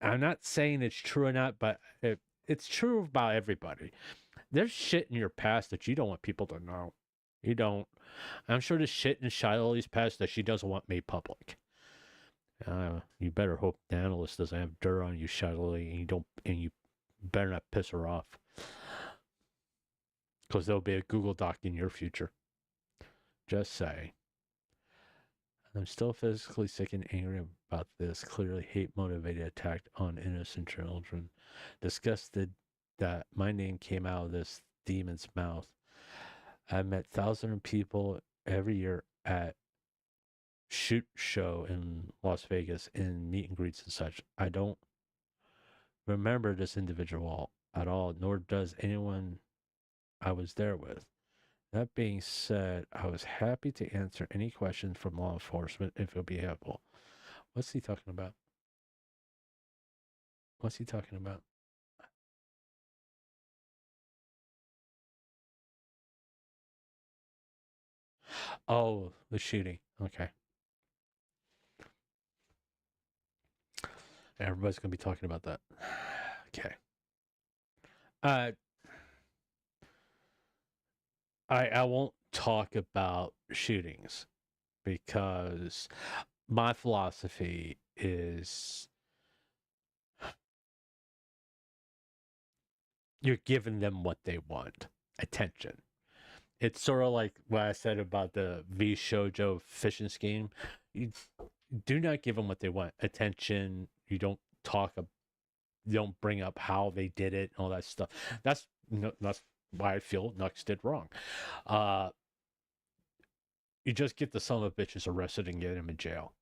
S2: I'm not saying it's true or not, but it's true about everybody. There's shit in your past that you don't want people to know. You don't. I'm sure there's shit in Shiloh's past that she doesn't want made public. You better hope the analyst doesn't have dirt on you, Shiloh, and you better not piss her off, because there'll be a Google Doc in your future. Just say. I'm still physically sick and angry about this clearly hate motivated attack on innocent children. Disgusted that my name came out of this demon's mouth. I met thousands of people every year at shoot show in Las Vegas in meet and greets and such. I don't remember this individual at all, nor does anyone I was there with. That being said, I was happy to answer any questions from law enforcement if it'll be helpful. What's he talking about? What's he talking about? Oh, the shooting. Okay. Everybody's going to be talking about that. Okay. Uh, I won't talk about shootings because my philosophy is you're giving them what they want, attention. It's sort of like what I said about the V Shoujo fishing scheme. You do not give them what they want, attention. You don't talk. You don't bring up how they did it, and all that stuff. That's why I feel Nux did wrong. You just get the son of bitches arrested and get them in jail.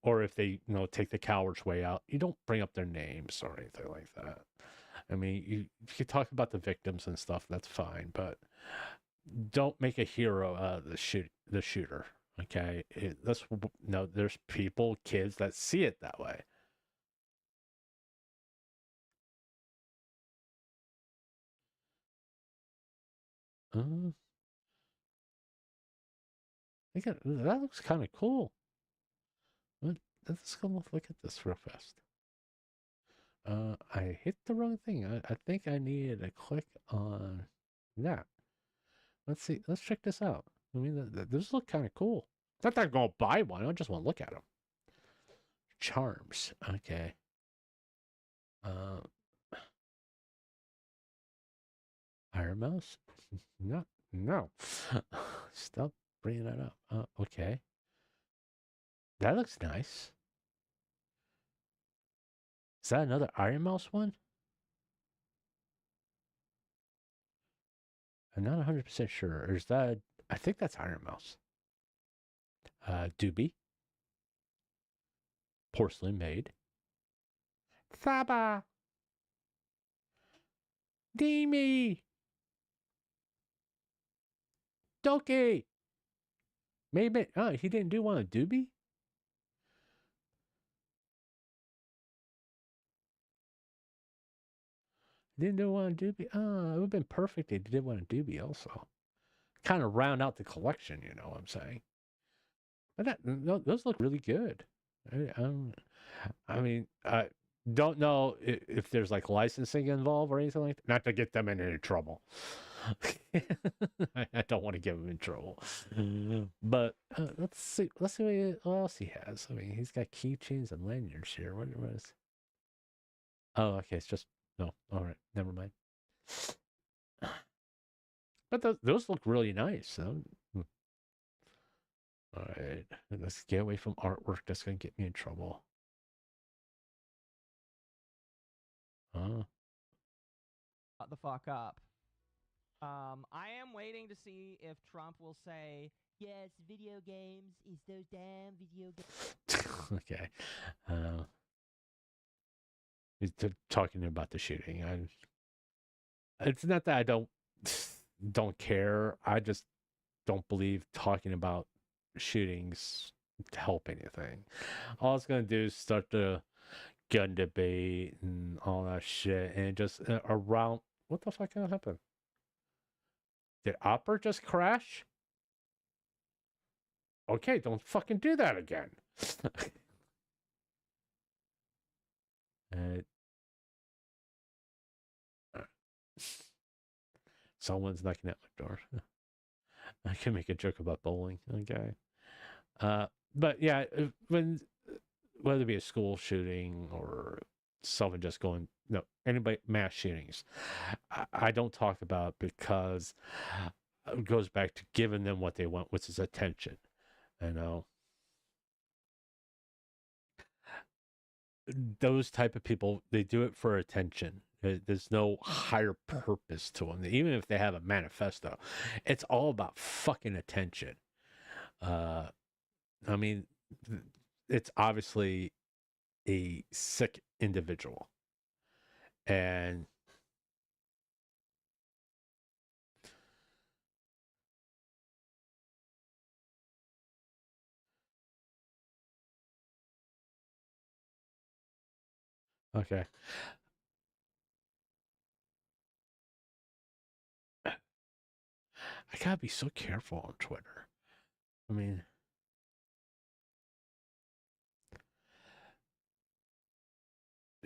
S2: Or if they take the coward's way out, you don't bring up their names or anything like that. I mean, you talk about the victims and stuff, that's fine, but don't make a hero the shooter. Okay, there's people, kids that see it that way. Uh, that looks kind of cool. Let's go look at this real fast. I hit the wrong thing. I think I needed to click on that. Let's see. Let's check this out. I mean, those look kind of cool. Not that I'm going to buy one. I just want to look at them. Charms. Okay. Uh, Iron Mouse? No. No. Stop bringing that up. Okay. That looks nice. Is that another Iron Mouse one? I'm not 100% sure. Or is that... I think that's Iron Mouse. Doobie. Porcelain Maid. Saba. Demi. Doki. Maybe. Oh, he didn't do one of Doobie? Didn't do one of Doobie? Oh, it would have been perfect if he did one of Doobie also. Kind of round out the collection, you know what I'm saying? But those look really good. I mean, I don't know if there's like licensing involved or anything like that. Not to get them in any trouble. I don't want to get him in trouble. But let's see. Let's see what else he has. I mean, he's got keychains and lanyards here. What is? Oh, okay. It's just no. All right, never mind. But those look really nice. All right, let's get away from artwork. That's gonna get me in trouble.
S3: shut the fuck up. I am waiting to see if Trump will say, yes, video games is those damn video games.
S2: Okay. He's talking about the shooting. It's not that I don't care. I just don't believe talking about shootings to help anything. All it's gonna do is start the gun debate and all that shit, and just around. What the fuck happened? Did Opera just crash? Okay, don't fucking do that again. uh, someone's knocking at my door. I can make a joke about bowling. Okay. But yeah, whether it be a school shooting or someone just going, no, anybody, mass shootings, I don't talk about because it goes back to giving them what they want, which is attention. You know, those type of people, they do it for attention. There's no higher purpose to them. Even if they have a manifesto, it's all about fucking attention. I mean, it's obviously a sick individual. And okay. I gotta be so careful on Twitter. I mean,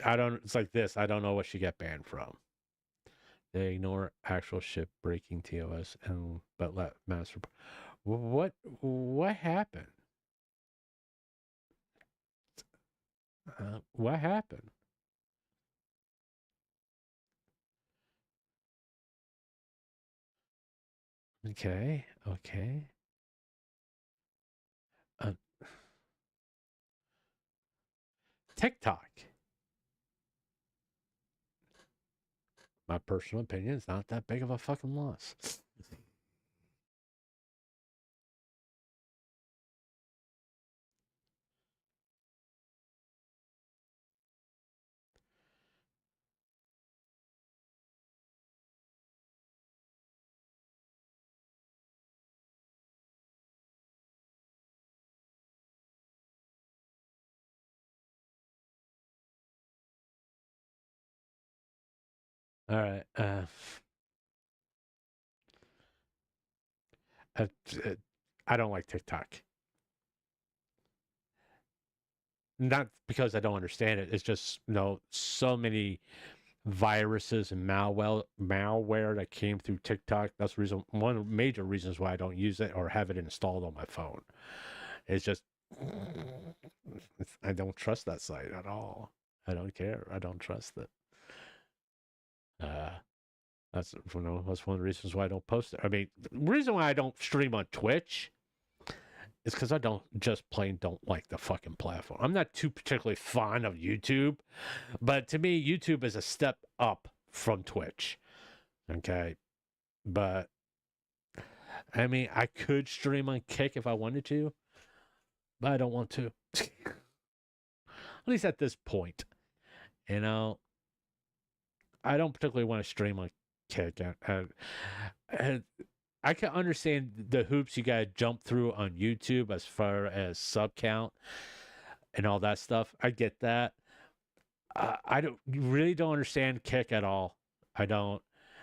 S2: I don't, it's like this. I don't know what she got banned from. They ignore actual ship breaking TOS and but let master. What happened? What happened? Okay, okay. Uh, TikTok. My personal opinion is not that big of a fucking loss. All right. Uh, I don't like TikTok. Not because I don't understand it. It's just so many viruses and malware that came through TikTok. That's the reason. One of the major reasons why I don't use it or have it installed on my phone. It's just I don't trust that site at all. I don't care. I don't trust it. Uh, that's that's one of the reasons why I don't post it. I mean, the reason why I don't stream on Twitch is because I don't like the fucking platform. I'm not too particularly fond of YouTube, but to me, YouTube is a step up from Twitch. Okay, but I mean, I could stream on Kick if I wanted to, but I don't want to. At least at this point, you know, I don't particularly want to stream on Kick. And I can understand the hoops you got to jump through on YouTube as far as sub count and all that stuff. I get that. I don't really don't understand Kick at all. I don't.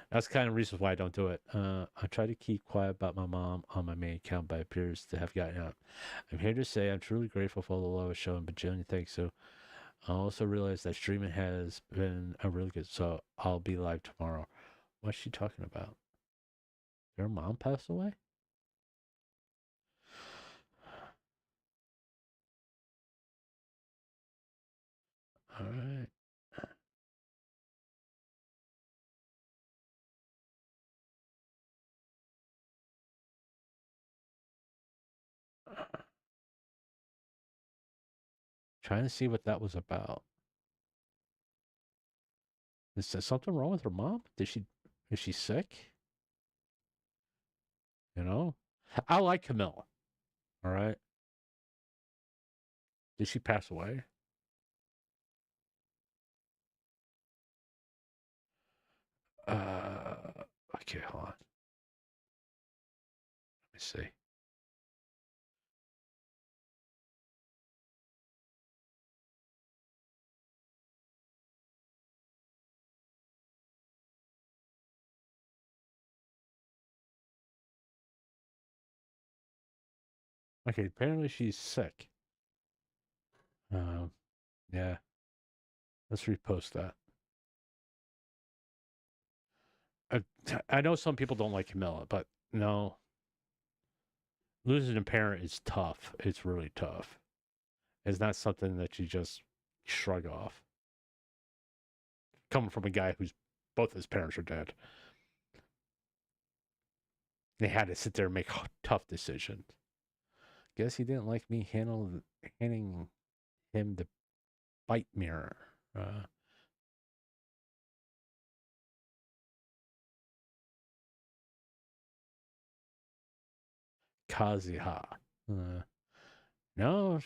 S2: That's kind of reasons why I don't do it. I try to keep quiet about my mom on my main account, but it appears to have gotten out. I'm here to say I'm truly grateful for the love show and bajillion thanks. So I also realize that streaming has been a really good. So I'll be live tomorrow. What's she talking about? Your mom passed away? All right. Trying to see what that was about. Is there something wrong with her mom? Is she sick? You know? I like Camilla. All right. Did she pass away? Okay, hold on. Let me see. Okay, apparently she's sick. Yeah. Let's repost that. I, I know some people don't like Camilla, but no, losing a parent is tough. It's really tough. It's not something that you just shrug off. Coming from a guy who's both his parents are dead, they had to sit there and make tough decisions. Guess he didn't like me handing him the bite mirror. Kazuha. No.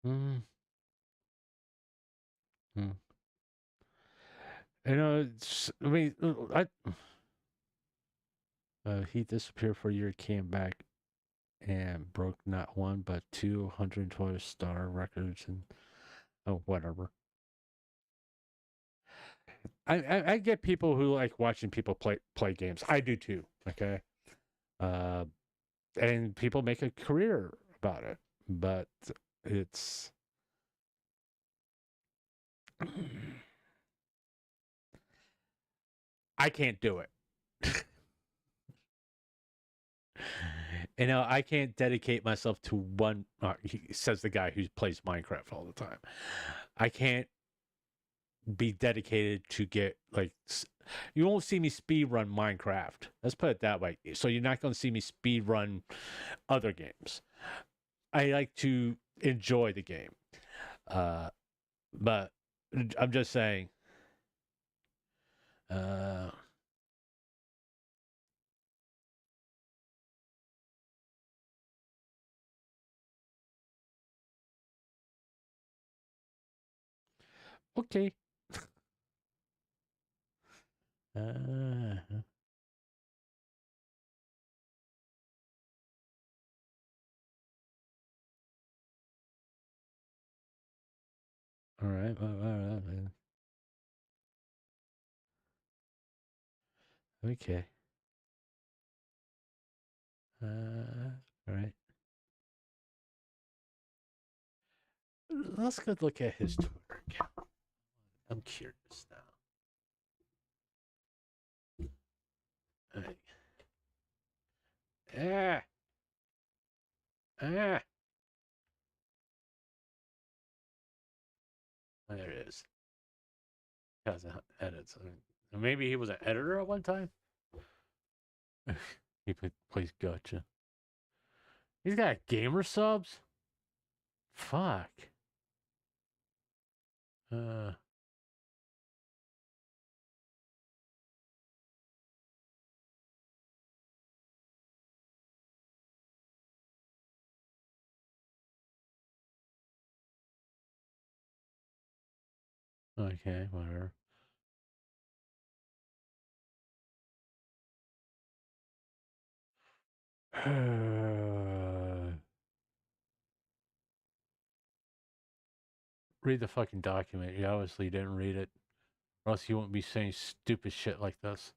S2: Mm, mm. You know, I mean, he disappeared for a year, came back, and broke not one but 212 star records and oh, whatever. I get people who like watching people play games. I do too. Okay, uh, and people make a career about it, but it's I can't do it. You know, I can't dedicate myself to one. He says the guy who plays Minecraft all the time. I can't be dedicated to get like. You won't see me speed run Minecraft. Let's put it that way. So you're not going to see me speed run other games. I like to enjoy the game, but I'm just saying. Uh, okay. Uh, all right. All right. Okay. All right. Let's go look at his Twitter account. I'm curious now. All right. Ah, ah. There it is. Has edits. Maybe he was an editor at one time. He plays gotcha. He's got gamer subs. Fuck. Uh. Okay. Whatever. Read the fucking document. You obviously didn't read it, or else you wouldn't be saying stupid shit like this.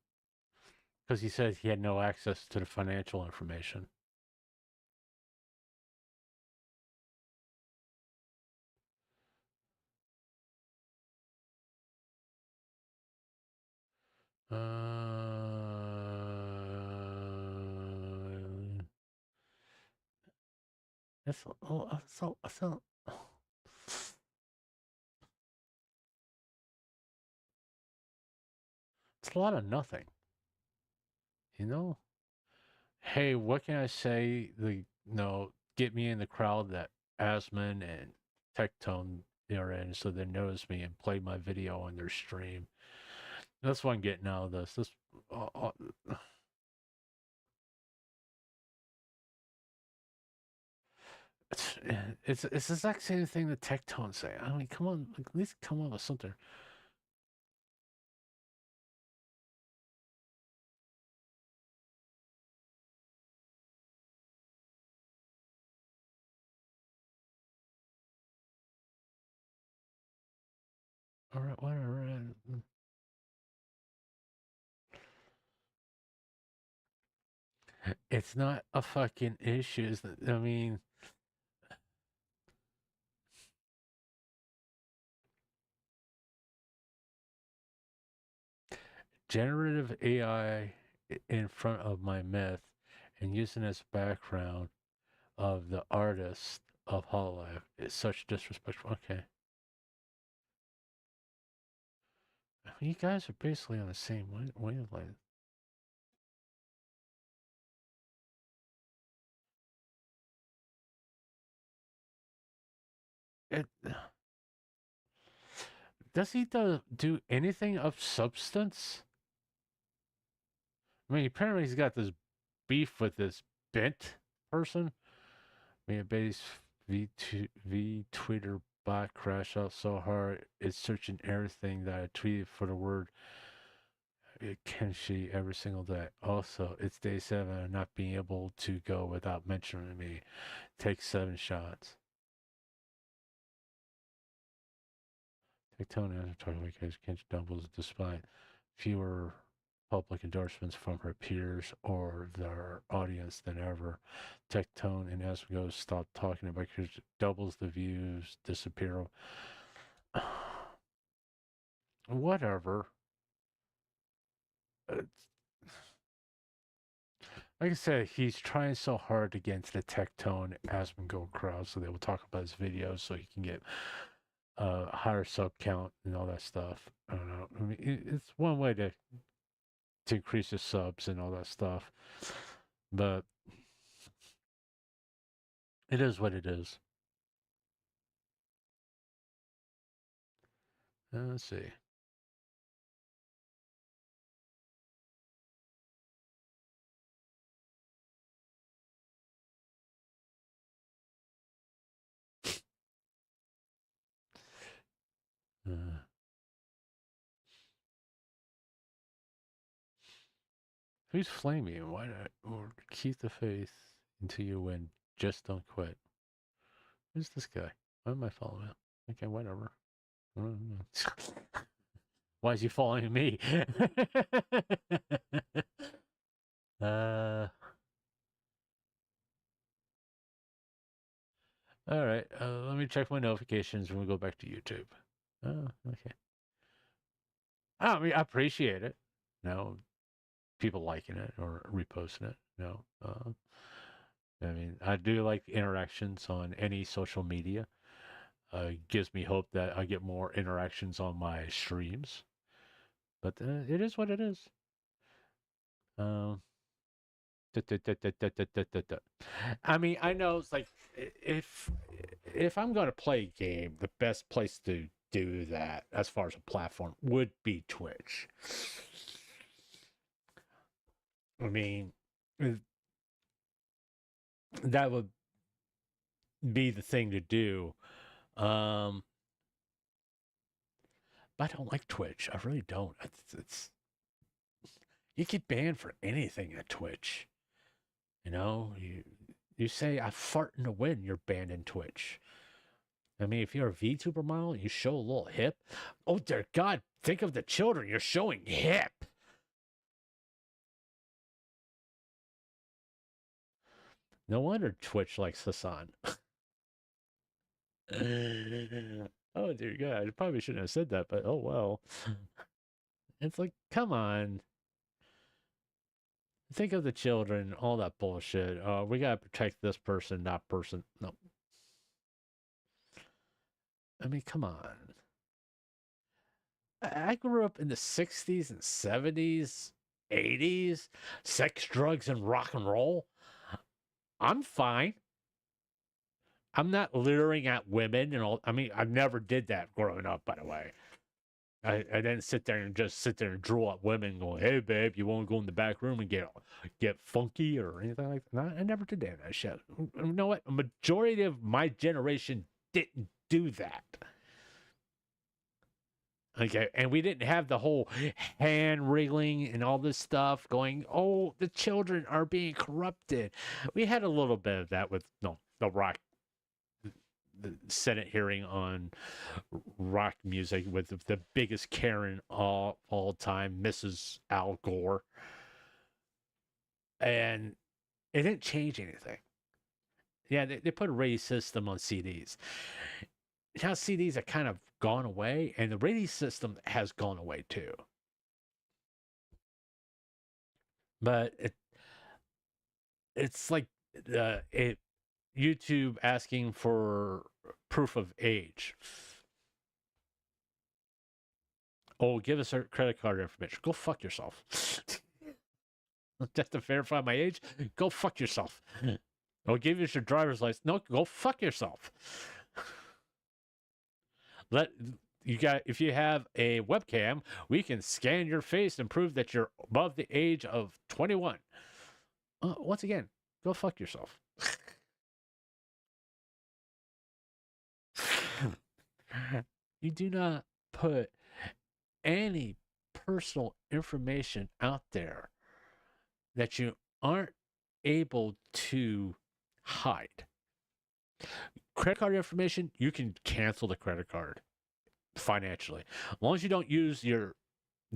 S2: Because he said he had no access to the financial information. That's so. It's a lot of nothing, you know. Hey, what can I say? Get me in the crowd that Asmon and Tectone are in, so they notice me and play my video on their stream. That's what I'm getting out of this. Uh, uh, it's it's the exact same thing that Tectone say. I mean, come on, at least come up with something. All right, whatever. It's not a fucking issue. I mean, generative AI in front of my myth and using as background of the artist of Hololive is such disrespectful. Okay. You guys are basically on the same wavelength. It, does he do anything of substance? I mean, apparently he's got this beef with this bent person. I mean, a base V Twitter bot crashed out so hard it's searching everything that I tweeted for the word Kenshi every single day. Also, it's day 7 and not being able to go without mentioning me. Take 7 shots. Tectone answer talking about case Kenshi doubles despite fewer public endorsements from her peers or their audience than ever. Tectone and Esgo stop talking about because doubles the views, disappear. Whatever. Like I said, he's trying so hard to get into the Tectone Asmongold crowd, so they will talk about his videos so he can get a higher sub count and all that stuff. I don't know. I mean, it's one way to increase his subs and all that stuff, but it is what it is. Let's see. Who's flaming? Why not? Or keep the faith until you win. Just don't quit. Who's this guy? Why am I following him? Okay, whatever. Why is he following me? uh. All right. Let me check my notifications when we go back to YouTube. Oh, okay. I mean, I appreciate it. No, people liking it or reposting it. No. I mean, I do like interactions on any social media. Gives me hope that I get more interactions on my streams. But it is what it is. Um, I mean, I know it's like if I'm going to play a game, the best place to do that, as far as a platform, would be Twitch. I mean, that would be the thing to do. But I don't like Twitch. I really don't. It's you get banned for anything at Twitch. You know, you say I fart in the wind, you're banned in Twitch. I mean, if you're a VTuber model, you show a little hip. Oh dear God, think of the children. You're showing hip. No wonder Twitch likes Hassan. Oh dear God, I probably shouldn't have said that, but oh well. It's like, come on. Think of the children, all that bullshit. Oh, we gotta protect this person, that person. No. I mean, come on. I grew up in the 60s and 70s, 80s, sex, drugs, and rock and roll. I'm fine. I'm not leering at women and all. I mean, I never did that growing up, by the way. I didn't sit there and just sit there and draw at women going, hey, babe, you want to go in the back room and get funky or anything like that? No, I never did that shit. You know what? A majority of my generation didn't do that. Okay, and we didn't have the whole hand wriggling and all this stuff going, oh, the children are being corrupted. We had a little bit of that with the rock, the Senate hearing on rock music with the biggest Karen all time, Mrs. Al Gore. And it didn't change anything. Yeah, they put a rating system on CDs. Now CDs have kind of gone away, and the rating system has gone away too. But it's like YouTube asking for proof of age. Oh, give us our credit card information. Go fuck yourself. Just to verify my age? Go fuck yourself. I'll give you your driver's license. No, go fuck yourself. If you have a webcam, we can scan your face and prove that you're above the age of 21. Once again, go fuck yourself. You do not put any personal information out there that you aren't able to hide. Credit card information, you can cancel the credit card financially. As long as you don't use your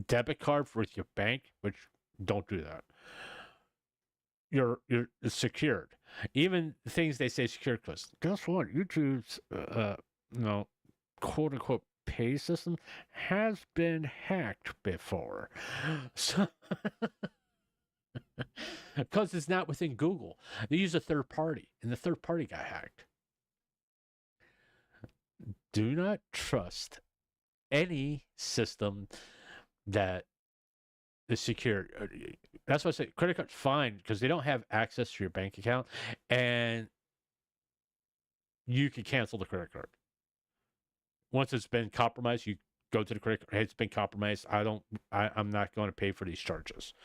S2: debit card with your bank, which don't do that. You're secured. Even things they say secured, because guess what? YouTube's quote unquote pay system has been hacked before. So because it's not within Google. They use a third party, and the third party got hacked. Do not trust any system that is secure. That's why I say credit card's fine, because they don't have access to your bank account, and you can cancel the credit card. Once it's been compromised, you go to the credit card. Hey, it's been compromised. I'm not going to pay for these charges.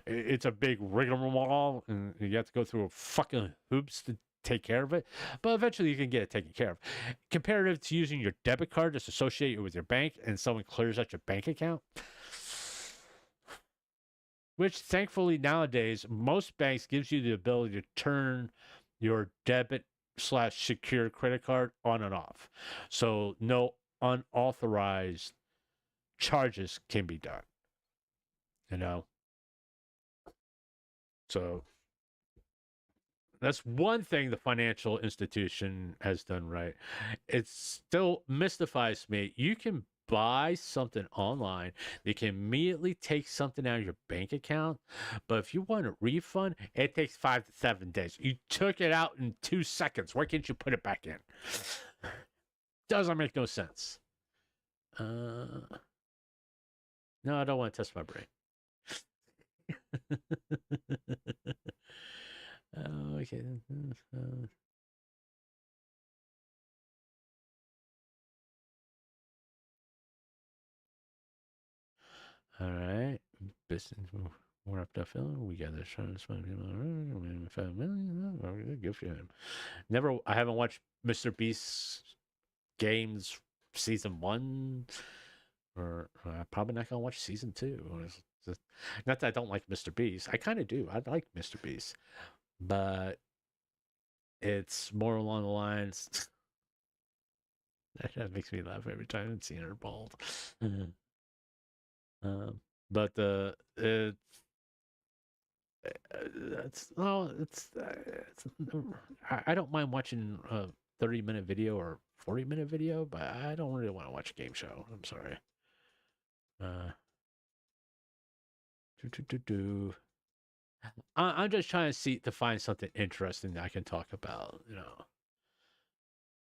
S2: It's a big rigmarole, and you have to go through a fucking hoops to take care of it. But eventually you can get it taken care of. Comparative to using your debit card that's associated with your bank, and someone clears out your bank account. Which thankfully nowadays, most banks gives you the ability to turn your debit/secure credit card on and off. So no unauthorized charges can be done. So that's one thing the financial institution has done right. It still mystifies me. You can buy something online, they can immediately take something out of your bank account, but if you want a refund, it takes 5 to 7 days. You took it out in 2 seconds. Why can't you put it back in? Doesn't make no sense. No, I don't want to test my brain. Okay. All right. Business. We're up to film. We got this show. Good for him. I haven't watched Mr. Beast's Games season 1, or probably not gonna watch season 2. Not that I don't like Mr. Beast. I kind of do. I like Mr. Beast, but it's more along the lines. That makes me laugh every time I'm seeing her bald. But I don't mind watching a 30-minute video or 40-minute video, but I don't really want to watch a game show. I'm sorry. Do. I'm just trying to find something interesting that I can talk about.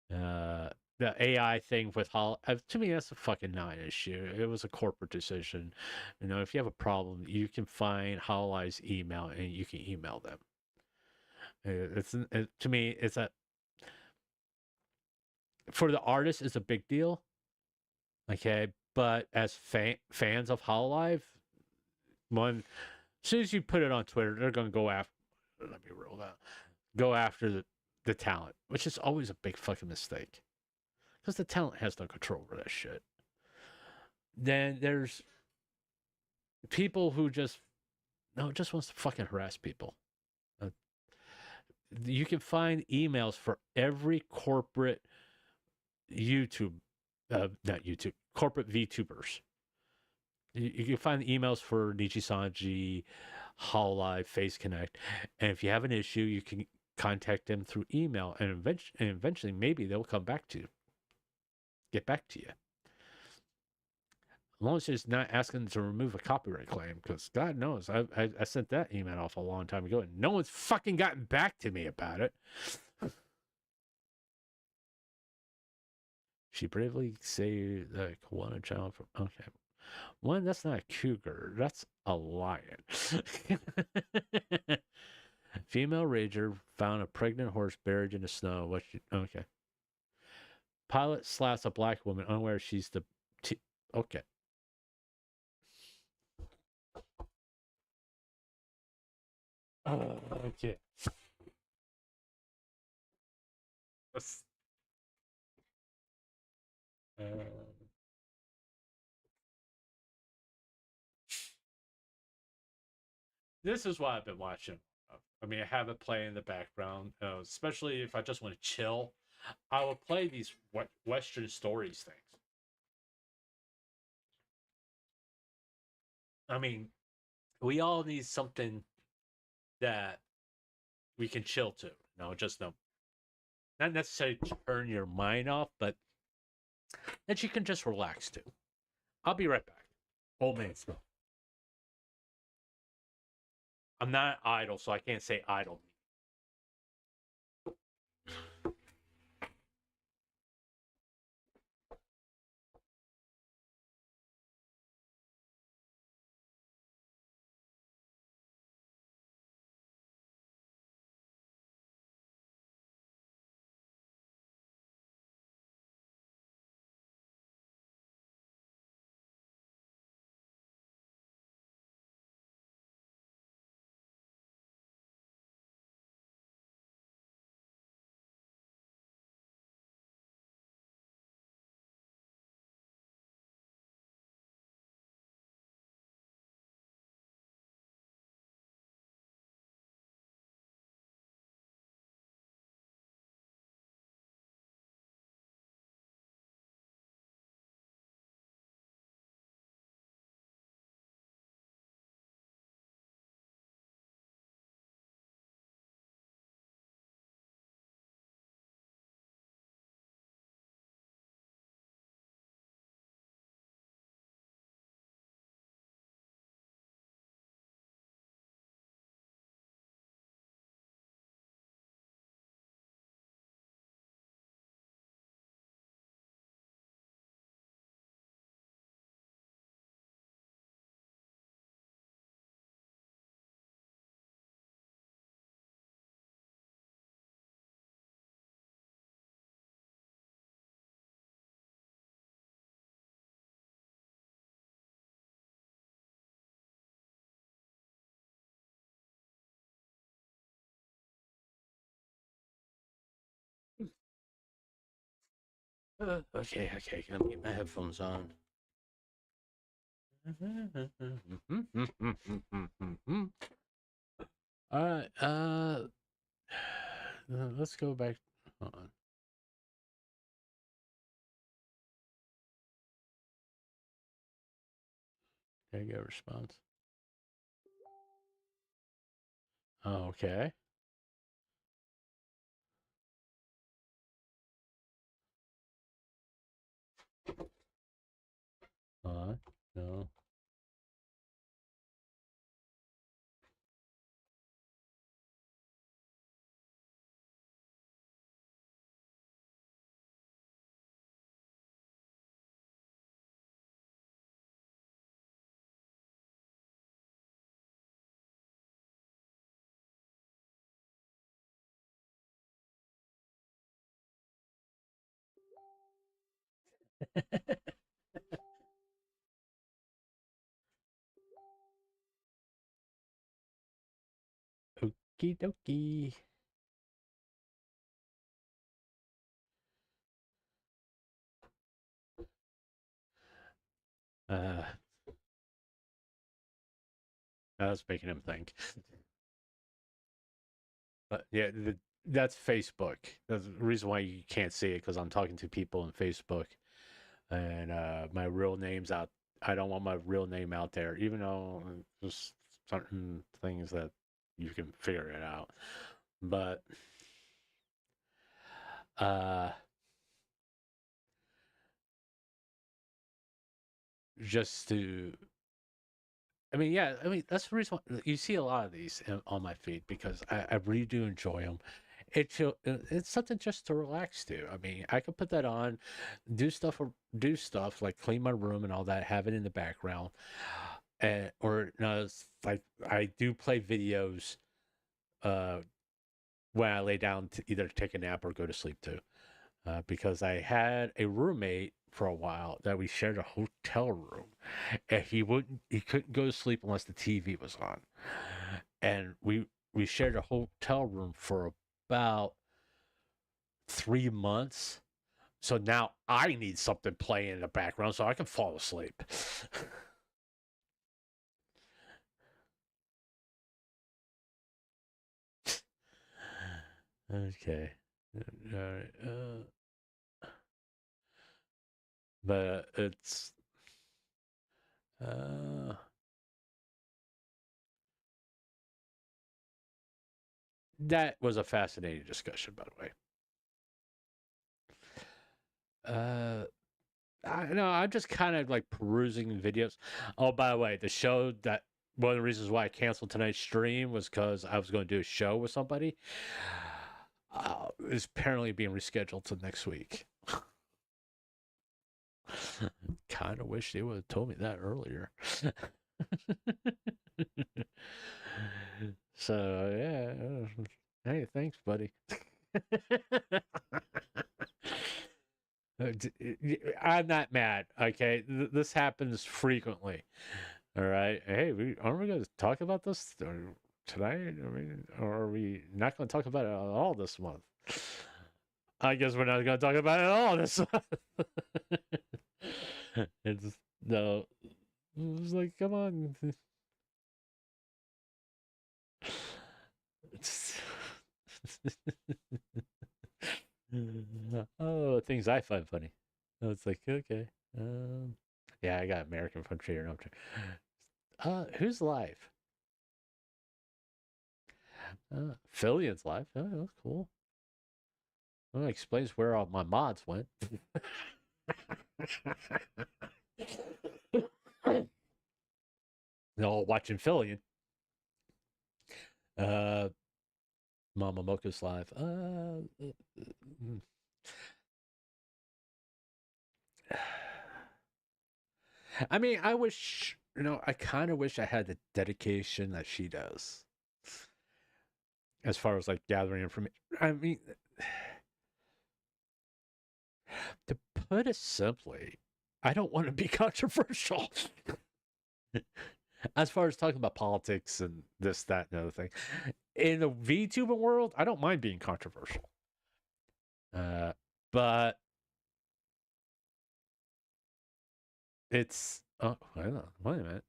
S2: The AI thing with to me, that's a fucking non-issue. It was a corporate decision. If you have a problem, you can find Hololive's email and you can email them. To me, it's a for the artist, it's a big deal. Okay, but as fans of Hololive, as soon as you put it on Twitter, they're going to go after. Let me roll that. Go after the talent, which is always a big fucking mistake, because the talent has no control over that shit. Then there's people who just wants to fucking harass people. You can find emails for every corporate not YouTube, corporate VTubers. You can find emails for Nichi Sanji, Hololive, Face Connect, and if you have an issue, you can contact them through email, and eventually maybe they'll come back to you, get back to you. As long as it's not asking to remove a copyright claim, because God knows, I sent that email off a long time ago, and no one's fucking gotten back to me about it. She bravely saved the Koala child from. Okay. One, that's not a cougar. That's a lion. Female rager found a pregnant horse buried in the snow. Okay. Pilot slaps a black woman unaware she's the. Okay. Okay. Uh, this is what I've been watching. I mean, I have it playing in the background, especially if I just want to chill. I will play these Western stories things. I mean, we all need something that we can chill to. Just not necessarily turn your mind off, but that you can just relax to. I'll be right back. Old man smoke. I'm not idle, so I can't say idle. Okay. Gonna get my headphones on. All right. Let's go back. Hold on. There you go. Response. Okay. No. Okie dokie. I was making him think. But yeah, that's Facebook. That's the reason why you can't see it, because I'm talking to people on Facebook, and my real name's out. I don't want my real name out there, even though there's certain things that you can figure it out. But just to, I mean, yeah, I mean that's the reason why you see a lot of these on my feed, because I really do enjoy them. It's something just to relax to. I mean, I could put that on, do stuff like clean my room and all that, have it in the background, and or no, it's like I do play videos when I lay down to either take a nap or go to sleep too, because I had a roommate for a while that we shared a hotel room, and he couldn't go to sleep unless the TV was on, and we shared a hotel room for about 3 months. So now I need something playing in the background so I can fall asleep. Okay. All right. But it's that was a fascinating discussion, by the way. I know I'm just kind of like perusing videos. Oh, by the way, the show that one of the reasons why I canceled tonight's stream was because I was going to do a show with somebody. It's apparently being rescheduled to next week. Kind of wish they would have told me that earlier. So yeah, hey, thanks, buddy. I'm not mad. Okay, this happens frequently. All right. Hey, aren't we going to talk about this tonight? I mean, or are we not going to talk about it at all this month? I guess we're not going to talk about it at all this month. It's no. It's like, come on. Oh, things I find funny. It's like, okay. Yeah, I got American Fun Trader. Who's live? Fillion's live. Oh, that's cool. Well, that explains where all my mods went. They're all watching Fillion. Mama Mocha's live. I mean, I wish, I kind of wish I had the dedication that she does as far as like gathering information. I mean, to put it simply, I don't want to be controversial. As far as talking about politics and this, that, and the other thing. In the VTuber world, I don't mind being controversial. But it's wait a minute.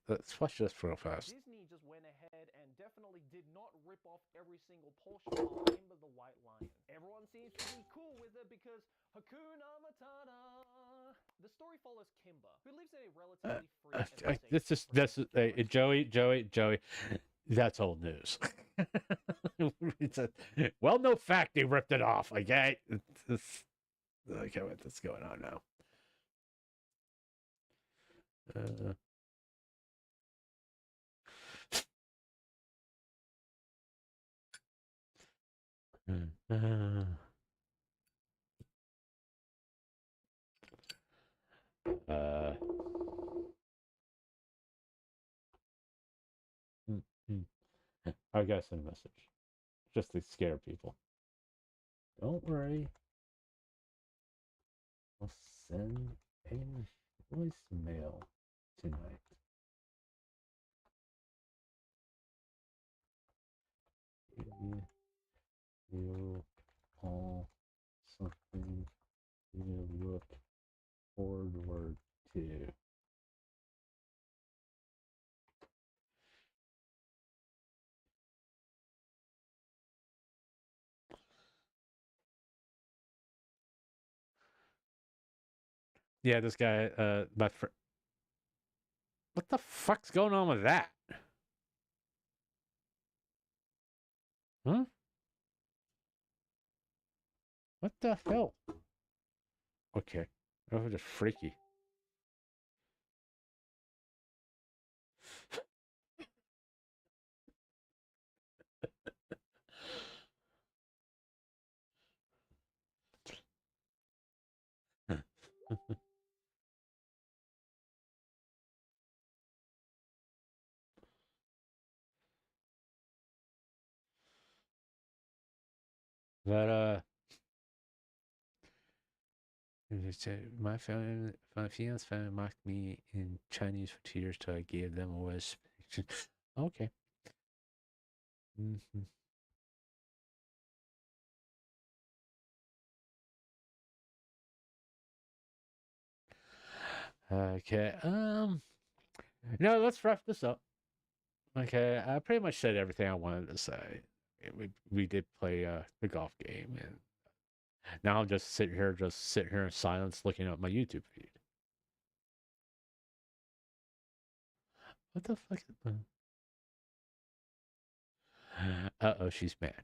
S2: Let's watch this real fast.
S4: Disney just went ahead and definitely did not rip off every single portion of Kimber the White Lion. Everyone seems to be cool with it because Hakuna Matata. The story follows Kimber, who lives in a relatively free and
S2: Joey. That's old news. Well, no fact they ripped it off. Okay, okay, what's going on now? I gotta send a message just to scare people. Don't worry. I'll send a voicemail tonight. Maybe you all something you look forward to. Yeah, this guy, my friend. What the fuck's going on with that? Huh? What the hell? Okay. That was just freaky. But my fiance family mocked me in Chinese for 2 years till I gave them a West. Okay. Mm-hmm. Okay. No, let's wrap this up. Okay, I pretty much said everything I wanted to say. We did play the golf game, and now I'm just sitting here in silence, looking at my YouTube feed. What the fuck? Uh-oh, she's mad.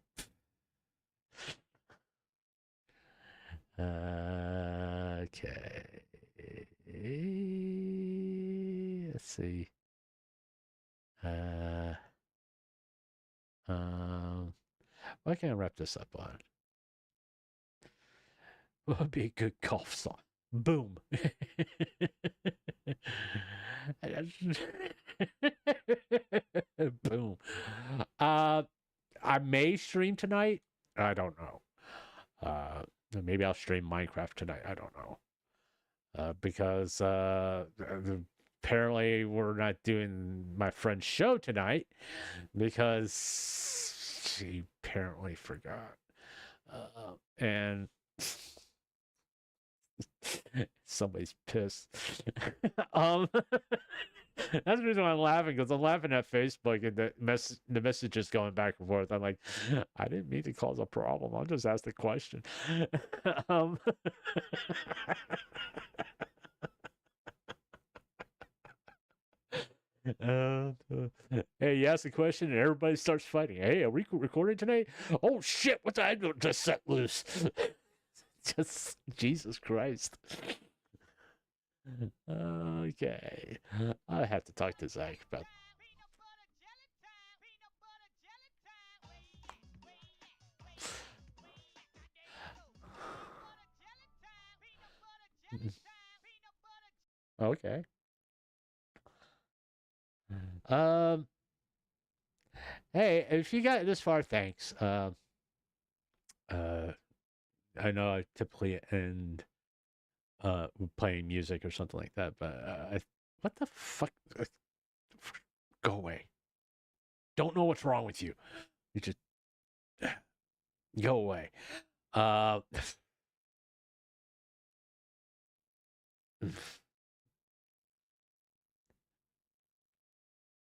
S2: Okay. Let's see. What can I wrap this up on? What would be a good golf song? Boom. Boom. I may stream tonight. I don't know. Maybe I'll stream Minecraft tonight. I don't know. Because apparently we're not doing my friend's show tonight because she apparently forgot. And somebody's pissed. That's the reason why I'm laughing, because I'm laughing at Facebook and the message is going back and forth. I'm like, I didn't mean to cause a problem. I'll just ask the question. Hey, you ask a question and everybody starts fighting. Hey, are we recording tonight? Oh shit! What did I just set loose? Just Jesus Christ. Okay, I have to talk to Zach about. Okay. Um. Hey, if you got this far, thanks. I know I typically end playing music or something like that, but what the fuck? Go away. Don't know what's wrong with you. You just go away.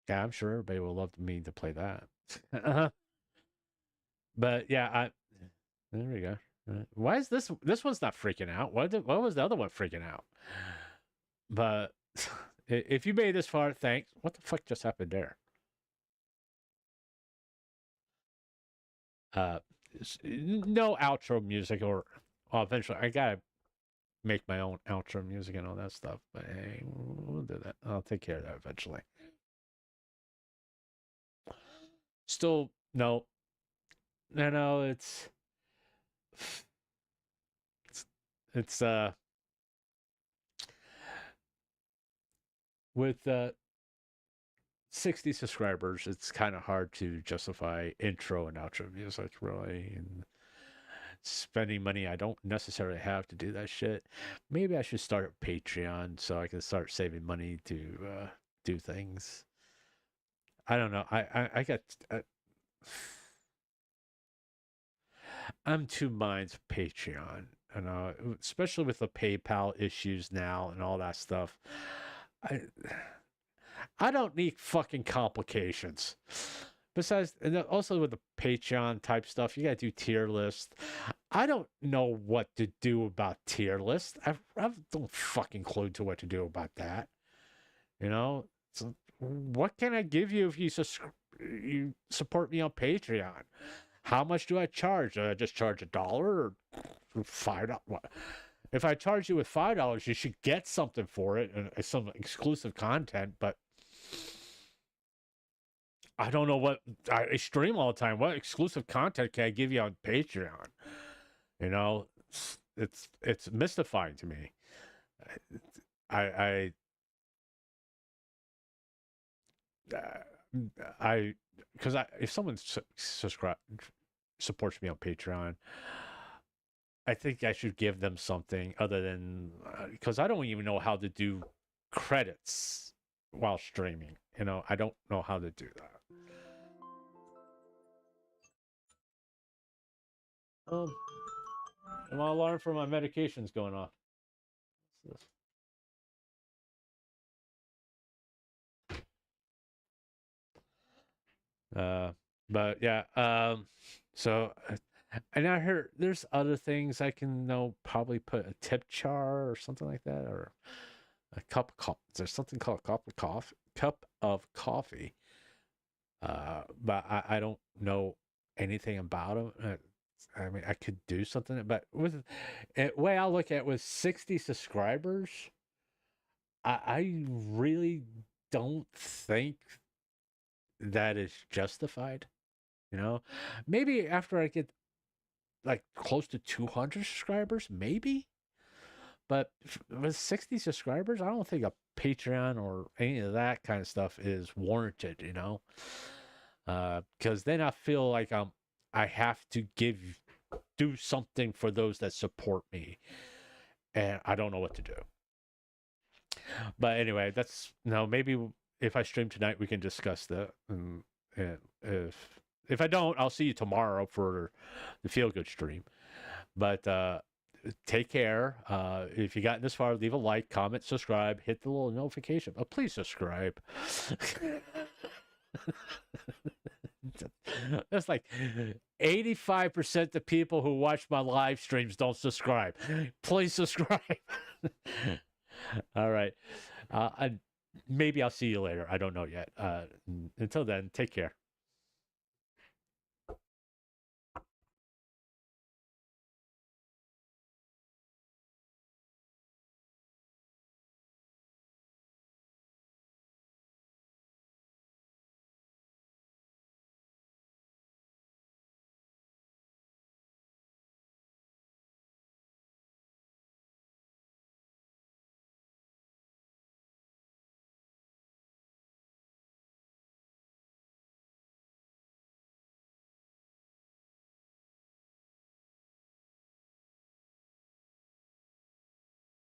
S2: Yeah, I'm sure everybody will love me to play that. But yeah, there we go. Why is this one's not freaking out? Why was the other one freaking out? But if you made this far, thanks. What the fuck just happened there? No outro music, or eventually I gotta make my own outro music and all that stuff. But hey, we'll do that. I'll take care of that eventually. Still, no, it's with 60 subscribers, it's kind of hard to justify intro and outro music, really. And spending money I don't necessarily have to do that shit. Maybe I should start a Patreon so I can start saving money to do things. I don't know. I got. I'm two minds of Patreon, especially with the PayPal issues now and all that stuff. I don't need fucking complications. Besides, and then also with the Patreon type stuff, you gotta do tier list. I don't know what to do about tier list. I don't fucking clue to what to do about that. You know, so what can I give you if you support me on Patreon? How much do I charge? Do I just charge $1 or $5? What? If I charge you with $5, you should get something for it and some exclusive content. But I don't know what I stream all the time. What exclusive content can I give you on Patreon? You know, it's mystifying to me. Because if someone supports me on Patreon, I think I should give them something other than because I don't even know how to do credits while streaming. You know, I don't know how to do that. My alarm for my medication's going off. What's this? But yeah, so and I heard there's other things I can probably put a tip jar or something like that, or a cup of coffee. There's something called a cup of coffee. But I don't know anything about them. I mean, I could do something, but with the way I look at it, with 60 subscribers, I really don't think that is justified. You know, maybe after I get like close to 200 subscribers, maybe. But with 60 subscribers, I don't think a Patreon or any of that kind of stuff is warranted, you know? Because then I feel like I have to do something for those that support me. And I don't know what to do. But anyway, maybe if I stream tonight, we can discuss that. And if I don't, I'll see you tomorrow for the Feel Good stream. But take care. If you got this far, leave a like, comment, subscribe, hit the little notification. Oh, please subscribe. That's like 85% of people who watch my live streams don't subscribe. Please subscribe. All right. Maybe I'll see you later. I don't know yet. Until then, take care.